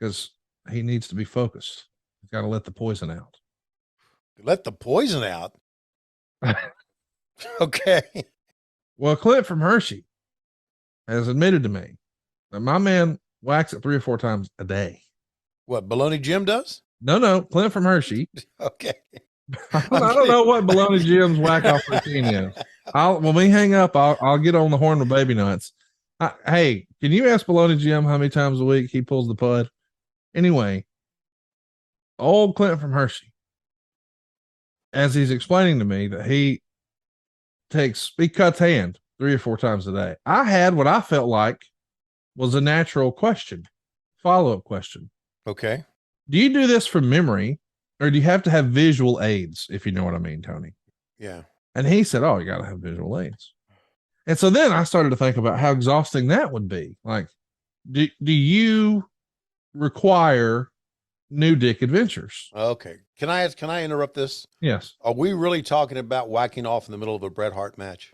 because he needs to be focused. He's got to let the poison out. Let the poison out? Okay. Well, Clint from Hershey has admitted to me that my man whacks it 3 or 4 times a day. What, Bologna Jim does? No, Clint from Hershey. Okay. I don't know what Bologna Jim's whack off routine is. When we hang up, I'll get on the horn with Baby Nuts. Hey, can you ask Bologna Jim how many times a week he pulls the pud? Anyway, old Clint from Hershey, as he's explaining to me that he cuts hand 3 or 4 times a day. I had what I felt like was a natural question, follow-up question. Okay. Do you do this from memory, or do you have to have visual aids, if you know what I mean, Tony? Yeah. And he said, oh, you got to have visual aids. And so then I started to think about how exhausting that would be. Like, do you require New Dick Adventures. Okay. Can I interrupt this? Yes. Are we really talking about whacking off in the middle of a Bret Hart match?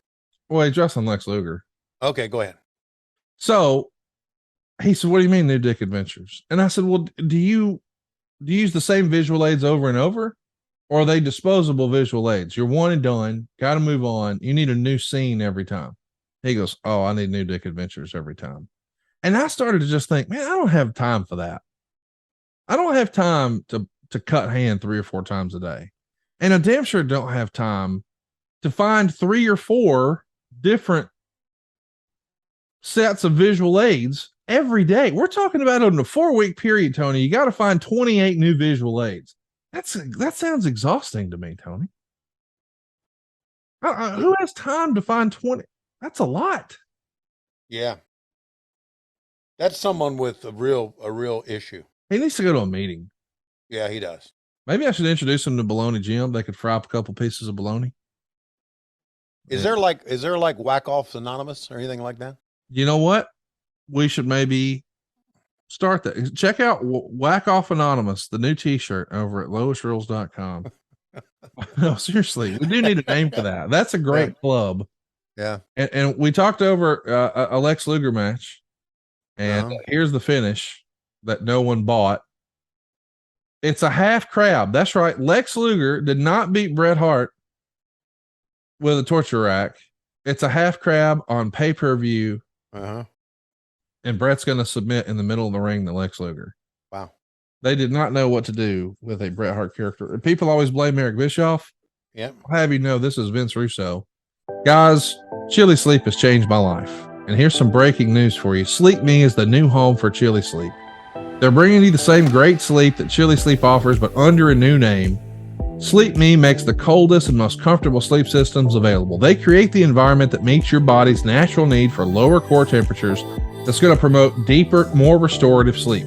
Well, he's wrestling Lex Luger. Okay, go ahead. So he said, "What do you mean New Dick Adventures?" And I said, "Well, do you use the same visual aids over and over? Or are they disposable visual aids? You're one and done, got to move on. You need a new scene every time." He goes, "Oh, I need New Dick Adventures every time." And I started to just think, man, I don't have time for that. I don't have time to cut hand 3 or 4 times a day. And I damn sure don't have time to find 3 or 4 different sets of visual aids every day. We're talking about on a 4-week period, Tony. You got to find 28 new visual aids. That sounds exhausting to me, Tony. Who has time to find 20? That's a lot. Yeah. That's someone with a real issue. He needs to go to a meeting. Yeah, he does. Maybe I should introduce him to Bologna Jim. They could fry up a couple pieces of bologna. Is there like Whack Offs Anonymous or anything like that? You know what? We should maybe start that. Check out Whack Off Anonymous, the new t-shirt over at lowestrules.com. No, seriously, we do need a name for that. That's a great club. Yeah. And we talked over a Lex Luger match, and here's the finish that no one bought. It's a half crab. That's right. Lex Luger did not beat Bret Hart with a torture rack. It's a half crab on pay-per-view. And Bret's going to submit in the middle of the ring to Lex Luger. Wow. They did not know what to do with a Bret Hart character. People always blame Eric Bischoff. Yeah. I'll have you know, this is Vince Russo. Guys, Chili Sleep has changed my life. And here's some breaking news for you. Sleep Me is the new home for Chili Sleep. They're bringing you the same great sleep that Chili Sleep offers, but under a new name. Sleep Me makes the coldest and most comfortable sleep systems available. They create the environment that meets your body's natural need for lower core temperatures that's going to promote deeper, more restorative sleep.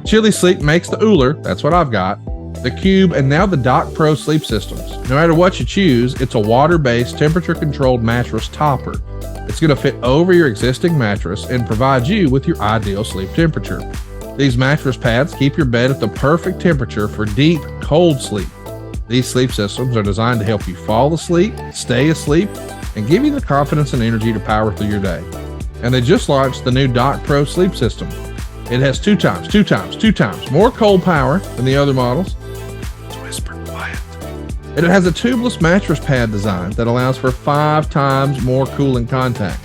Chili Sleep makes the Uller, that's what I've got, the Cube, and now the Doc Pro sleep systems. No matter what you choose, it's a water-based, temperature-controlled mattress topper. It's going to fit over your existing mattress and provide you with your ideal sleep temperature. These mattress pads keep your bed at the perfect temperature for deep, cold sleep. These sleep systems are designed to help you fall asleep, stay asleep, and give you the confidence and energy to power through your day. And they just launched the new Doc Pro sleep system. It has 2 times more cold power than the other models. It's whisper quiet. And it has a tubeless mattress pad design that allows for 5 times more cooling contact.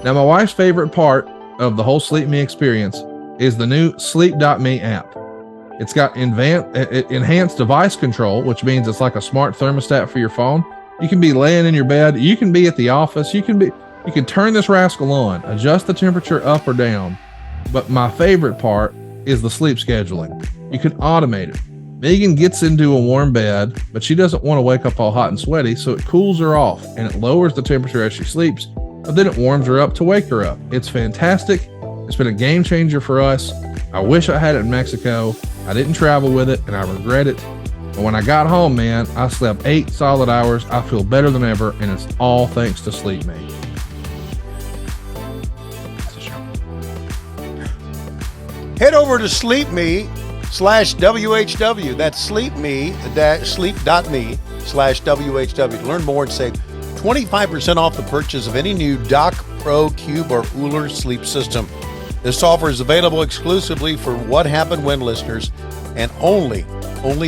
Now, my wife's favorite part of the whole Sleep Me experience is the new Sleep.me app. It's got enhanced device control, which means it's like a smart thermostat for your phone. You can be laying in your bed. You can be at the office. You can turn this rascal on, adjust the temperature up or down. But my favorite part is the sleep scheduling. You can automate it. Megan gets into a warm bed, but she doesn't want to wake up all hot and sweaty, so it cools her off and it lowers the temperature as she sleeps, but then it warms her up to wake her up. It's fantastic. It's been a game changer for us. I wish I had it in Mexico. I didn't travel with it and I regret it. But when I got home, man, I slept 8 solid hours. I feel better than ever, and it's all thanks to Sleep Me. Head over to sleepme/WHW. That's sleep.me/WHW to learn more and save 25% off the purchase of any new Doc Pro, Cube, or Uller sleep system. This offer is available exclusively for What Happened When listeners and only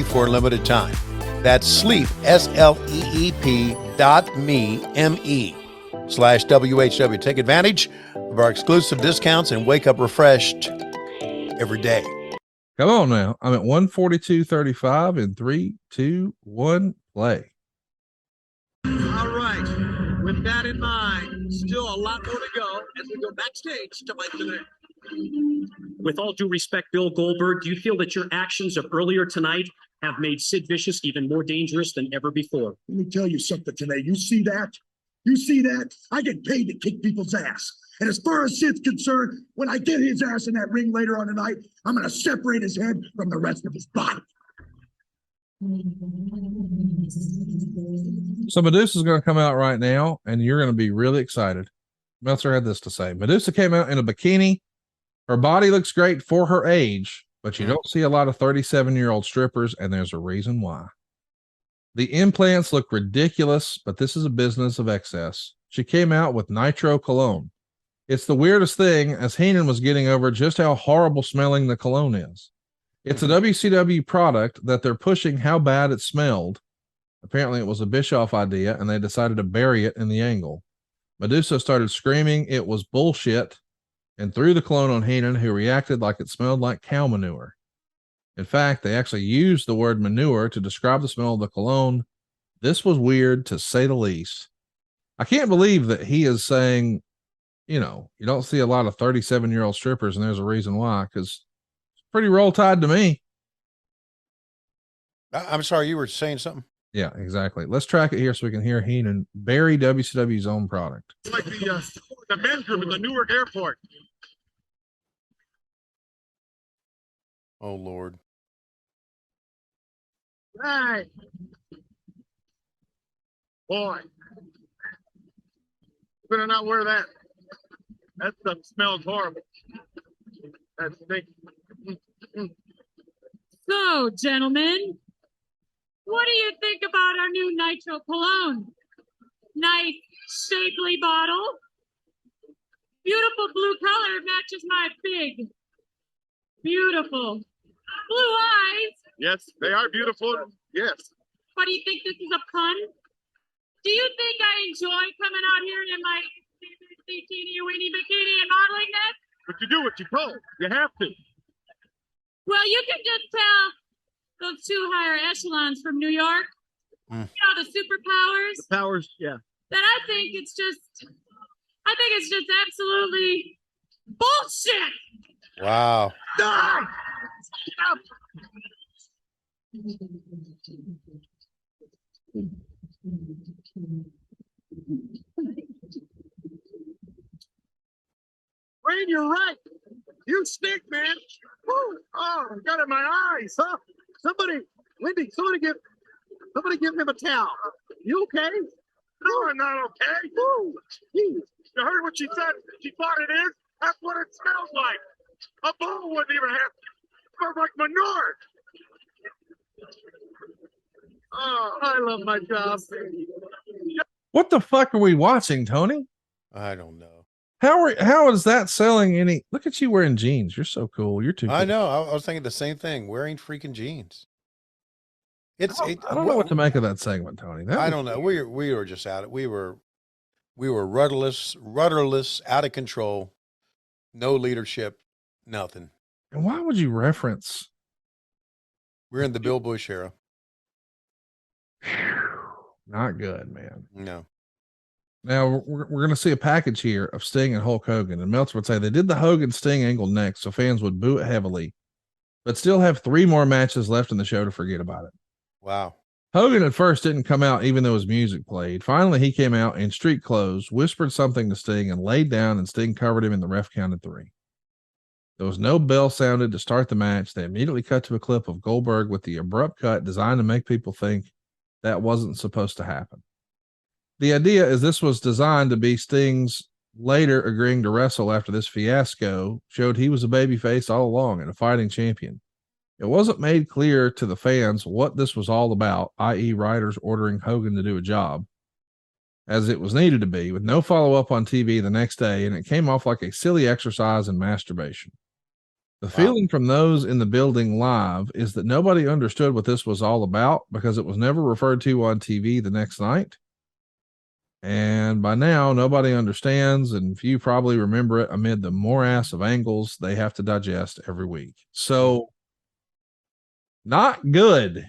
for a limited time. That's sleep, sleep.me/WHW. Take advantage of our exclusive discounts and wake up refreshed every day. Come on now. I'm at 142.35 in 3, 2, 1, play. All right. With that in mind, still a lot more to go as we go backstage to Mike tonight. With all due respect, Bill Goldberg, do you feel that your actions of earlier tonight have made Sid Vicious even more dangerous than ever before? Let me tell you something today. You see that? You see that? I get paid to kick people's ass. And as far as Sid's concerned, when I get his ass in that ring later on tonight, I'm going to separate his head from the rest of his body. So Medusa is going to come out right now, and you're going to be really excited. Meltzer had this to say. Medusa came out in a bikini. Her body looks great for her age, but you don't see a lot of 37-year-old strippers, and there's a reason why. The implants look ridiculous, but this is a business of excess. She came out with Nitro cologne. It's the weirdest thing, as Heenan was getting over just how horrible smelling the cologne is. It's a WCW product that they're pushing how bad it smelled. Apparently it was a Bischoff idea, and they decided to bury it in the angle. Medusa started screaming it was bullshit and threw the cologne on Heenan, who reacted like it smelled like cow manure. In fact, they actually used the word manure to describe the smell of the cologne. This was weird, to say the least. I can't believe that he is saying, you don't see a lot of 37-year-old strippers, and there's a reason why, because it's pretty roll tide to me. I'm sorry, you were saying something? Yeah, exactly. Let's track it here so we can hear Heenan bury WCW's own product. It's like the men's group at the Newark airport. Oh, Lord. Hey. Boy. You better not wear that. That stuff smells horrible. That stinks. So, gentlemen, what do you think about our new Nitro cologne? Nice, shapely bottle. Beautiful blue color matches my big, beautiful blue eyes. Yes, they are beautiful. Yes. What do you think, this is a pun? Do you think I enjoy coming out here in my teeny weeny bikini and modeling this? But you do what you're told. You have to. Well, you can just tell those two higher echelons from New York, the superpowers, Powers, yeah. that I think it's just absolutely bullshit. Wow. Die! Stop! Rain, you're right. You stink, man. Woo. Oh, I got it in my eyes, huh? Lindy, somebody give him a towel. You okay? No, I'm not okay. Woo. Jeez. You heard what she said? She thought it is? That's what it smells like. A bull wouldn't even have it smells like manure. Oh, I love my job. What the fuck are we watching, Tony? I don't know. How is that selling any? Look at you wearing jeans. You're so cool. You're too cool. I know. I was thinking the same thing. Wearing freaking jeans. I don't know what to make of that segment, Tony. I don't know. We were just out. We were rudderless, out of control, no leadership, nothing. And why would you reference? We're in the Bill Bush era. Not good, man. No. Now we're going to see a package here of Sting and Hulk Hogan, and Meltzer would say they did the Hogan Sting angle next, so fans would boo it heavily, but still have 3 more matches left in the show to forget about it. Wow. Hogan at first didn't come out even though his music played. Finally, he came out in street clothes, whispered something to Sting, and laid down, and Sting covered him, and the ref counted 3. There was no bell sounded to start the match. They immediately cut to a clip of Goldberg with the abrupt cut designed to make people think that wasn't supposed to happen. The idea is this was designed to be Sting's later agreeing to wrestle after this fiasco showed he was a babyface all along and a fighting champion. It wasn't made clear to the fans what this was all about, i.e. writers ordering Hogan to do a job, as it was needed to be, with no follow-up on TV the next day, and it came off like a silly exercise in masturbation. The feeling from those in the building live is that nobody understood what this was all about because it was never referred to on TV the next night. And by now, nobody understands, and few probably remember it amid the morass of angles they have to digest every week. So, not good.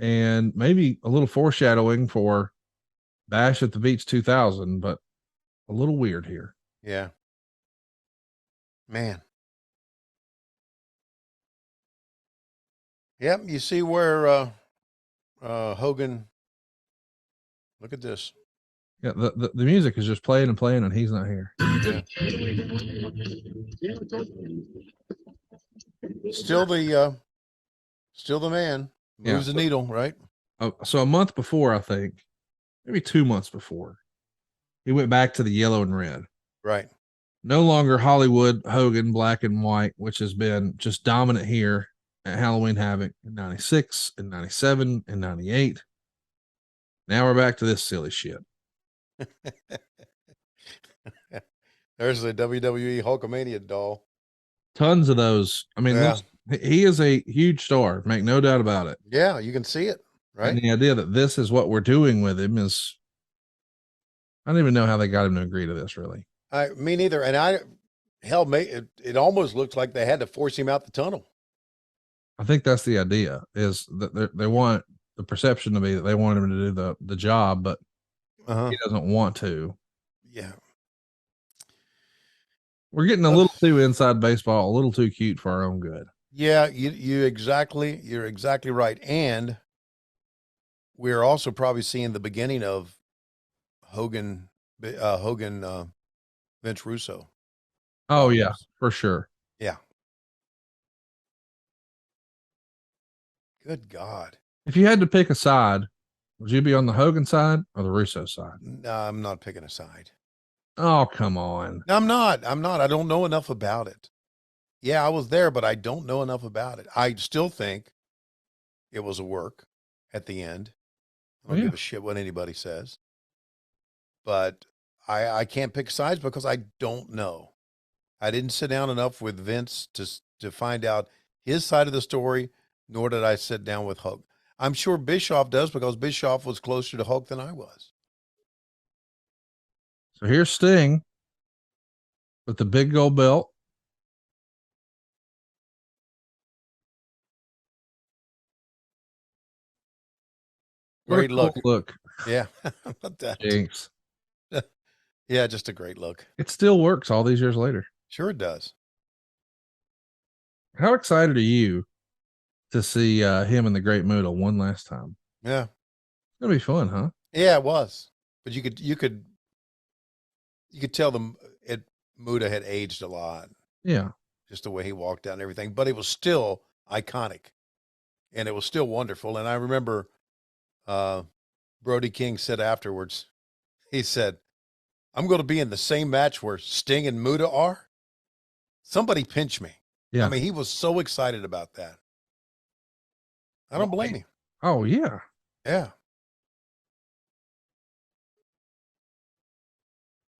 And maybe a little foreshadowing for Bash at the Beach 2000, but a little weird here. Yeah. Man. Yep, you see where Hogan, look at this. Yeah, the music is just playing and playing, and he's not here. Yeah. Still the man. Moves the needle, right? So a month before, I think, maybe 2 months before, he went back to the yellow and red. Right. No longer Hollywood Hogan black and white, which has been just dominant here at Halloween Havoc in 96 and 97 and 98. Now we're back to this silly shit. There's the WWE Hulkamania doll. Tons of those. I mean, Yeah. he is a huge star, make no doubt about it. Yeah, you can see it, right? And the idea that this is what we're doing with him is, I don't even know how they got him to agree to this, really. Me neither. And it almost looks like they had to force him out the tunnel. I think that's the idea, is that they want the perception to be that they want him to do the job, but he doesn't want to. Yeah. We're getting a little too inside baseball, a little too cute for our own good. Yeah, you're exactly right. And we're also probably seeing the beginning of Hogan, Vince Russo. Oh yeah, for sure. Yeah. Good God. If you had to pick a side, would you be on the Hogan side or the Russo side? No, I'm not picking a side. Oh, come on. No, I'm not. I don't know enough about it. Yeah, I was there, but I don't know enough about it. I still think it was a work at the end. I don't give a shit what anybody says. But I can't pick sides because I don't know. I didn't sit down enough with Vince to find out his side of the story, nor did I sit down with Hulk. I'm sure Bischoff does because Bischoff was closer to Hulk than I was. So here's Sting with the big gold belt. Great look. Look. Yeah. How about that? Jinx. Yeah, just a great look. It still works all these years later. Sure it does. How excited are you to see him and the Great Muta one last time? Yeah. It's gonna be fun, huh? Yeah, it was. But you could tell them Muta had aged a lot. Yeah. Just the way he walked out and everything. But it was still iconic. And it was still wonderful. And I remember Brody King said afterwards, he said, I'm going to be in the same match where Sting and Muta are. Somebody pinch me. Yeah. I mean, he was so excited about that. I don't blame him. Oh yeah. Yeah.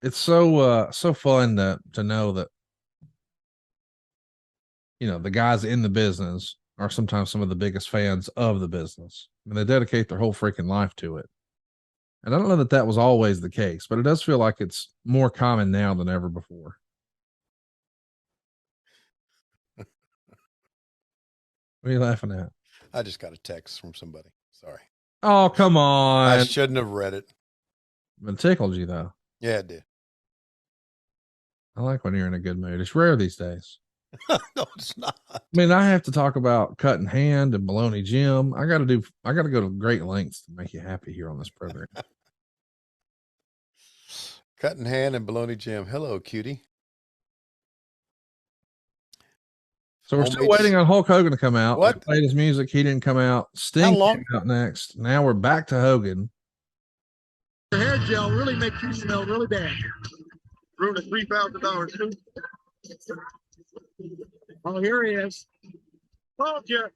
It's so fun to know that, you know, the guys in the business are sometimes some of the biggest fans of the business. I mean, they dedicate their whole freaking life to it. And I don't know that was always the case, but it does feel like it's more common now than ever before. What are you laughing at? I just got a text from somebody. Sorry. Oh, come on. I shouldn't have read it. It tickled you, though. Yeah, it did. I like when you're in a good mood. It's rare these days. No, it's not. I mean, I have to talk about Cutting Hand and Bologna Jim. I got to go to great lengths to make you happy here on this program. Cutting Hand and Bologna Jim. Hello, cutie. So we're still waiting on Hulk Hogan to come out. What? We played his music. He didn't come out. Sting came out next. Now we're back to Hogan. The hair gel really makes you smell really bad. Room at $3,000 too. Oh, here he is. Oh, yeah.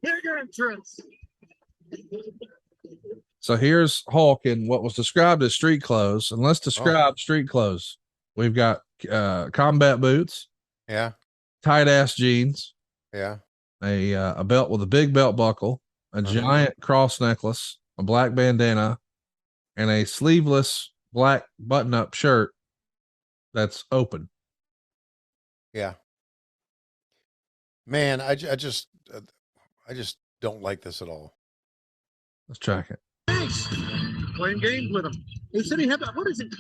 Big entrance. So here's Hulk in what was described as street clothes. And let's describe street clothes. We've got combat boots. Yeah. Tight ass jeans. Yeah. A belt with a big belt buckle, a giant cross necklace, a black bandana, and a sleeveless black button up shirt that's open. Yeah. Man, I just don't like this at all. Let's track it. Thanks. Playing games with him. He said he had that. What is it?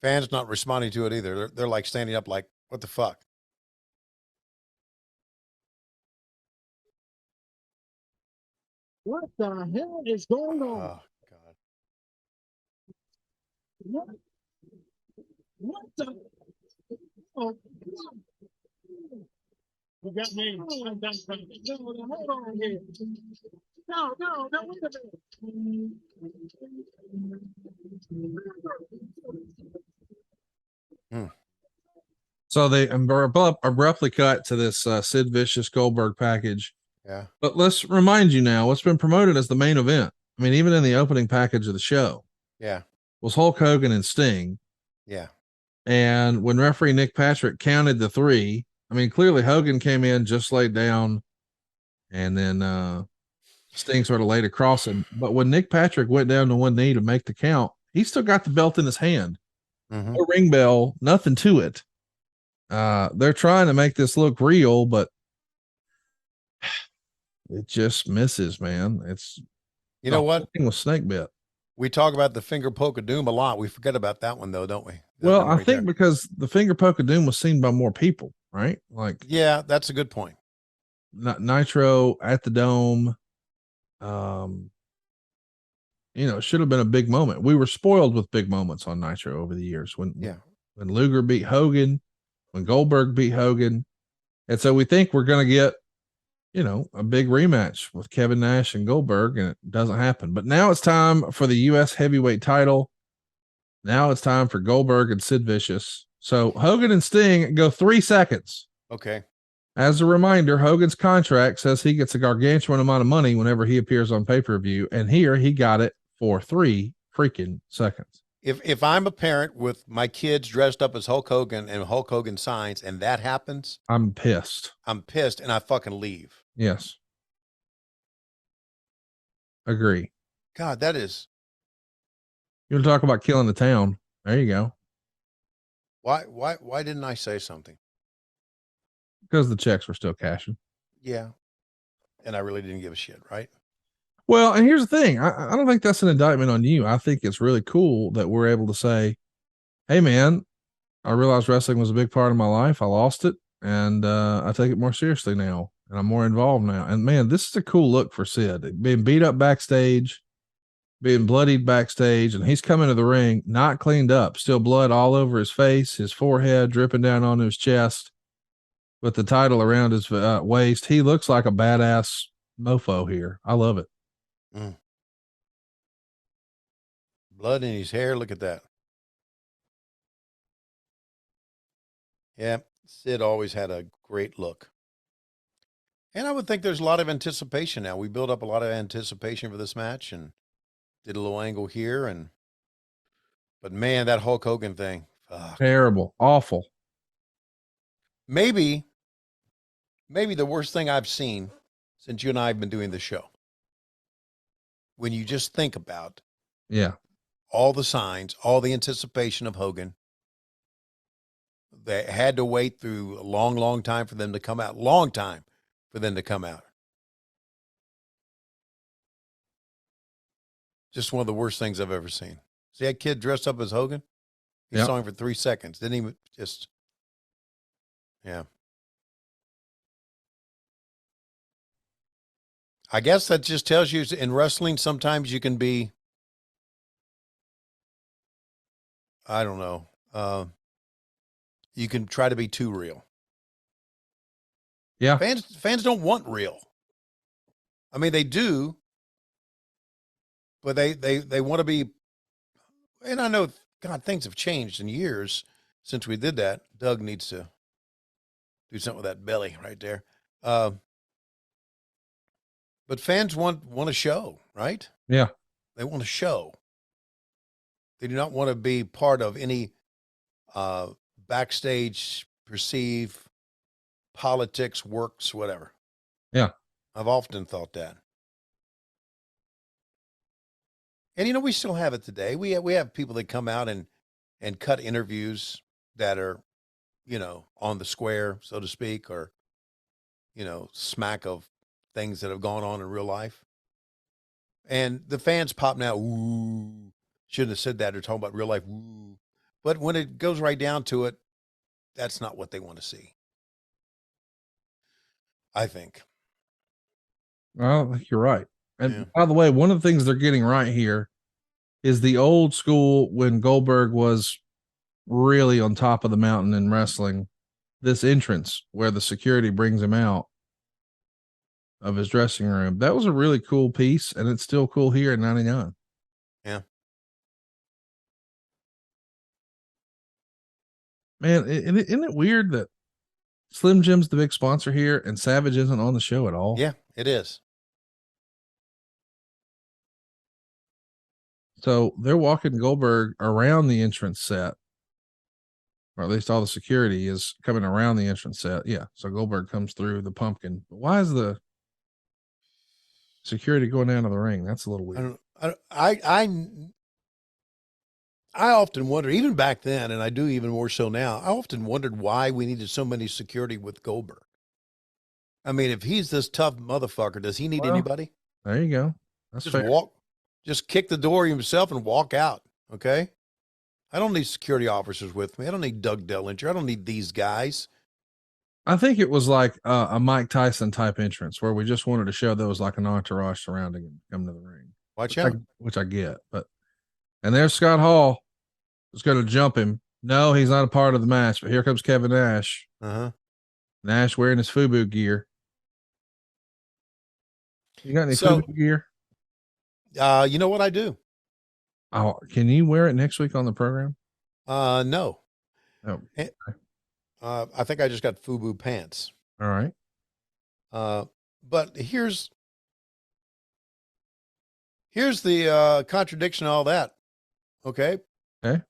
Fans not responding to it either. They're like standing up like, what the fuck? What the hell is going on? Oh, God. What the? Oh, you got me. Hold on here. No, wait a minute. So they abruptly cut to this Sid Vicious Goldberg package. Yeah. But let's remind you now, what's been promoted as the main event. I mean, even in the opening package of the show, Yeah. was Hulk Hogan and Sting. Yeah. And when referee Nick Patrick counted the 3, I mean, clearly Hogan came in, just laid down, and then Sting sort of laid across him. But when Nick Patrick went down to one knee to make the count, he still got the belt in his hand. Mm-hmm. No ring bell, nothing to it. They're trying to make this look real, but it just misses, man. It's You know what? thing with snake bit. We talk about the finger poke of doom a lot. We forget about that one though, don't we? That Well, one I right think there. because the finger poke of doom was seen by more people, right? Like Yeah, that's a good point. Nitro at the Dome. It should have been a big moment. We were spoiled with big moments on Nitro over the years when Luger beat Hogan, when Goldberg beat Hogan. And so we think we're going to get, a big rematch with Kevin Nash and Goldberg, and it doesn't happen. But now it's time for the U.S. heavyweight title. Now it's time for Goldberg and Sid Vicious. So Hogan and Sting go 3 seconds. Okay. As a reminder, Hogan's contract says he gets a gargantuan amount of money whenever he appears on pay-per-view, and here he got it for 3 freaking seconds. If I'm a parent with my kids dressed up as Hulk Hogan and Hulk Hogan signs, and that happens, I'm pissed. I'm pissed and I fucking leave. Yes. Agree. God, that is You want to talk about killing the town? There you go. why didn't I say something? Because the checks were still cashing. Yeah. And I really didn't give a shit, right? Well, and here's the thing. I don't think that's an indictment on you. I think it's really cool that we're able to say, hey, man, I realized wrestling was a big part of my life. I lost it, and I take it more seriously now, and I'm more involved now. And, man, this is a cool look for Sid. Being beat up backstage, being bloodied backstage, and he's coming to the ring, not cleaned up, still blood all over his face, his forehead, dripping down onto his chest, with the title around his waist. He looks like a badass mofo here. I love it. Blood in his hair. Look at that. Yeah. Sid always had a great look. And I would think there's a lot of anticipation now. We built up a lot of anticipation for this match and did a little angle here. But man, that Hulk Hogan thing. Fuck. Terrible. Awful. Maybe the worst thing I've seen since you and I have been doing the show. When you just think about all the signs, all the anticipation of Hogan, they had to wait through a long, long time for them to come out. Long time for them to come out. Just one of the worst things I've ever seen. See that kid dressed up as Hogan? He saw him for 3 seconds. Didn't even just, yeah. I guess that just tells you in wrestling, sometimes you can be, I don't know. You can try to be too real. Yeah. Fans don't want real. I mean, they do, but they want to be, and I know, God, things have changed in years since we did that. Doug needs to do something with that belly right there. But fans want a show, right? Yeah. They want a show. They do not want to be part of any backstage perceive politics, works, whatever. Yeah. I've often thought that. And, we still have it today. We have people that come out and cut interviews that are, on the square, so to speak, or, smack of things that have gone on in real life. And the fans pop now, ooh, shouldn't have said that. They're talking about real life, ooh. But when it goes right down to it, that's not what they want to see. I think. Well, I think you're right. And by the way, one of the things they're getting right here is the old school when Goldberg was really on top of the mountain in wrestling, this entrance where the security brings him out. of his dressing room. That was a really cool piece, and it's still cool here in 99. Yeah. Man, isn't it weird that Slim Jim's the big sponsor here and Savage isn't on the show at all? Yeah, it is. So they're walking Goldberg around the entrance set, or at least all the security is coming around the entrance set. Yeah. So Goldberg comes through the pumpkin. But why is the security going down to the ring? That's a little weird. I often wonder, even back then, and I do even more so now, I often wondered why we needed so many security with Goldberg. I mean, if he's this tough motherfucker, does he need anybody? There you go. That's Just fair. just kick the door himself and walk out. Okay. I don't need security officers with me. I don't need Doug Dellinger. I don't need these guys. I think it was like a Mike Tyson type entrance where we just wanted to show there was like an entourage surrounding him coming to the ring. Watch out. Which I get, and there's Scott Hall is going to jump him. No, he's not a part of the match, but here comes Kevin Nash. Nash wearing his FUBU gear. You got any FUBU gear? You know what I do? Oh, can you wear it next week on the program? No. Oh, I think I just got FUBU pants. all right. But here's the contradiction of all that. Okay. Okay.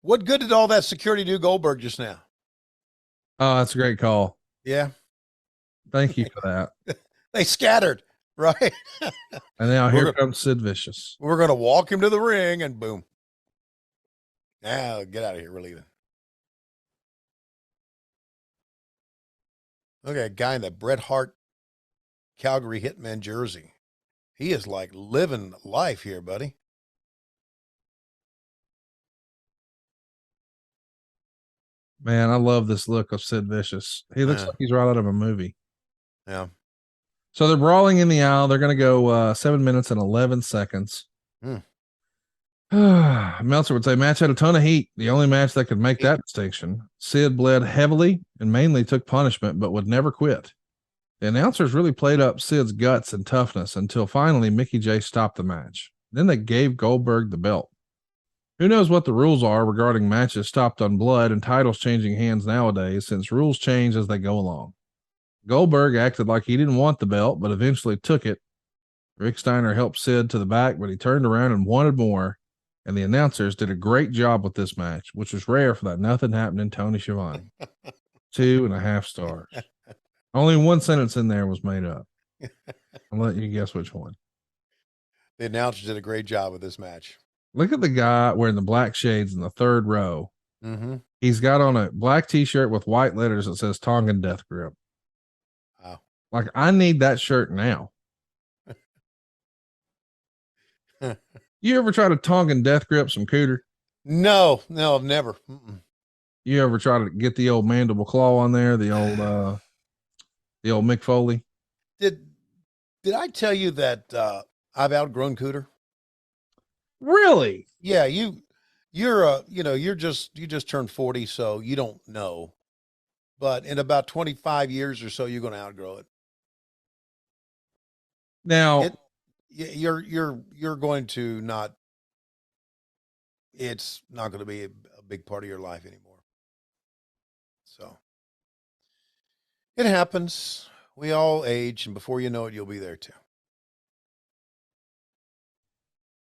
What good did all that security do Goldberg just now? Oh, that's a great call. Yeah. Thank you for that. They scattered, right? And now here comes Sid Vicious. We're going to walk him to the ring and boom. Now get out of here. We're leaving. Okay. A guy in that Bret Hart Calgary Hitman jersey. He is like living life here, buddy. Man, I love this look of Sid Vicious. He looks like he's right out of a movie. Yeah. So they're brawling in the aisle. They're going to go 7 minutes and 11 seconds. Meltzer would say match had a ton of heat. The only match that could make that distinction. Sid bled heavily and mainly took punishment, but would never quit. The announcers really played up Sid's guts and toughness until finally Mickey J stopped the match. Then they gave Goldberg the belt. Who knows what the rules are regarding matches stopped on blood and titles changing hands nowadays, since rules change as they go along. Goldberg acted like he didn't want the belt, but eventually took it. Rick Steiner helped Sid to the back, but he turned around and wanted more, and the announcers did a great job with this match, which was rare for that nothing happening Tony Schiavone. 2.5 stars. Only one sentence in there was made up. I'll let you guess which one. The announcers did a great job with this match. Look at the guy wearing the black shades in the third row. He's got on a black t-shirt with white letters that says Tongan Death Grip. Wow. Like, I need that shirt now. You ever try to Tongan Death Grip some cooter? No, I've never. You ever try to get the old mandible claw on there? The old Mick Foley? Did I tell you that I've outgrown cooter? Really? Yeah, you just turned 40, so you don't know. But in about 25 years or so, you're going to outgrow it. Now, you're going to not. It's not going to be a big part of your life anymore. So it happens. We all age, and before you know it, you'll be there too.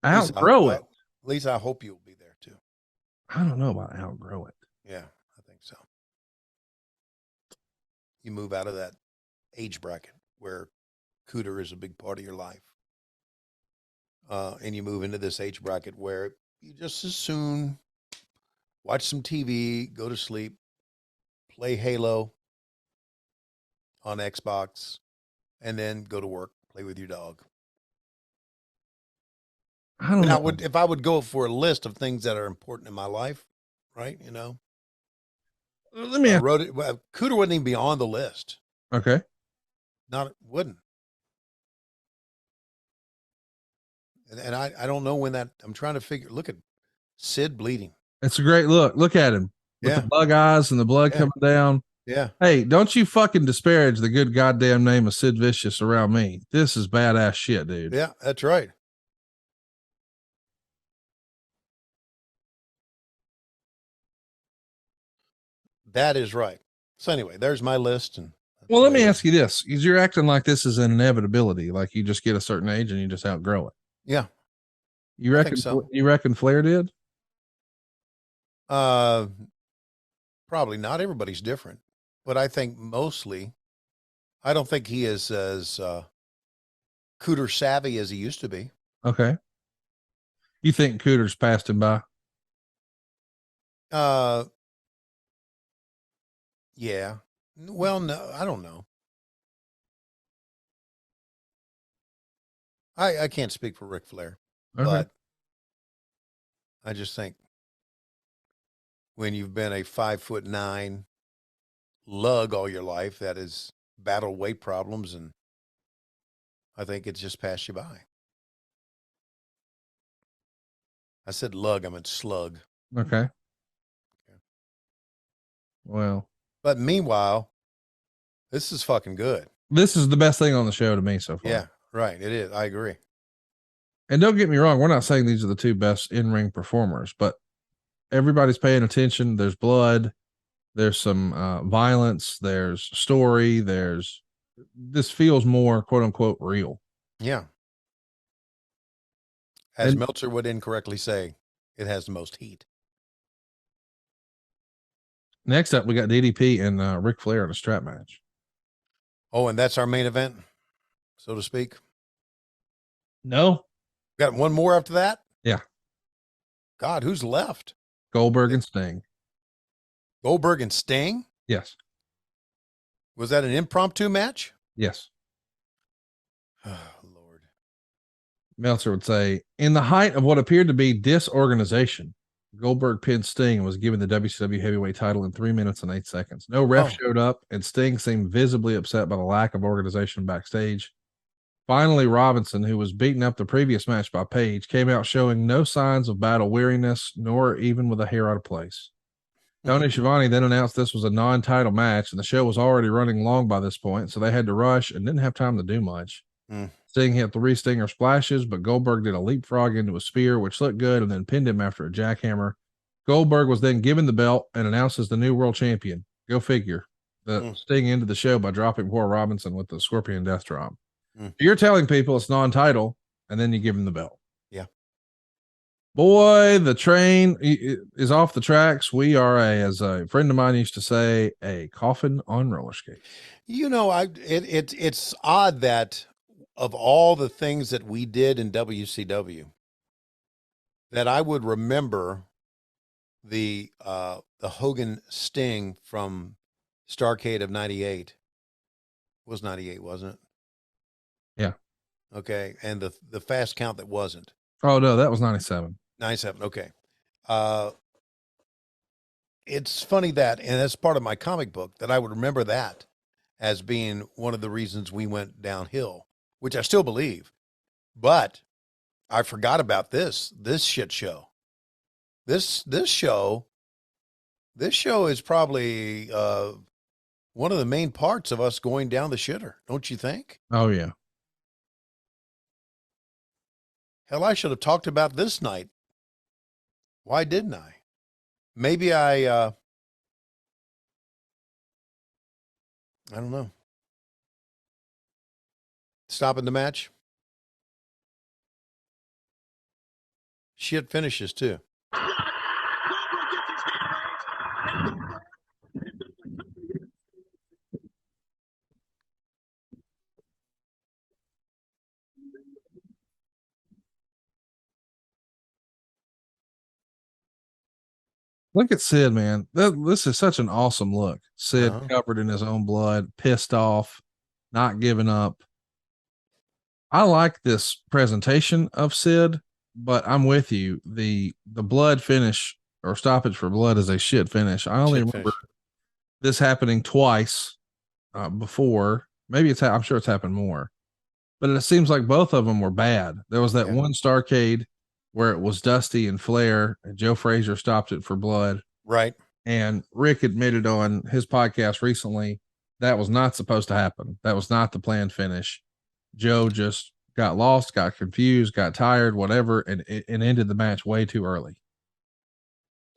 outgrow it. At least I hope you'll be there too. I don't know about outgrow it. Yeah, I think so. You move out of that age bracket where cooter is a big part of your life. And you move into this age bracket where you just as soon watch some TV, go to sleep, play Halo on Xbox, and then go to work, play with your dog. I don't know. If I would go for a list of things that are important in my life, right? You know, Let me I ask. wrote it. Well, cooter wouldn't even be on the list. Okay. Wouldn't. And I don't know when that, I'm trying to figure, look at Sid bleeding. It's a great look. Look at him with Yeah. the bug eyes and the blood Yeah. coming down. Yeah. Hey, don't you fucking disparage the good goddamn name of Sid Vicious around me. This is badass shit, dude. Yeah, that's right. That is right. So anyway, there's my list. And Well, let me ask you this, because you're acting like this is an inevitability, like you just get a certain age and you just outgrow it. Yeah. You I reckon think so. you reckon Flair did? Probably not. Everybody's different, but I think mostly, I don't think he is as cooter savvy as he used to be. Okay. You think Cooter's passed him by? Yeah. Well, no, I don't know. I can't speak for Ric Flair, Okay. but I just think when you've been a 5'9" lug all your life that has battled weight problems, and I think it's just passed you by. I said lug, I meant slug. Okay. Well, But meanwhile, this is fucking good. this is the best thing on the show to me so far. Yeah, right. It is. I agree. And don't get me wrong, we're not saying these are the two best in-ring performers, but everybody's paying attention. There's blood, there's some violence, there's story, this feels more quote unquote real. Yeah. As And- Meltzer would incorrectly say, it has the most heat. Next up, we got DDP and Ric Flair in a strap match. Oh, and that's our main event, so to speak. No. Got one more after that? Yeah. God, who's left? Goldberg and Sting. Goldberg and Sting? Yes. Was that an impromptu match? Yes. Oh, Lord. Meltzer would say, in the height of what appeared to be disorganization, Goldberg pinned Sting and was given the WCW heavyweight title in 3 minutes and 8 seconds. No ref showed up, and Sting seemed visibly upset by the lack of organization backstage. Finally, Robinson, who was beaten up the previous match by Page, came out showing no signs of battle weariness, nor even with a hair out of place. Tony Schiavone then announced this was a non-title match, and the show was already running long by this point, so they had to rush and didn't have time to do much. Sting hit 3 stinger splashes, but Goldberg did a leapfrog into a spear, which looked good, and then pinned him after a jackhammer. Goldberg was then given the belt and announced as the new world champion. Go figure. Sting ended the show by dropping poor Robinson with the Scorpion Death Drop. You're telling people it's non-title, and then you give him the belt. Yeah. Boy, the train is off the tracks. We are, as a friend of mine used to say, a coffin on roller skates. You know, it's odd that of all the things that we did in WCW, that I would remember the Hogan Sting from Starrcade of 98. It was 98, wasn't it? Yeah. Okay. And the fast count that wasn't. Oh, no, that was 97. 97. Okay. It's funny that, and that's part of my comic book, that I would remember that as being one of the reasons we went downhill, which I still believe. But I forgot about this shit show. This show is probably one of the main parts of us going down the shitter, don't you think? Oh, yeah. Hell, I should have talked about this night. Why didn't I? Maybe I don't know. Stopping the match. Shit finishes too. Look at Sid, man. This is such an awesome look. Sid covered in his own blood, pissed off, not giving up. I like this presentation of Sid, but I'm with you. The blood finish or stoppage for blood is a shit finish. I only remember this happening twice before. Maybe I'm sure it's happened more, but it seems like both of them were bad. There was that one Starrcade where it was Dusty and Flair, and Joe Frazier stopped it for blood. Right. And Rick admitted on his podcast recently that was not supposed to happen. That was not the planned finish. Joe just got lost, got confused, got tired, whatever, and ended the match way too early.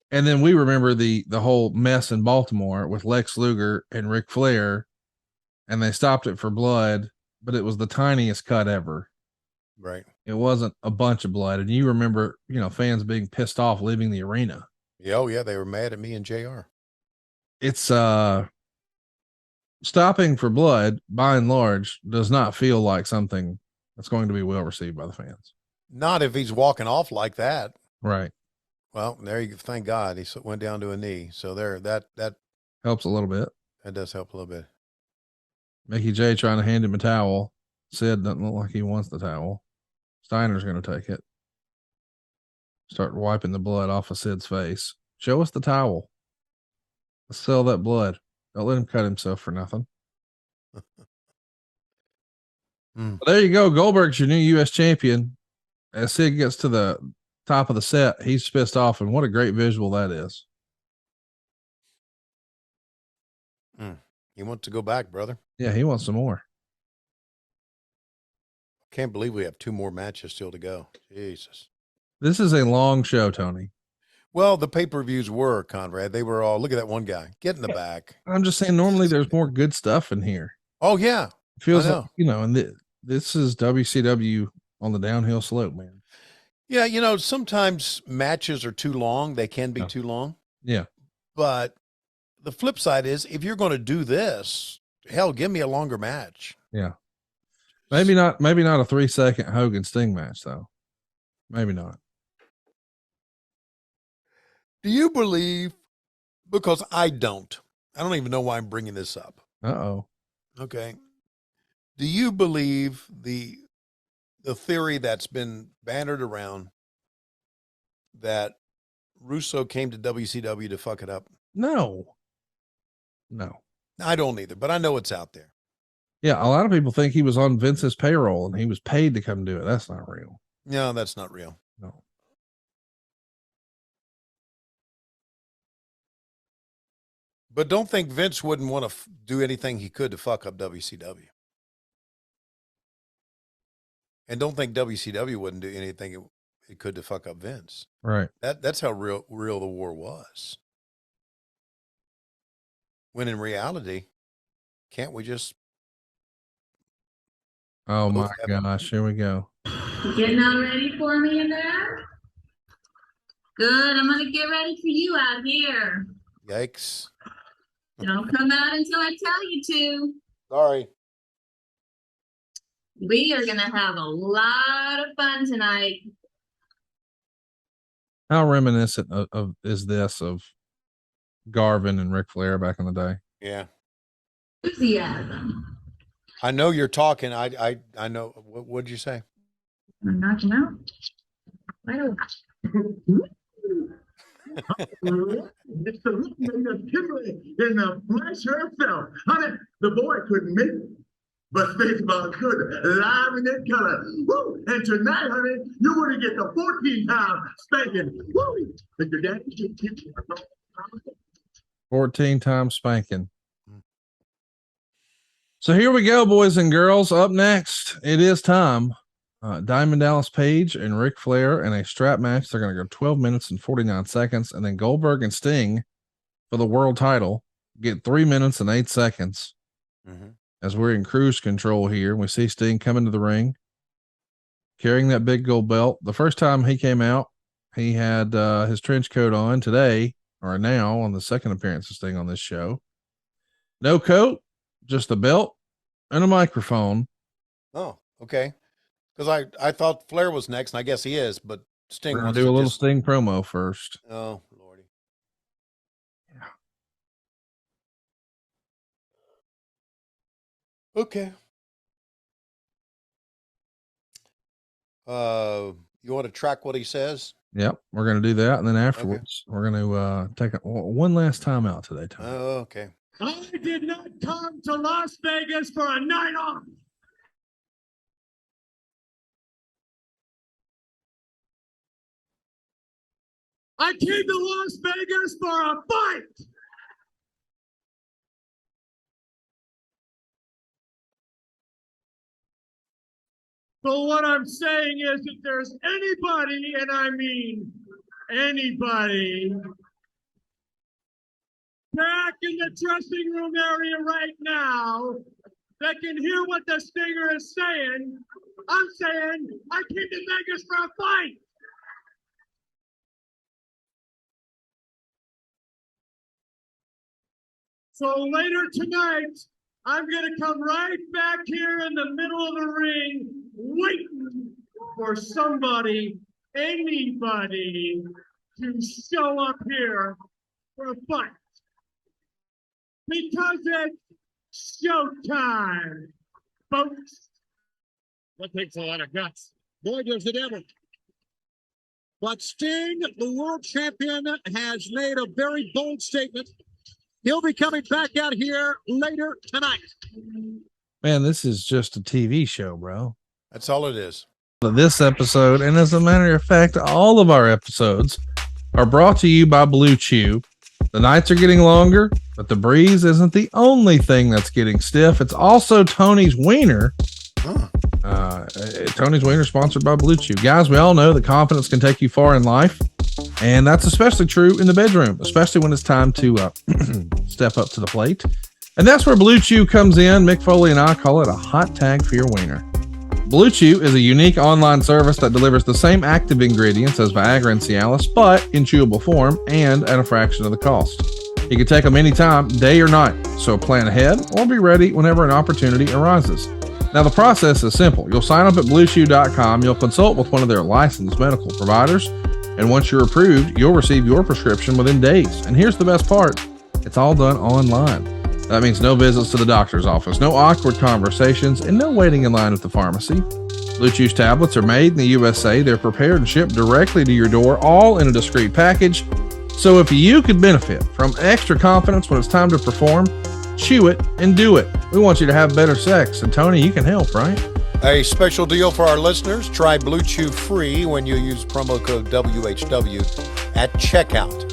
And then we remember the whole mess in Baltimore with Lex Luger and Ric Flair, and they stopped it for blood, but it was the tiniest cut ever. Right. It wasn't a bunch of blood. And you remember, fans being pissed off leaving the arena. Yeah, oh yeah, they were mad at me and JR. It's stopping for blood by and large does not feel like something that's going to be well received by the fans. Not if he's walking off like that. Right. Well, there you go. Thank God he went down to a knee. So there, that Helps a little bit. that does help a little bit. Mickey J trying to hand him a towel. Sid doesn't look like he wants the towel. Steiner's going to take it. Start wiping the blood off of Sid's face. Show us the towel. Let's sell that blood. Don't let him cut himself for nothing. Well, there you go. Goldberg's your new U.S. champion. As Sid gets to the top of the set, he's pissed off, and what a great visual that is. He wants to go back, brother. Yeah, he wants some more. Can't believe we have 2 more matches still to go. Jesus. This is a long show, Tony. Well, the pay-per-views were, Conrad. They were all, look at that one guy. Get in the back. I'm just saying, normally there's more good stuff in here. Oh, yeah. It feels I know. like, and this is WCW on the downhill slope, man. Yeah, sometimes matches are too long. They can be too long. Yeah. But the flip side is, if you're going to do this, hell, give me a longer match. Yeah. Maybe not a 3-second Hogan Sting match, though. Maybe not. Do you believe, because I don't even know why I'm bringing this up. Uh-oh. Okay. Do you believe the theory that's been bannered around that Russo came to WCW to fuck it up? No. I don't either, but I know it's out there. Yeah, a lot of people think he was on Vince's payroll and he was paid to come do it. That's not real. No, that's not real. No. But don't think Vince wouldn't want to do anything he could to fuck up WCW. And don't think WCW wouldn't do anything it could to fuck up Vince. Right. That's how real the war was. When in reality, can't we just... Oh my gosh, here we go. Getting all ready for me in there? Good, I'm gonna get ready for you out here. Yikes. Don't come out until I tell you to. Sorry. We are gonna have a lot of fun tonight. How reminiscent of is this of Garvin and Ric Flair back in the day? Yeah. Enthusiasm. I know you're talking. I know. What did you say? I'm knocking out. Right over. It's the roommate of Kimberly in the flesh herself. Honey, the boy couldn't make it, but baseball good, live in that color. Woo! And tonight, honey, you're going to get the 14-time spanking. Woo! And your daddy can teach you. 14-time spanking. So here we go, boys and girls. Up next, it is time. Diamond Dallas Page and Ric Flair in a strap match. They're going to go 12 minutes and 49 seconds. And then Goldberg and Sting for the world title get 3 minutes and 8 seconds. As we're in cruise control here. We see Sting come into the ring carrying that big gold belt. The first time he came out, he had his trench coat on. Today, or now, on the second appearance of Sting on this show, no coat, just a belt and a microphone. Oh, okay. Because I thought Flair was next, and I guess he is, but Sting We're gonna wants do to a little just... Sting promo first. Oh, Lordy. Yeah. Okay. You want to track what he says? Yep, we're gonna do that, and then afterwards we're gonna take one last time out today, Tom. Oh, okay. I did not come to Las Vegas for a night off. I came to Las Vegas for a fight. So what I'm saying is if there's anybody, and I mean anybody, back in the dressing room area right now that can hear what the Stinger is saying, I'm saying I came to Vegas for a fight. So later tonight, I'm going to come right back here in the middle of the ring, waiting for somebody, anybody, to show up here for a fight. Because it's showtime, folks. That takes a lot of guts. Boy, does it ever. But Sting, the world champion, has made a very bold statement. He'll be coming back out here later tonight. Man, this is just a TV show, bro. That's all it is. This episode, and as a matter of fact, all of our episodes are brought to you by Blue Chew. The nights are getting longer, but the breeze isn't the only thing that's getting stiff. It's also Tony's Wiener. Tony's Wiener sponsored by Blue Chew. Guys, we all know that confidence can take you far in life, and that's especially true in the bedroom, especially when it's time to step up to the plate. And that's where Blue Chew comes in. Mick Foley and I call it a hot tag for your wiener. Blue Chew is a unique online service that delivers the same active ingredients as Viagra and Cialis, but in chewable form and at a fraction of the cost. You can take them anytime, day or night, so plan ahead or be ready whenever an opportunity arises. Now, the process is simple. You'll sign up at BlueChew.com, you'll consult with one of their licensed medical providers, and once you're approved, you'll receive your prescription within days. And here's the best part. It's all done online. That means no visits to the doctor's office, no awkward conversations, and no waiting in line at the pharmacy. Blue Chew's tablets are made in the USA. They're prepared and shipped directly to your door, all in a discreet package. So if you could benefit from extra confidence when it's time to perform, chew it and do it. We want you to have better sex. And Tony, you can help, right? A special deal for our listeners. Try Blue Chew free when you use promo code WHW at checkout.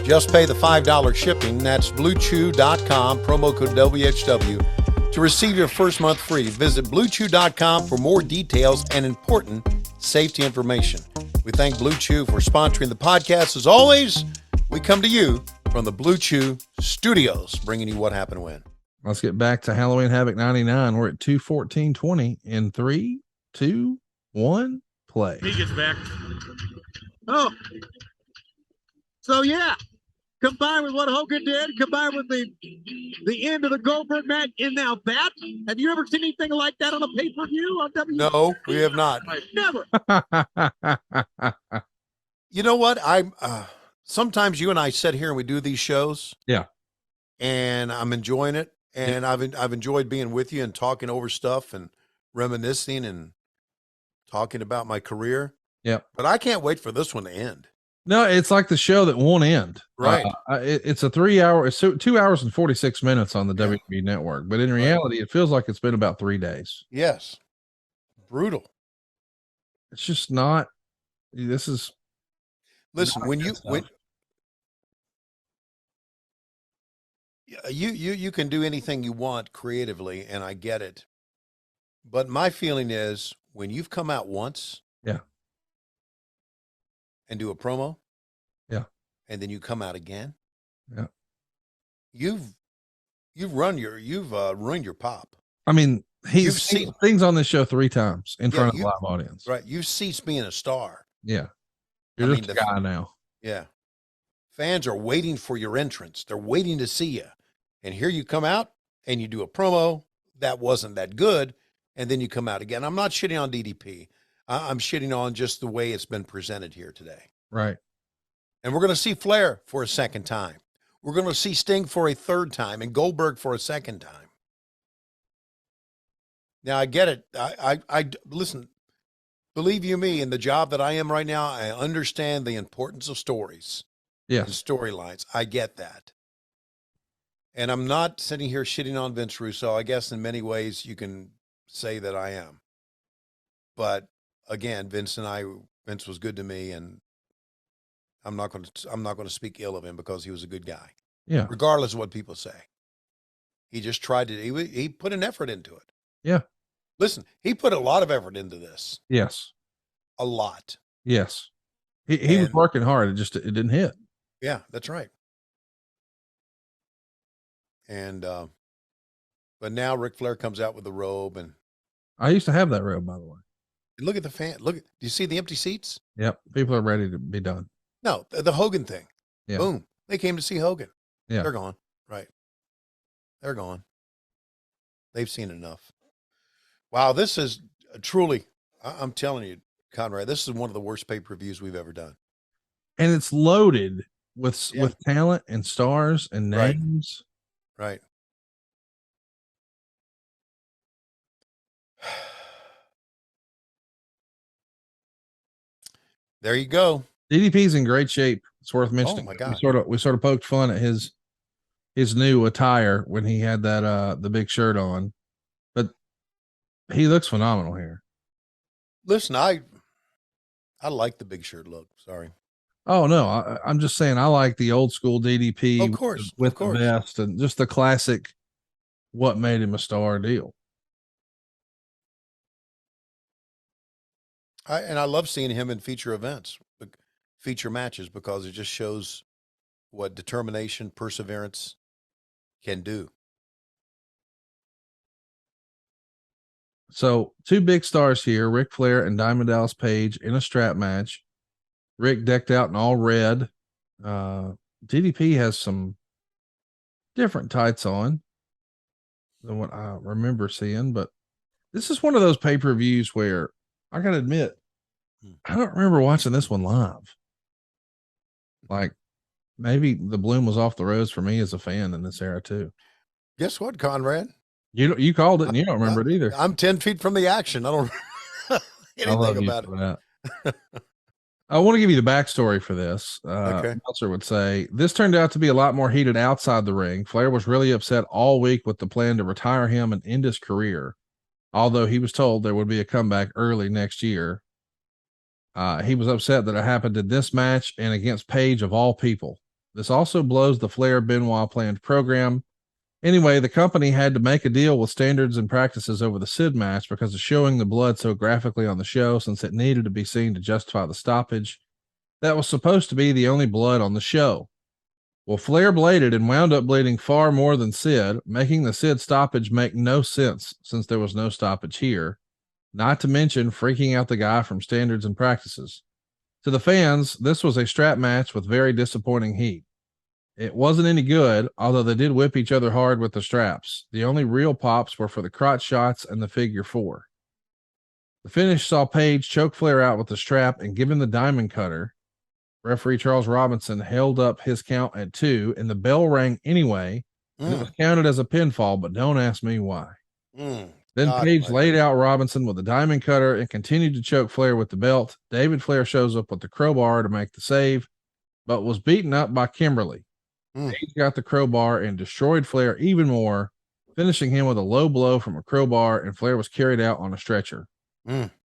Just pay the $5 shipping. That's BlueChew.com, promo code WHW, to receive your first month free. Visit BlueChew.com for more details and important safety information. We thank Blue Chew for sponsoring the podcast. As always, we come to you from the Blue Chew Studios, bringing you What Happened When. Let's get back to Halloween Havoc 99. We're at 2:14:20 in 3, 2, 1, play. He gets back. Oh. So, yeah. Combined with what Hogan did, combined with the end of the Goldberg match, and now that. Have you ever seen anything like that on a pay-per-view on WWE? No, we have not. Never. You know what? Sometimes you and I sit here and we do these shows. Yeah. And I'm enjoying it. And I've enjoyed being with you and talking over stuff and reminiscing and talking about my career. Yeah. But I can't wait for this one to end. No, it's like the show that won't end. Right. It's a 3 hour, it's 2 hours and 46 minutes on the WWE network. But in reality, it feels like it's been about 3 days. Yes. Brutal. It's just not, this is. Listen, when you can do anything you want creatively, and I get it. But my feeling is when you've come out once, yeah, and do a promo, yeah, and then you come out again, yeah, you've ruined your pop. I mean, he's seen seen things on this show 3 times in front of a live audience. Right. You've ceased being a star. Yeah. You're just a guy now. Yeah. Fans are waiting for your entrance. They're waiting to see you. And here you come out and you do a promo that wasn't that good. And then you come out again. I'm not shitting on DDP. I'm shitting on just the way it's been presented here today. Right. And we're going to see Flair for a second time. We're going to see Sting for a third time and Goldberg for a second time. Now I get it. I listen, believe you me, in the job that I am right now, I understand the importance of stories. Yes. And storylines. I get that. And I'm not sitting here shitting on Vince Russo. I guess in many ways you can say that I am. But again, Vince was good to me, and I'm not going to speak ill of him because he was a good guy, Yeah. regardless of what people say. He just tried to. He put an effort into it. Yeah. Listen, he put a lot of effort into this. Yes. A lot. Yes. He was working hard. It didn't hit. Yeah, that's right. And but now Ric Flair comes out with the robe, and I used to have that robe, by the way. look at the fan. Do you see the empty seats? Yep. People are ready to be done. No, the Hogan thing. Yeah. Boom. They came to see Hogan. Yeah. They're gone. Right. They're gone. They've seen enough. Wow, this is truly, I'm telling you, Conrad, this is one of the worst pay-per-views we've ever done. And it's loaded with talent and stars and names. Right. There you go. DDP's in great shape. It's worth mentioning. Oh my God. We sort of poked fun at his new attire when he had that the big shirt on, but he looks phenomenal here. Listen, I like the big shirt look. Sorry. Oh no, I'm just saying I like the old school DDP, Of course, with of course. the vest and just the classic what made him a star deal. I love seeing him in feature events, feature matches, because it just shows what determination, perseverance can do. So 2 big stars here, Ric Flair and Diamond Dallas Page in a strap match. Rick decked out in all red. DDP has some different tights on than what I remember seeing, but this is one of those pay-per-views where I gotta admit, I don't remember watching this one live. Like maybe the bloom was off the rose for me as a fan in this era too. Guess what, Conrad? You called it and you don't remember it either. I'm 10 feet from the action. I don't anything about it. I want to give you the backstory for this. Okay. Meltzer would say this turned out to be a lot more heated outside the ring. Flair was really upset all week with the plan to retire him and end his career, although he was told there would be a comeback early next year. He was upset that it happened in this match and against Page of all people. This also blows the Flair Benoit planned program. Anyway, the company had to make a deal with Standards and Practices over the Sid match because of showing the blood so graphically on the show, since it needed to be seen to justify the stoppage. That was supposed to be the only blood on the show. Well, Flair bladed and wound up bleeding far more than Sid, making the Sid stoppage make no sense since there was no stoppage here, not to mention freaking out the guy from Standards and Practices. To the fans, this was a strap match with very disappointing heat. It wasn't any good, although they did whip each other hard with the straps. The only real pops were for the crotch shots and the figure 4. The finish saw Page choke Flair out with the strap and give him the diamond cutter. Referee Charles Robinson held up his count at 2, and the bell rang anyway, and it was counted as a pinfall, but don't ask me why. Then Page laid out Robinson with the diamond cutter and continued to choke Flair with the belt. David Flair shows up with the crowbar to make the save, but was beaten up by Kimberly. Page got the crowbar and destroyed Flair even more, finishing him with a low blow from a crowbar, and Flair was carried out on a stretcher.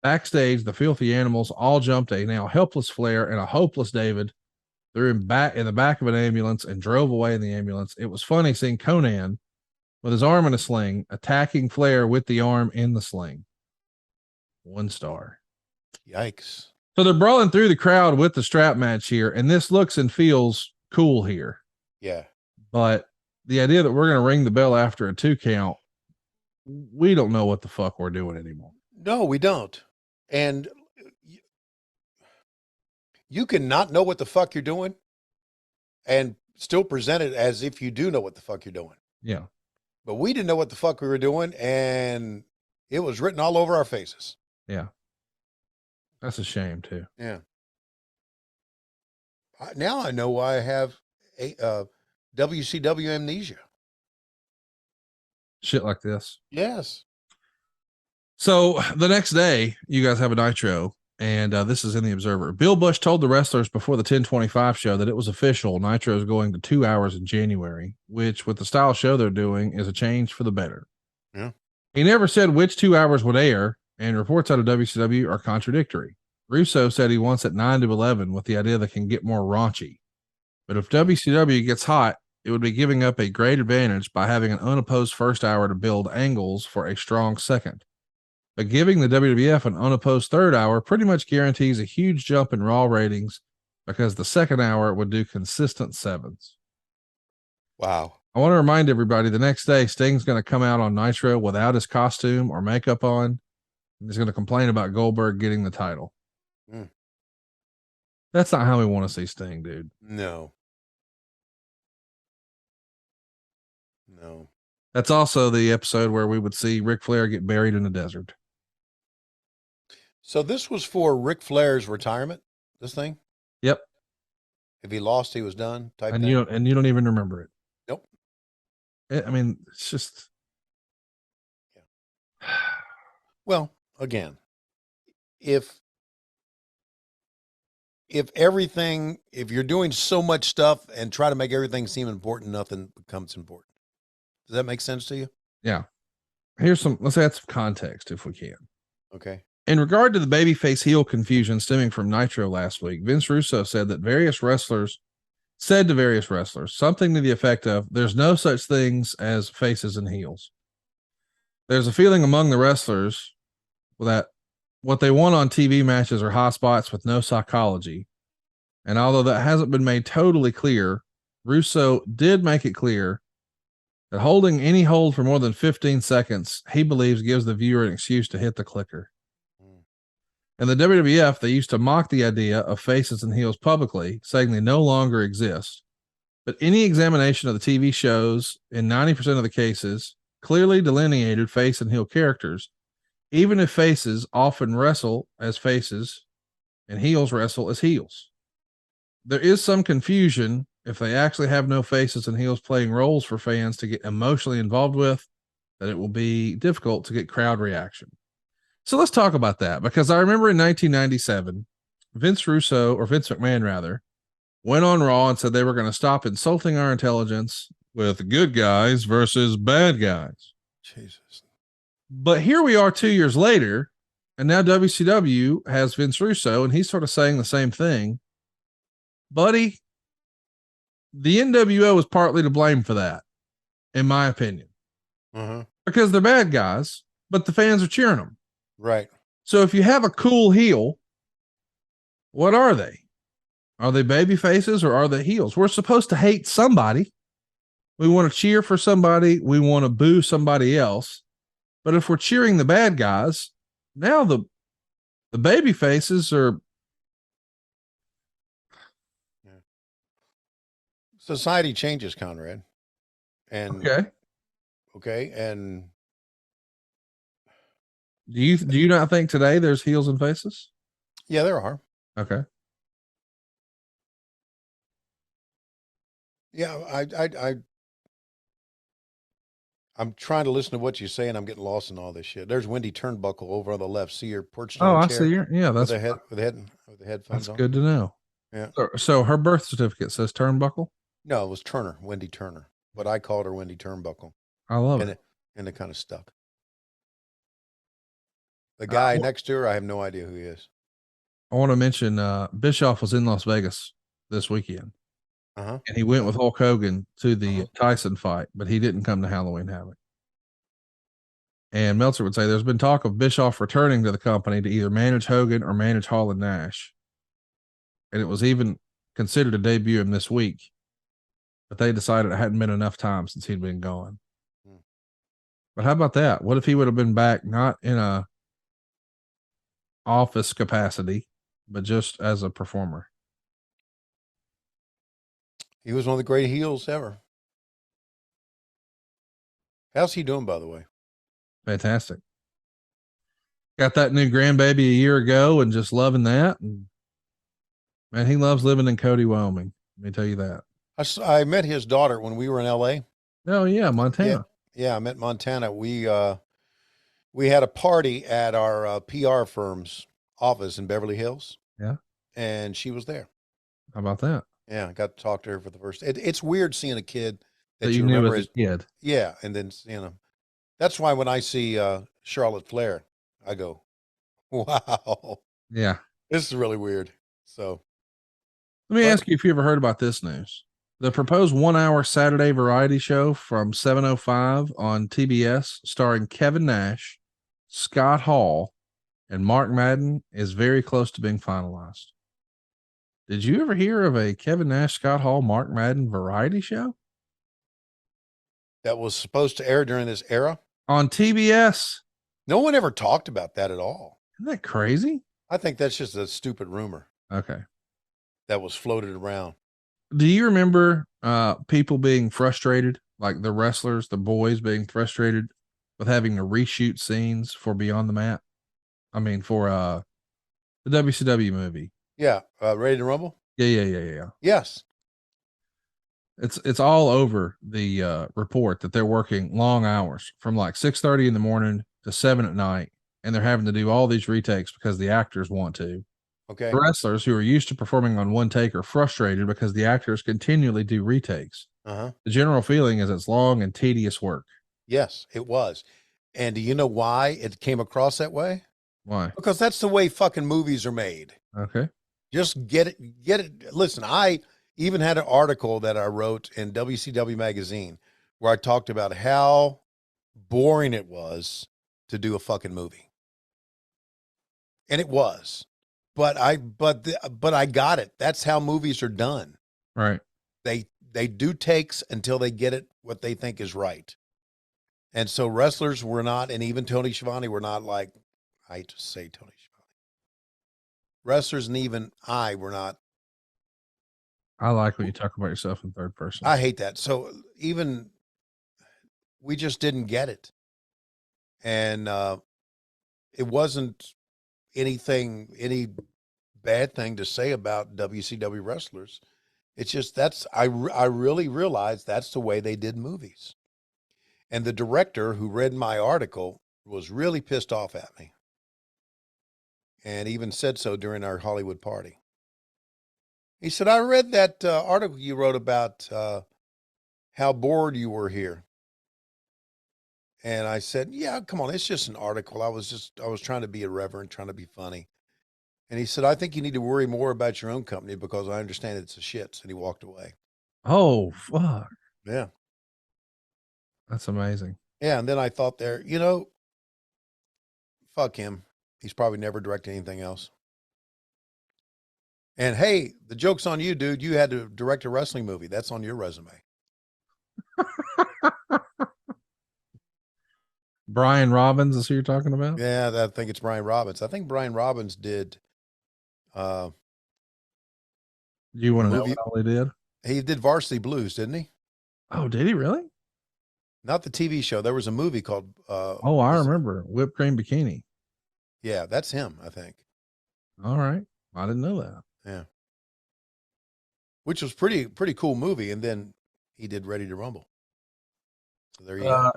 Backstage, the filthy animals all jumped a now helpless Flair and a hopeless David, threw him back in the back of an ambulance, and drove away in the ambulance. It was funny seeing Conan with his arm in a sling attacking Flair with the arm in the sling. 1 star. Yikes. So they're brawling through the crowd with the strap match here, and this looks and feels cool here. Yeah. But the idea that we're going to ring the bell after a 2 count, we don't know what the fuck we're doing anymore. No, we don't. And you can not know what the fuck you're doing and still present it as if you do know what the fuck you're doing. Yeah. But we didn't know what the fuck we were doing, and it was written all over our faces. Yeah. That's a shame too. Yeah. Now I know why I have a WCW amnesia. Shit like this. Yes. So the next day, you guys have a Nitro, and this is in the Observer. Bill Bush told the wrestlers before the 1025 show that it was official. Nitro is going to 2 hours in January, which with the style show they're doing is a change for the better. Yeah. He never said which 2 hours would air, and reports out of WCW are contradictory. Russo said he wants it 9 to 11 with the idea that can get more raunchy. But if WCW gets hot, it would be giving up a great advantage by having an unopposed first hour to build angles for a strong second. But giving the WWF an unopposed third hour pretty much guarantees a huge jump in Raw ratings because the second hour would do consistent 7s. Wow. I want to remind everybody the next day, Sting's going to come out on Nitro without his costume or makeup on. And he's going to complain about Goldberg getting the title. Mm. That's not how we want to see Sting, dude. No. No. That's also the episode where we would see Ric Flair get buried in the desert. So this was for Ric Flair's retirement, this thing? Yep. If he lost, he was done type And thing? you don't even remember it. Nope. I mean, it's just. Well, again, if you're doing so much stuff and try to make everything seem important, nothing becomes important. Does that make sense to you? Yeah. Let's add some context if we can. Okay. In regard to the babyface heel confusion stemming from Nitro last week, Vince Russo said to various wrestlers something to the effect of, there's no such things as faces and heels. There's a feeling among the wrestlers that what they want on TV matches are hot spots with no psychology. And although that hasn't been made totally clear, Russo did make it clear that holding any hold for more than 15 seconds, he believes gives the viewer an excuse to hit the clicker. In the WWF, they used to mock the idea of faces and heels publicly, saying they no longer exist. But any examination of the TV shows, in 90% of the cases, clearly delineated face and heel characters, even if faces often wrestle as faces and heels wrestle as heels. There is some confusion if they actually have no faces and heels playing roles for fans to get emotionally involved with, that it will be difficult to get crowd reaction. So let's talk about that, because I remember in 1997, Vince McMahon rather, went on Raw and said they were going to stop insulting our intelligence with good guys versus bad guys. Jesus. But here we are 2 years later, and now WCW has Vince Russo, and he's sort of saying the same thing. Buddy, the NWO is partly to blame for that, in my opinion. Because they're bad guys, but the fans are cheering them. Right. So if you have a cool heel, what are they? Are they baby faces or are they heels? We're supposed to hate somebody. We want to cheer for somebody. We want to boo somebody else. But if we're cheering the bad guys, now the baby faces are. Society changes, Conrad. And okay. And do you not think today there's heels and faces? yeah, there are. Okay. Yeah, I'm trying to listen to what you say, and I'm getting lost in all this shit. There's Wendy Turnbuckle over on the left. See her perched on a I chair. see her. Yeah, that's with the headphones that's on. good to know. Yeah. So her birth certificate says Turnbuckle. No, it was Turner, Wendy Turner, but I called her Wendy Turnbuckle. I love and it. It kind of stuck. The guy next to her, I have no idea who he is. I want to mention Bischoff was in Las Vegas this weekend. And he went with Hulk Hogan to the Tyson fight, but he didn't come to Halloween Havoc. And Meltzer would say there's been talk of Bischoff returning to the company to either manage Hogan or manage Hall and Nash. And it was even considered to debut him this week, but they decided it hadn't been enough time since he'd been gone. But how about that? What if he would have been back, not in a office capacity, but just as a performer? He was one of the great heels ever. How's he doing, by the way? Fantastic. Got that new grandbaby a year ago and just loving that. And man, he loves living in Cody, Wyoming. Let me tell you that. I met his daughter when we were in LA. Oh yeah, Montana. Yeah, I met Montana. We had a party at our PR firm's office in Beverly Hills. Yeah. And she was there. How about that? Yeah, I got to talk to her for the first. It's weird seeing a kid that you you knew remember as a kid. Yeah, and then seeing him. That's why when I see Charlotte Flair, I go, "Wow." Yeah. This is really weird. So Let me What? ask you if you ever heard about this news. The proposed 1 hour Saturday variety show from 7:05 on TBS starring Kevin Nash, Scott Hall, and Mark Madden is very close to being finalized. Did you ever hear of a Kevin Nash, Scott Hall, Mark Madden variety show that was supposed to air during this era. on TBS? No one ever talked about that at all. Isn't that crazy? I think that's just a stupid rumor Okay. that was floated around. Do you remember people being frustrated, like the wrestlers, the boys being frustrated with having to reshoot scenes for Beyond the Mat? I mean, for the WCW movie. Yeah. Ready to Rumble? Yeah. Yes. It's all over the report that they're working long hours from like 6:30 in the morning to 7 at night, and they're having to do all these retakes because the actors want to. Okay. The wrestlers who are used to performing on one take are frustrated because the actors continually do retakes. Uh-huh. The general feeling is it's long and tedious work. Yes, it was. And do you know why it came across that way? Why? Because that's the way fucking movies are made. Okay. Just get it. Listen, I even had an article that I wrote in WCW magazine where I talked about how boring it was to do a fucking movie. And it was. But I got it. That's how movies are done. Right. They do takes until they get it what they think is right. And so wrestlers were not, and even Tony Schiavone were not like, I hate to say Tony Schiavone. Wrestlers and even I were not. I like when you talk about yourself in third person. I hate that. So even we just didn't get it. And it wasn't any bad thing to say about WCW wrestlers. It's just I really realized that's the way they did movies. And the director who read my article was really pissed off at me. And even said so during our Hollywood party. He said, I read that article you wrote about how bored you were here. And I said, yeah, come on. It's just an article. I was trying to be irreverent, trying to be funny. And he said, I think you need to worry more about your own company because I understand it's a shits. And he walked away. Oh, fuck. Yeah. That's amazing. Yeah. And then I thought there, fuck him. He's probably never directed anything else. And hey, the joke's on you, dude. You had to direct a wrestling movie. That's on your resume. Brian Robbins is who you're talking about? Yeah, I think it's Brian Robbins. I think Brian Robbins did. Do you want to know movie- what all he did? He did Varsity Blues, didn't he? Oh, did he really? Not the TV show. There was a movie called. Oh, I remember Whipped Cream Bikini. Yeah, that's him. I think. All right, I didn't know that. Yeah. Which was pretty cool movie, and then he did Ready to Rumble. So there you go.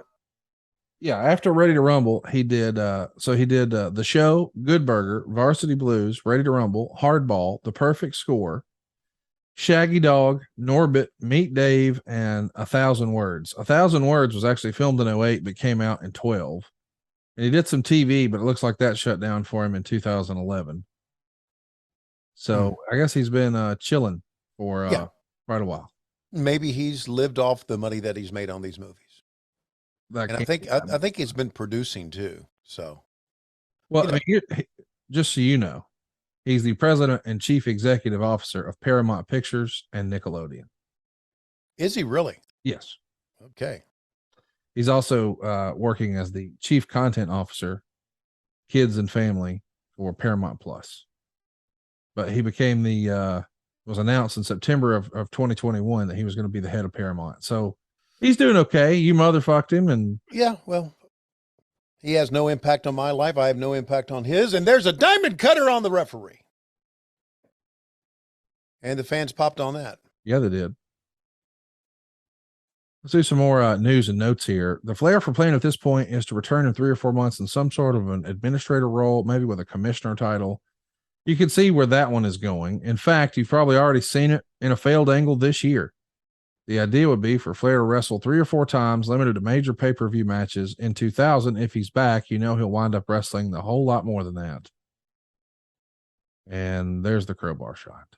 Yeah, after Ready to Rumble, he did The Show, Good Burger, Varsity Blues, Ready to Rumble, Hardball, The Perfect Score, Shaggy Dog, Norbit, Meet Dave, and 1,000 Words. 1,000 Words was actually filmed in 08, but came out in 12. And he did some TV, but it looks like that shut down for him in 2011. So I guess he's been chilling for quite a while. Maybe he's lived off the money that he's made on these movies. That And can't I think he's been producing too. So, Well, I mean, just so you know, he's the president and chief executive officer of Paramount Pictures and Nickelodeon. is he really? Yes. Okay. He's also working as the chief content officer, kids and family for Paramount Plus. But he became was announced in September of 2021 that he was going to be the head of Paramount. So he's doing okay. You motherfucked him. And Yeah, well, he has no impact on my life. I have no impact on his. And there's a diamond cutter on the referee. And the fans popped on that. yeah, they did. Let's do some more news and notes here. The flair for Plan at this point is to return in 3 or 4 months in some sort of an administrator role, maybe with a commissioner title. You can see where that one is going. In fact, you've probably already seen it in a failed angle this year. The idea would be for Flair to wrestle 3 or 4 times, limited to major pay-per-view matches. In 2000, if he's back, he'll wind up wrestling the whole lot more than that. And there's the crowbar shot.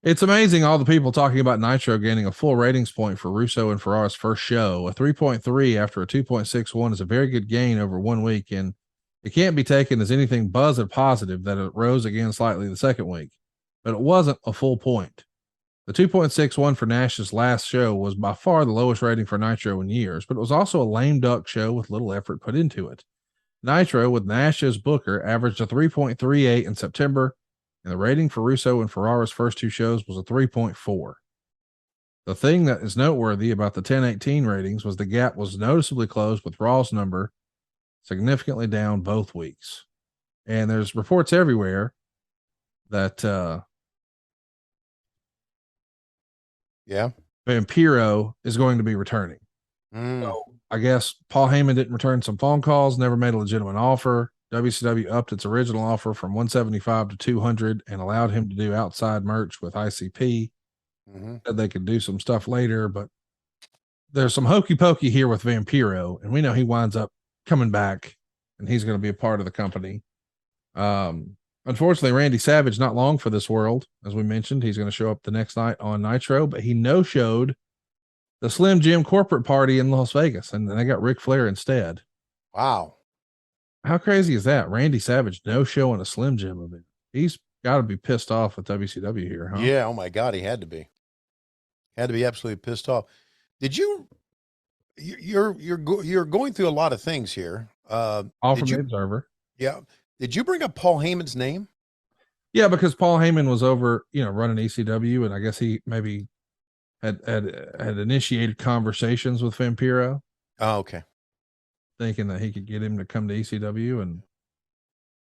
It's amazing all the people talking about Nitro gaining a full ratings point for Russo and Ferrara's first show. A 3.3 after a 2.61 is a very good gain over 1 week, and it can't be taken as anything positive that it rose again slightly the second week. But it wasn't a full point. The 2.61 for Nash's last show was by far the lowest rating for Nitro in years, but it was also a lame duck show with little effort put into it. Nitro, with Nash as booker, averaged a 3.38 in September, and the rating for Russo and Ferrara's first 2 shows was a 3.4. The thing that is noteworthy about the 10-18 ratings was the gap was noticeably closed, with Raw's number significantly down both weeks. And there's reports everywhere that Vampiro is going to be returning. So I guess Paul Heyman didn't return some phone calls, never made a legitimate offer. WCW upped its original offer from 175 to 200 and allowed him to do outside merch with ICP. Said they could do some stuff later, but there's some hokey pokey here with Vampiro, and we know he winds up coming back and he's going to be a part of the company. Unfortunately, Randy Savage not long for this world. As we mentioned, he's going to show up the next night on Nitro, but he no-showed the Slim Jim corporate party in Las Vegas, and they got Ric Flair instead. Wow. How crazy is that? Randy Savage no-showing a Slim Jim event. He's got to be pissed off with WCW here, huh? Yeah. Oh my God. He had to be. Had to be absolutely pissed off. Did you're going through a lot of things here. All from the Observer. Yeah. Did you bring up Paul Heyman's name? Yeah, because Paul Heyman was over, running ECW, and I guess he maybe had initiated conversations with Vampiro. Oh, okay. Thinking that he could get him to come to ECW, and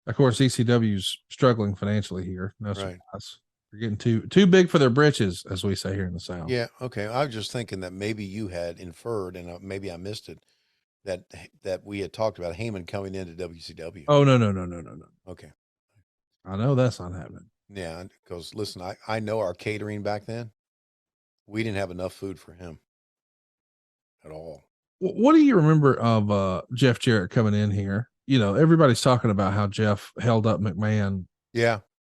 of course ECW's struggling financially here. No surprise. They're getting too big for their britches, as we say here in the South. Yeah. Okay. I was just thinking that maybe you had inferred, and maybe I missed it, that we had talked about Heyman coming into WCW. Oh, no. Okay. I know that's not happening. Yeah, because listen, I know our catering back then, we didn't have enough food for him at all. What do you remember of Jeff Jarrett coming in here? Everybody's talking about how Jeff held up McMahon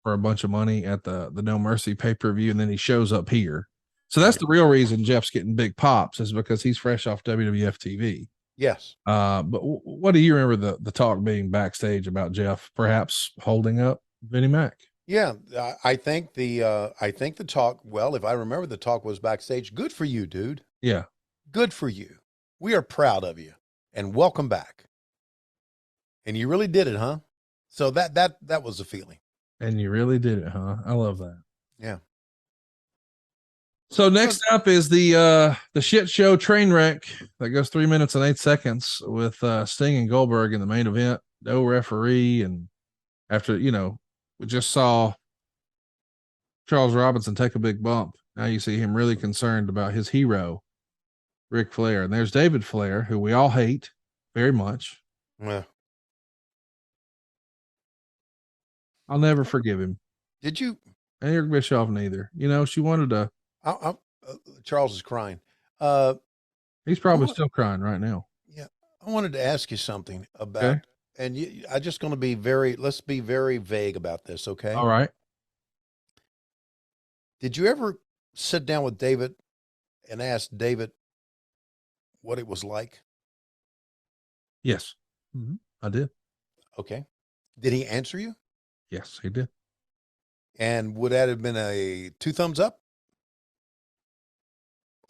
for a bunch of money at the No Mercy pay-per-view, and then he shows up here. So that's the real reason Jeff's getting big pops, is because he's fresh off WWF TV. Yes. But what do you remember the talk being backstage about Jeff perhaps holding up Vinnie Mac? Yeah, I think the talk, well, if I remember, the talk was backstage. Good for you, dude. Yeah. Good for you. We are proud of you, and welcome back. And you really did it, huh? So that was the feeling. And you really did it, huh? I love that. Yeah. So next up is the shit show train wreck that goes 3 minutes and 8 seconds with Sting and Goldberg in the main event. No referee, and after we just saw Charles Robinson take a big bump. Now you see him really concerned about his hero, Ric Flair. And there's David Flair, who we all hate very much. Yeah. I'll never forgive him. Did you? And Eric Bischoff neither. She wanted to. Charles is crying. He's probably still crying right now. Yeah. I wanted to ask you something about, and I'm just going to be let's be very vague about this. Okay. All right. Did you ever sit down with David and ask David what it was like? Yes. I did. Okay. Did he answer you? Yes, he did. And would that have been a 2 thumbs up?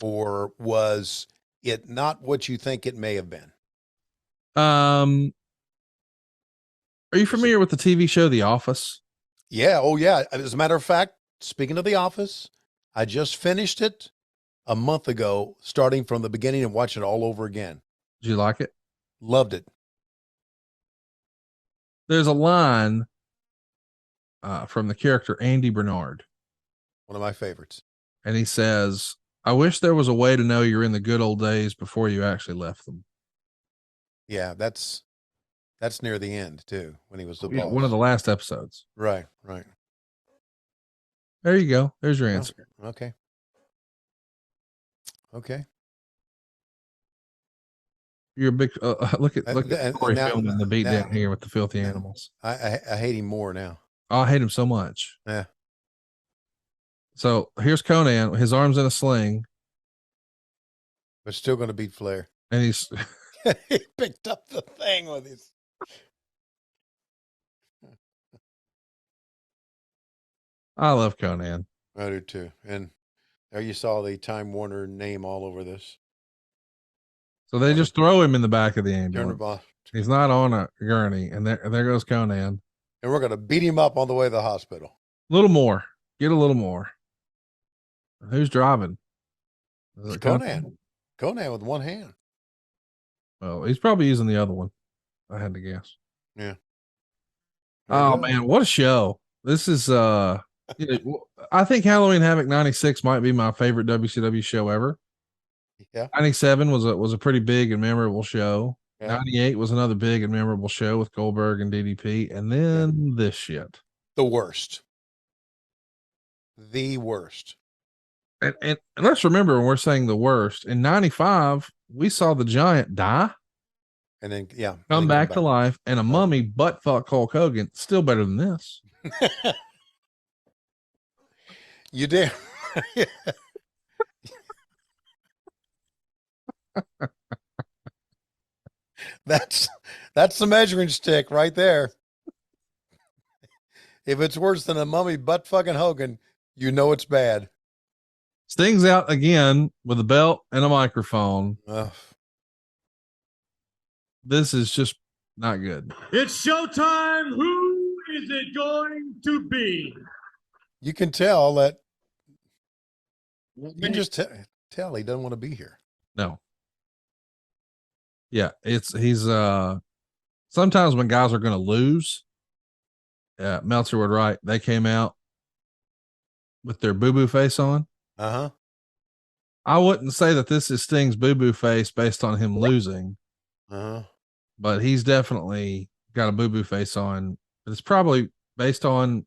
Or was it not what you think it may have been? Are you familiar with the TV show The Office? Yeah. Oh, yeah. As a matter of fact, speaking of The Office, I just finished it a month ago, starting from the beginning and watching it all over again. Did you like it? Loved it. There's a line from the character Andy Bernard. One of my favorites. And he says, I wish there was a way to know you're in the good old days before you actually left them. Yeah, that's near the end too, when he was the boss. One of the last episodes. Right. There you go. There's your answer. Okay. You're a big look at Corey filming the beat down here with the filthy animals. I hate him more now. Oh, I hate him so much. Yeah. So here's Conan. His arm's in a sling, But still going to beat Flair. and he's He picked up the thing with his. I love Conan. I do too. And there you saw the Time Warner name all over this. So they just throw him in the back of the ambulance. Turnabout. He's not on a gurney, and there goes Conan. And we're going to beat him up on the way to the hospital. A little more. Get a little more. Who's driving? Is It's it Conan. Conan with one hand. Well, he's probably using the other one. I had to guess. Yeah. Oh man, what a show! This is I think Halloween Havoc '96 might be my favorite WCW show ever. Yeah. '97 was a pretty big and memorable show. Yeah. '98 was another big and memorable show with Goldberg and DDP, and then this shit. The worst. The worst. And let's remember, when we're saying the worst, in '95 we saw the Giant die, And then, yeah. come back to life, and a mummy butt fuck Hulk Hogan. Still better than this. You did. That's the measuring stick right there. If it's worse than a mummy butt fucking Hogan, you know it's bad. Sting's out again with a belt and a microphone. Ugh. This is just not good. It's showtime. Who is it going to be? You can tell that. You can just tell he doesn't want to be here. No. Yeah, he's sometimes when guys are going to lose, Meltzer would write, they came out with their boo-boo face on. Uh-huh. I wouldn't say that this is Sting's boo-boo face based on him losing, Uh-huh. but he's definitely got a boo-boo face on. It's probably based on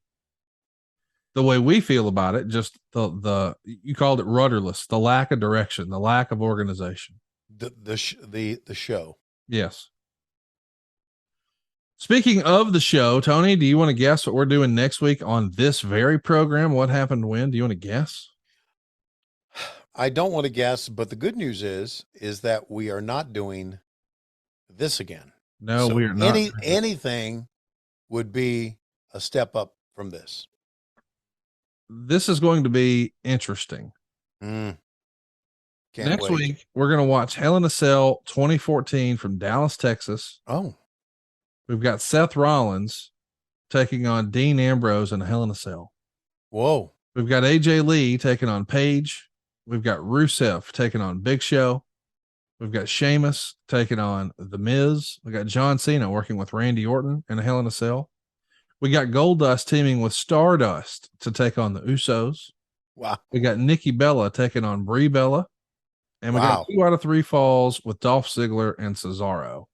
the way we feel about it, just the you called it rudderless, the lack of direction, the lack of organization. The show. Yes. Speaking of the show, Tony, do you want to guess what we're doing next week on this very program? What happened when? Do you want to guess? I don't want to guess, but the good news is that we are not doing this again. No, So we are not. Anything would be a step up from this. This is going to be interesting. Can't Next wait. week, we're going to watch Hell in a Cell 2014 from Dallas, Texas. Oh, We've got Seth Rollins taking on Dean Ambrose in a Hell in a Cell. whoa. We've got AJ Lee taking on Paige. We've got Rusev taking on Big Show. We've got Sheamus taking on The Miz. We got John Cena working with Randy Orton in a Hell in a Cell. We got Goldust teaming with Stardust to take on the Usos. Wow. We got Nikki Bella taking on Brie Bella. And we got 2 out of 3 falls with Dolph Ziggler and Cesaro.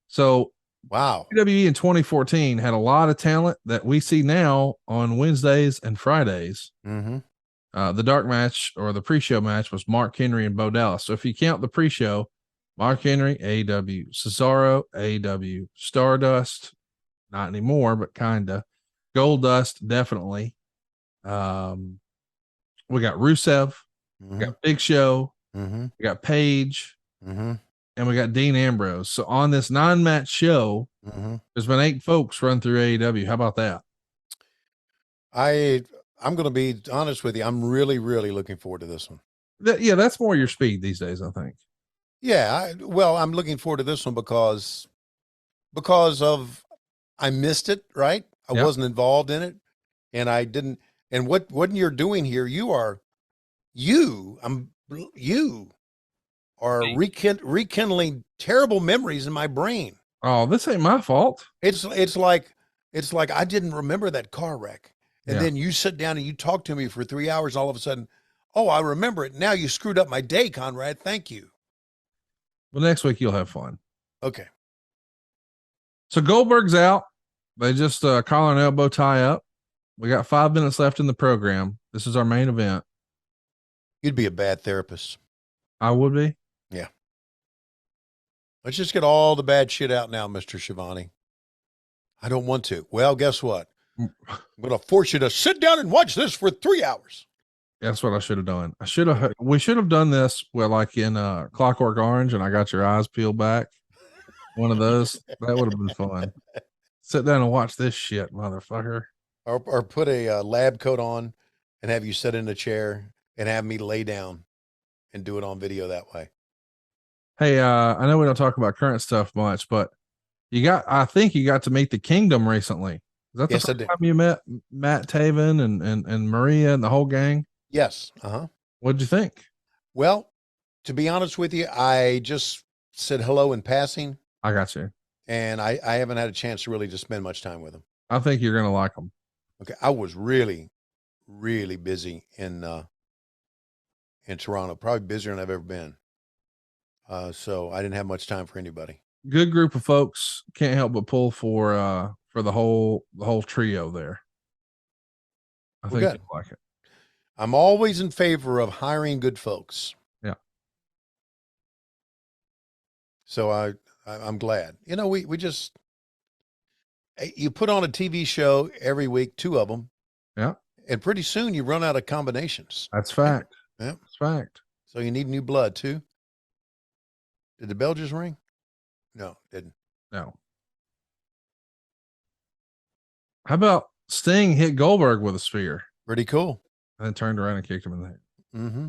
So Wow. WWE in 2014 had a lot of talent that we see now on Wednesdays and Fridays. Mm-hmm. The dark match or the pre-show match was Mark Henry and Bo Dallas. So if you count the pre-show, Mark Henry, AEW, Cesaro, AEW, Stardust, not anymore, but kinda. Goldust, definitely. We got Rusev, we got Big Show, Mm-hmm. we got Paige, Mm-hmm. and we got Dean Ambrose. So on this 9-match show, Mm-hmm. there's been 8 folks run through AEW. How about that? I'm going to be honest with you. I'm really, really looking forward to this one. Yeah, that's more your speed these days, I think. Yeah. I'm looking forward to this one because of I missed it, right? I Yep. wasn't involved in it and I didn't. And what you're doing here, you are rekindling terrible memories in my brain. Oh, this ain't my fault. It's like I didn't remember that car wreck. And Yeah. then you sit down and you talk to me for 3 hours, and all of a sudden, oh, I remember it. Now you screwed up my day, Conrad. Thank you. Well, next week you'll have fun. Okay. So Goldberg's out. They just collar and elbow tie up. We got 5 minutes left in the program. This is our main event. You'd be a bad therapist. I would be. Let's just get all the bad shit out now, Mr. Shivani. I don't want to. Well, guess what? I'm going to force you to sit down and watch this for 3 hours. That's what I should have done. We should have done this like in Clockwork Orange, and I got your eyes peeled back. One of those. That would have been fun. Sit down and watch this shit, motherfucker. Or put a lab coat on and have you sit in a chair and have me lay down and do it on video that way. Hey, I know we don't talk about current stuff much, but I think you got to meet the Kingdom recently. Is that the Yes, I first did. time you met Matt Taven and Maria and the whole gang? Yes. Uh-huh. What'd you think? Well, to be honest with you, I just said hello in passing, I got you. and I haven't had a chance to really just spend much time with them. I think you're gonna like them. Okay. I was really, really busy in Toronto, probably busier than I've ever been. So I didn't have much time for anybody. Good group of folks. Can't help but pull for the whole trio there. I Well, think good. you'll like it. I'm always in favor of hiring good folks. Yeah. So I'm glad. You know, we just, you put on a TV show every week, 2 of them. Yeah. And pretty soon you run out of combinations. That's fact. Yeah. That's fact. So you need new blood too. Did the bell just ring? No, didn't. No. How about Sting hit Goldberg with a spear Pretty cool. and then turned around and kicked him in the head? Mm-hmm.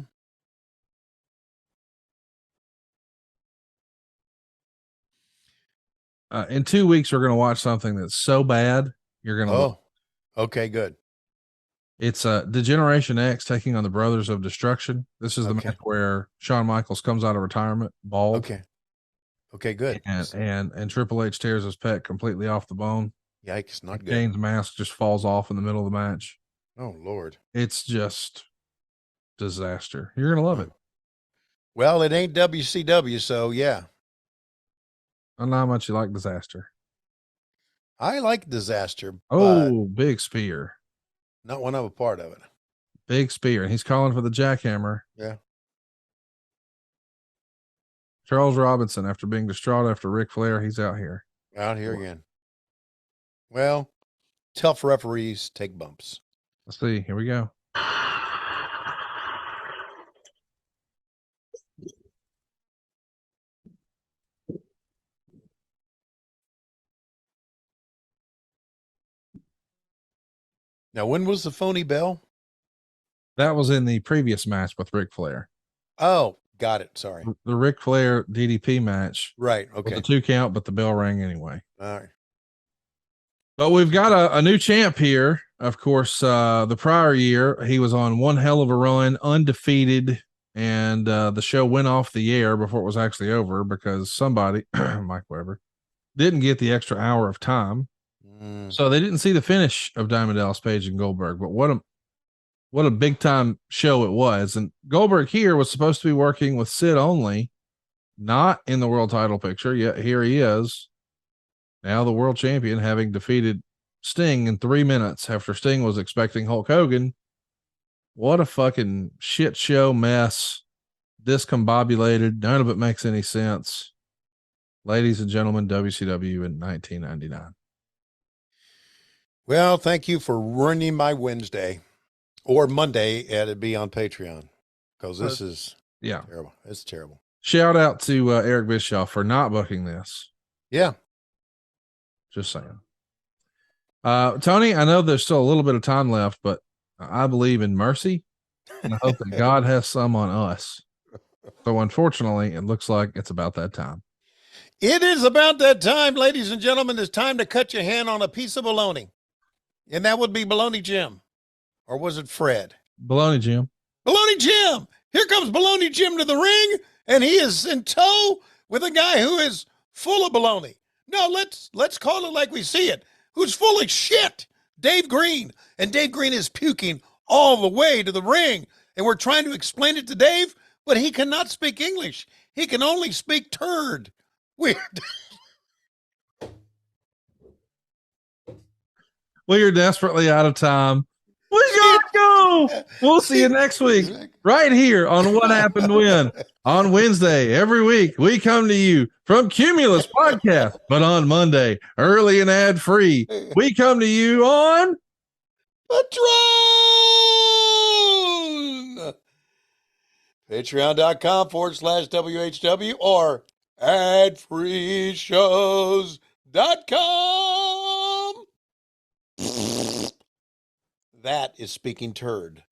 In 2 weeks, we're going to watch something that's so bad you're going to. Oh, okay, good. It's Degeneration X taking on the Brothers of Destruction. This is the Okay. match where Shawn Michaels comes out of retirement bald. Okay. Okay, good. And Triple H tears his pec completely off the bone. Yikes, not good. Kane's mask just falls off in the middle of the match. Oh, Lord. It's just disaster. You're gonna love it. Well, it ain't WCW, so yeah. I don't know how much you like disaster. I like disaster, but Oh, big spear. not when I'm a part of it. Big spear. And he's calling for the jackhammer. Yeah. Charles Robinson, after being distraught after Ric Flair, he's out here. Out here again. Well, tough referees take bumps. Let's see. Here we go. Now, when was the phony bell? That was in the previous match with Ric Flair. Oh, got it. Sorry. The Ric Flair DDP match. Right. With Okay. the 2 count, but the bell rang anyway. All right. But we've got a new champ here. Of course, the prior year, he was on one hell of a run, undefeated, and the show went off the air before it was actually over because somebody, Mike Weber, didn't get the extra hour of time. So they didn't see the finish of Diamond Dallas Page and Goldberg, but what a big time show it was. And Goldberg here was supposed to be working with Sid only, not in the world title picture. Yet here he is, now the world champion, having defeated Sting in 3 minutes after Sting was expecting Hulk Hogan. What a fucking shit show mess. Discombobulated. None of it makes any sense. Ladies and gentlemen, WCW in 1999. Well, thank you for ruining my Wednesday or Monday. It'd be on Patreon because this is terrible. It's terrible. Shout out to Eric Bischoff for not booking this. Yeah. Just saying. Tony, I know there's still a little bit of time left, but I believe in mercy, and I hope that God has some on us. So unfortunately, it looks like it's about that time. It is about that time, ladies and gentlemen. It's time to cut your hand on a piece of bologna. And that would be Bologna Jim. Or was it Fred? Bologna Jim. Bologna Jim. Here comes Bologna Jim to the ring, and he is in tow with a guy who is full of bologna. No, let's call it like we see it. Who's full of shit? Dave Green. And Dave Green is puking all the way to the ring. And we're trying to explain it to Dave, but he cannot speak English. He can only speak turd. Weird. We are desperately out of time. We gotta go. We'll see you next week, right here on What Happened When on Wednesday. Every week, we come to you from Cumulus Podcast, but on Monday, early and ad free, we come to you on Patron! Patreon.com/WHW or adfreeshows.com. That is speaking turd.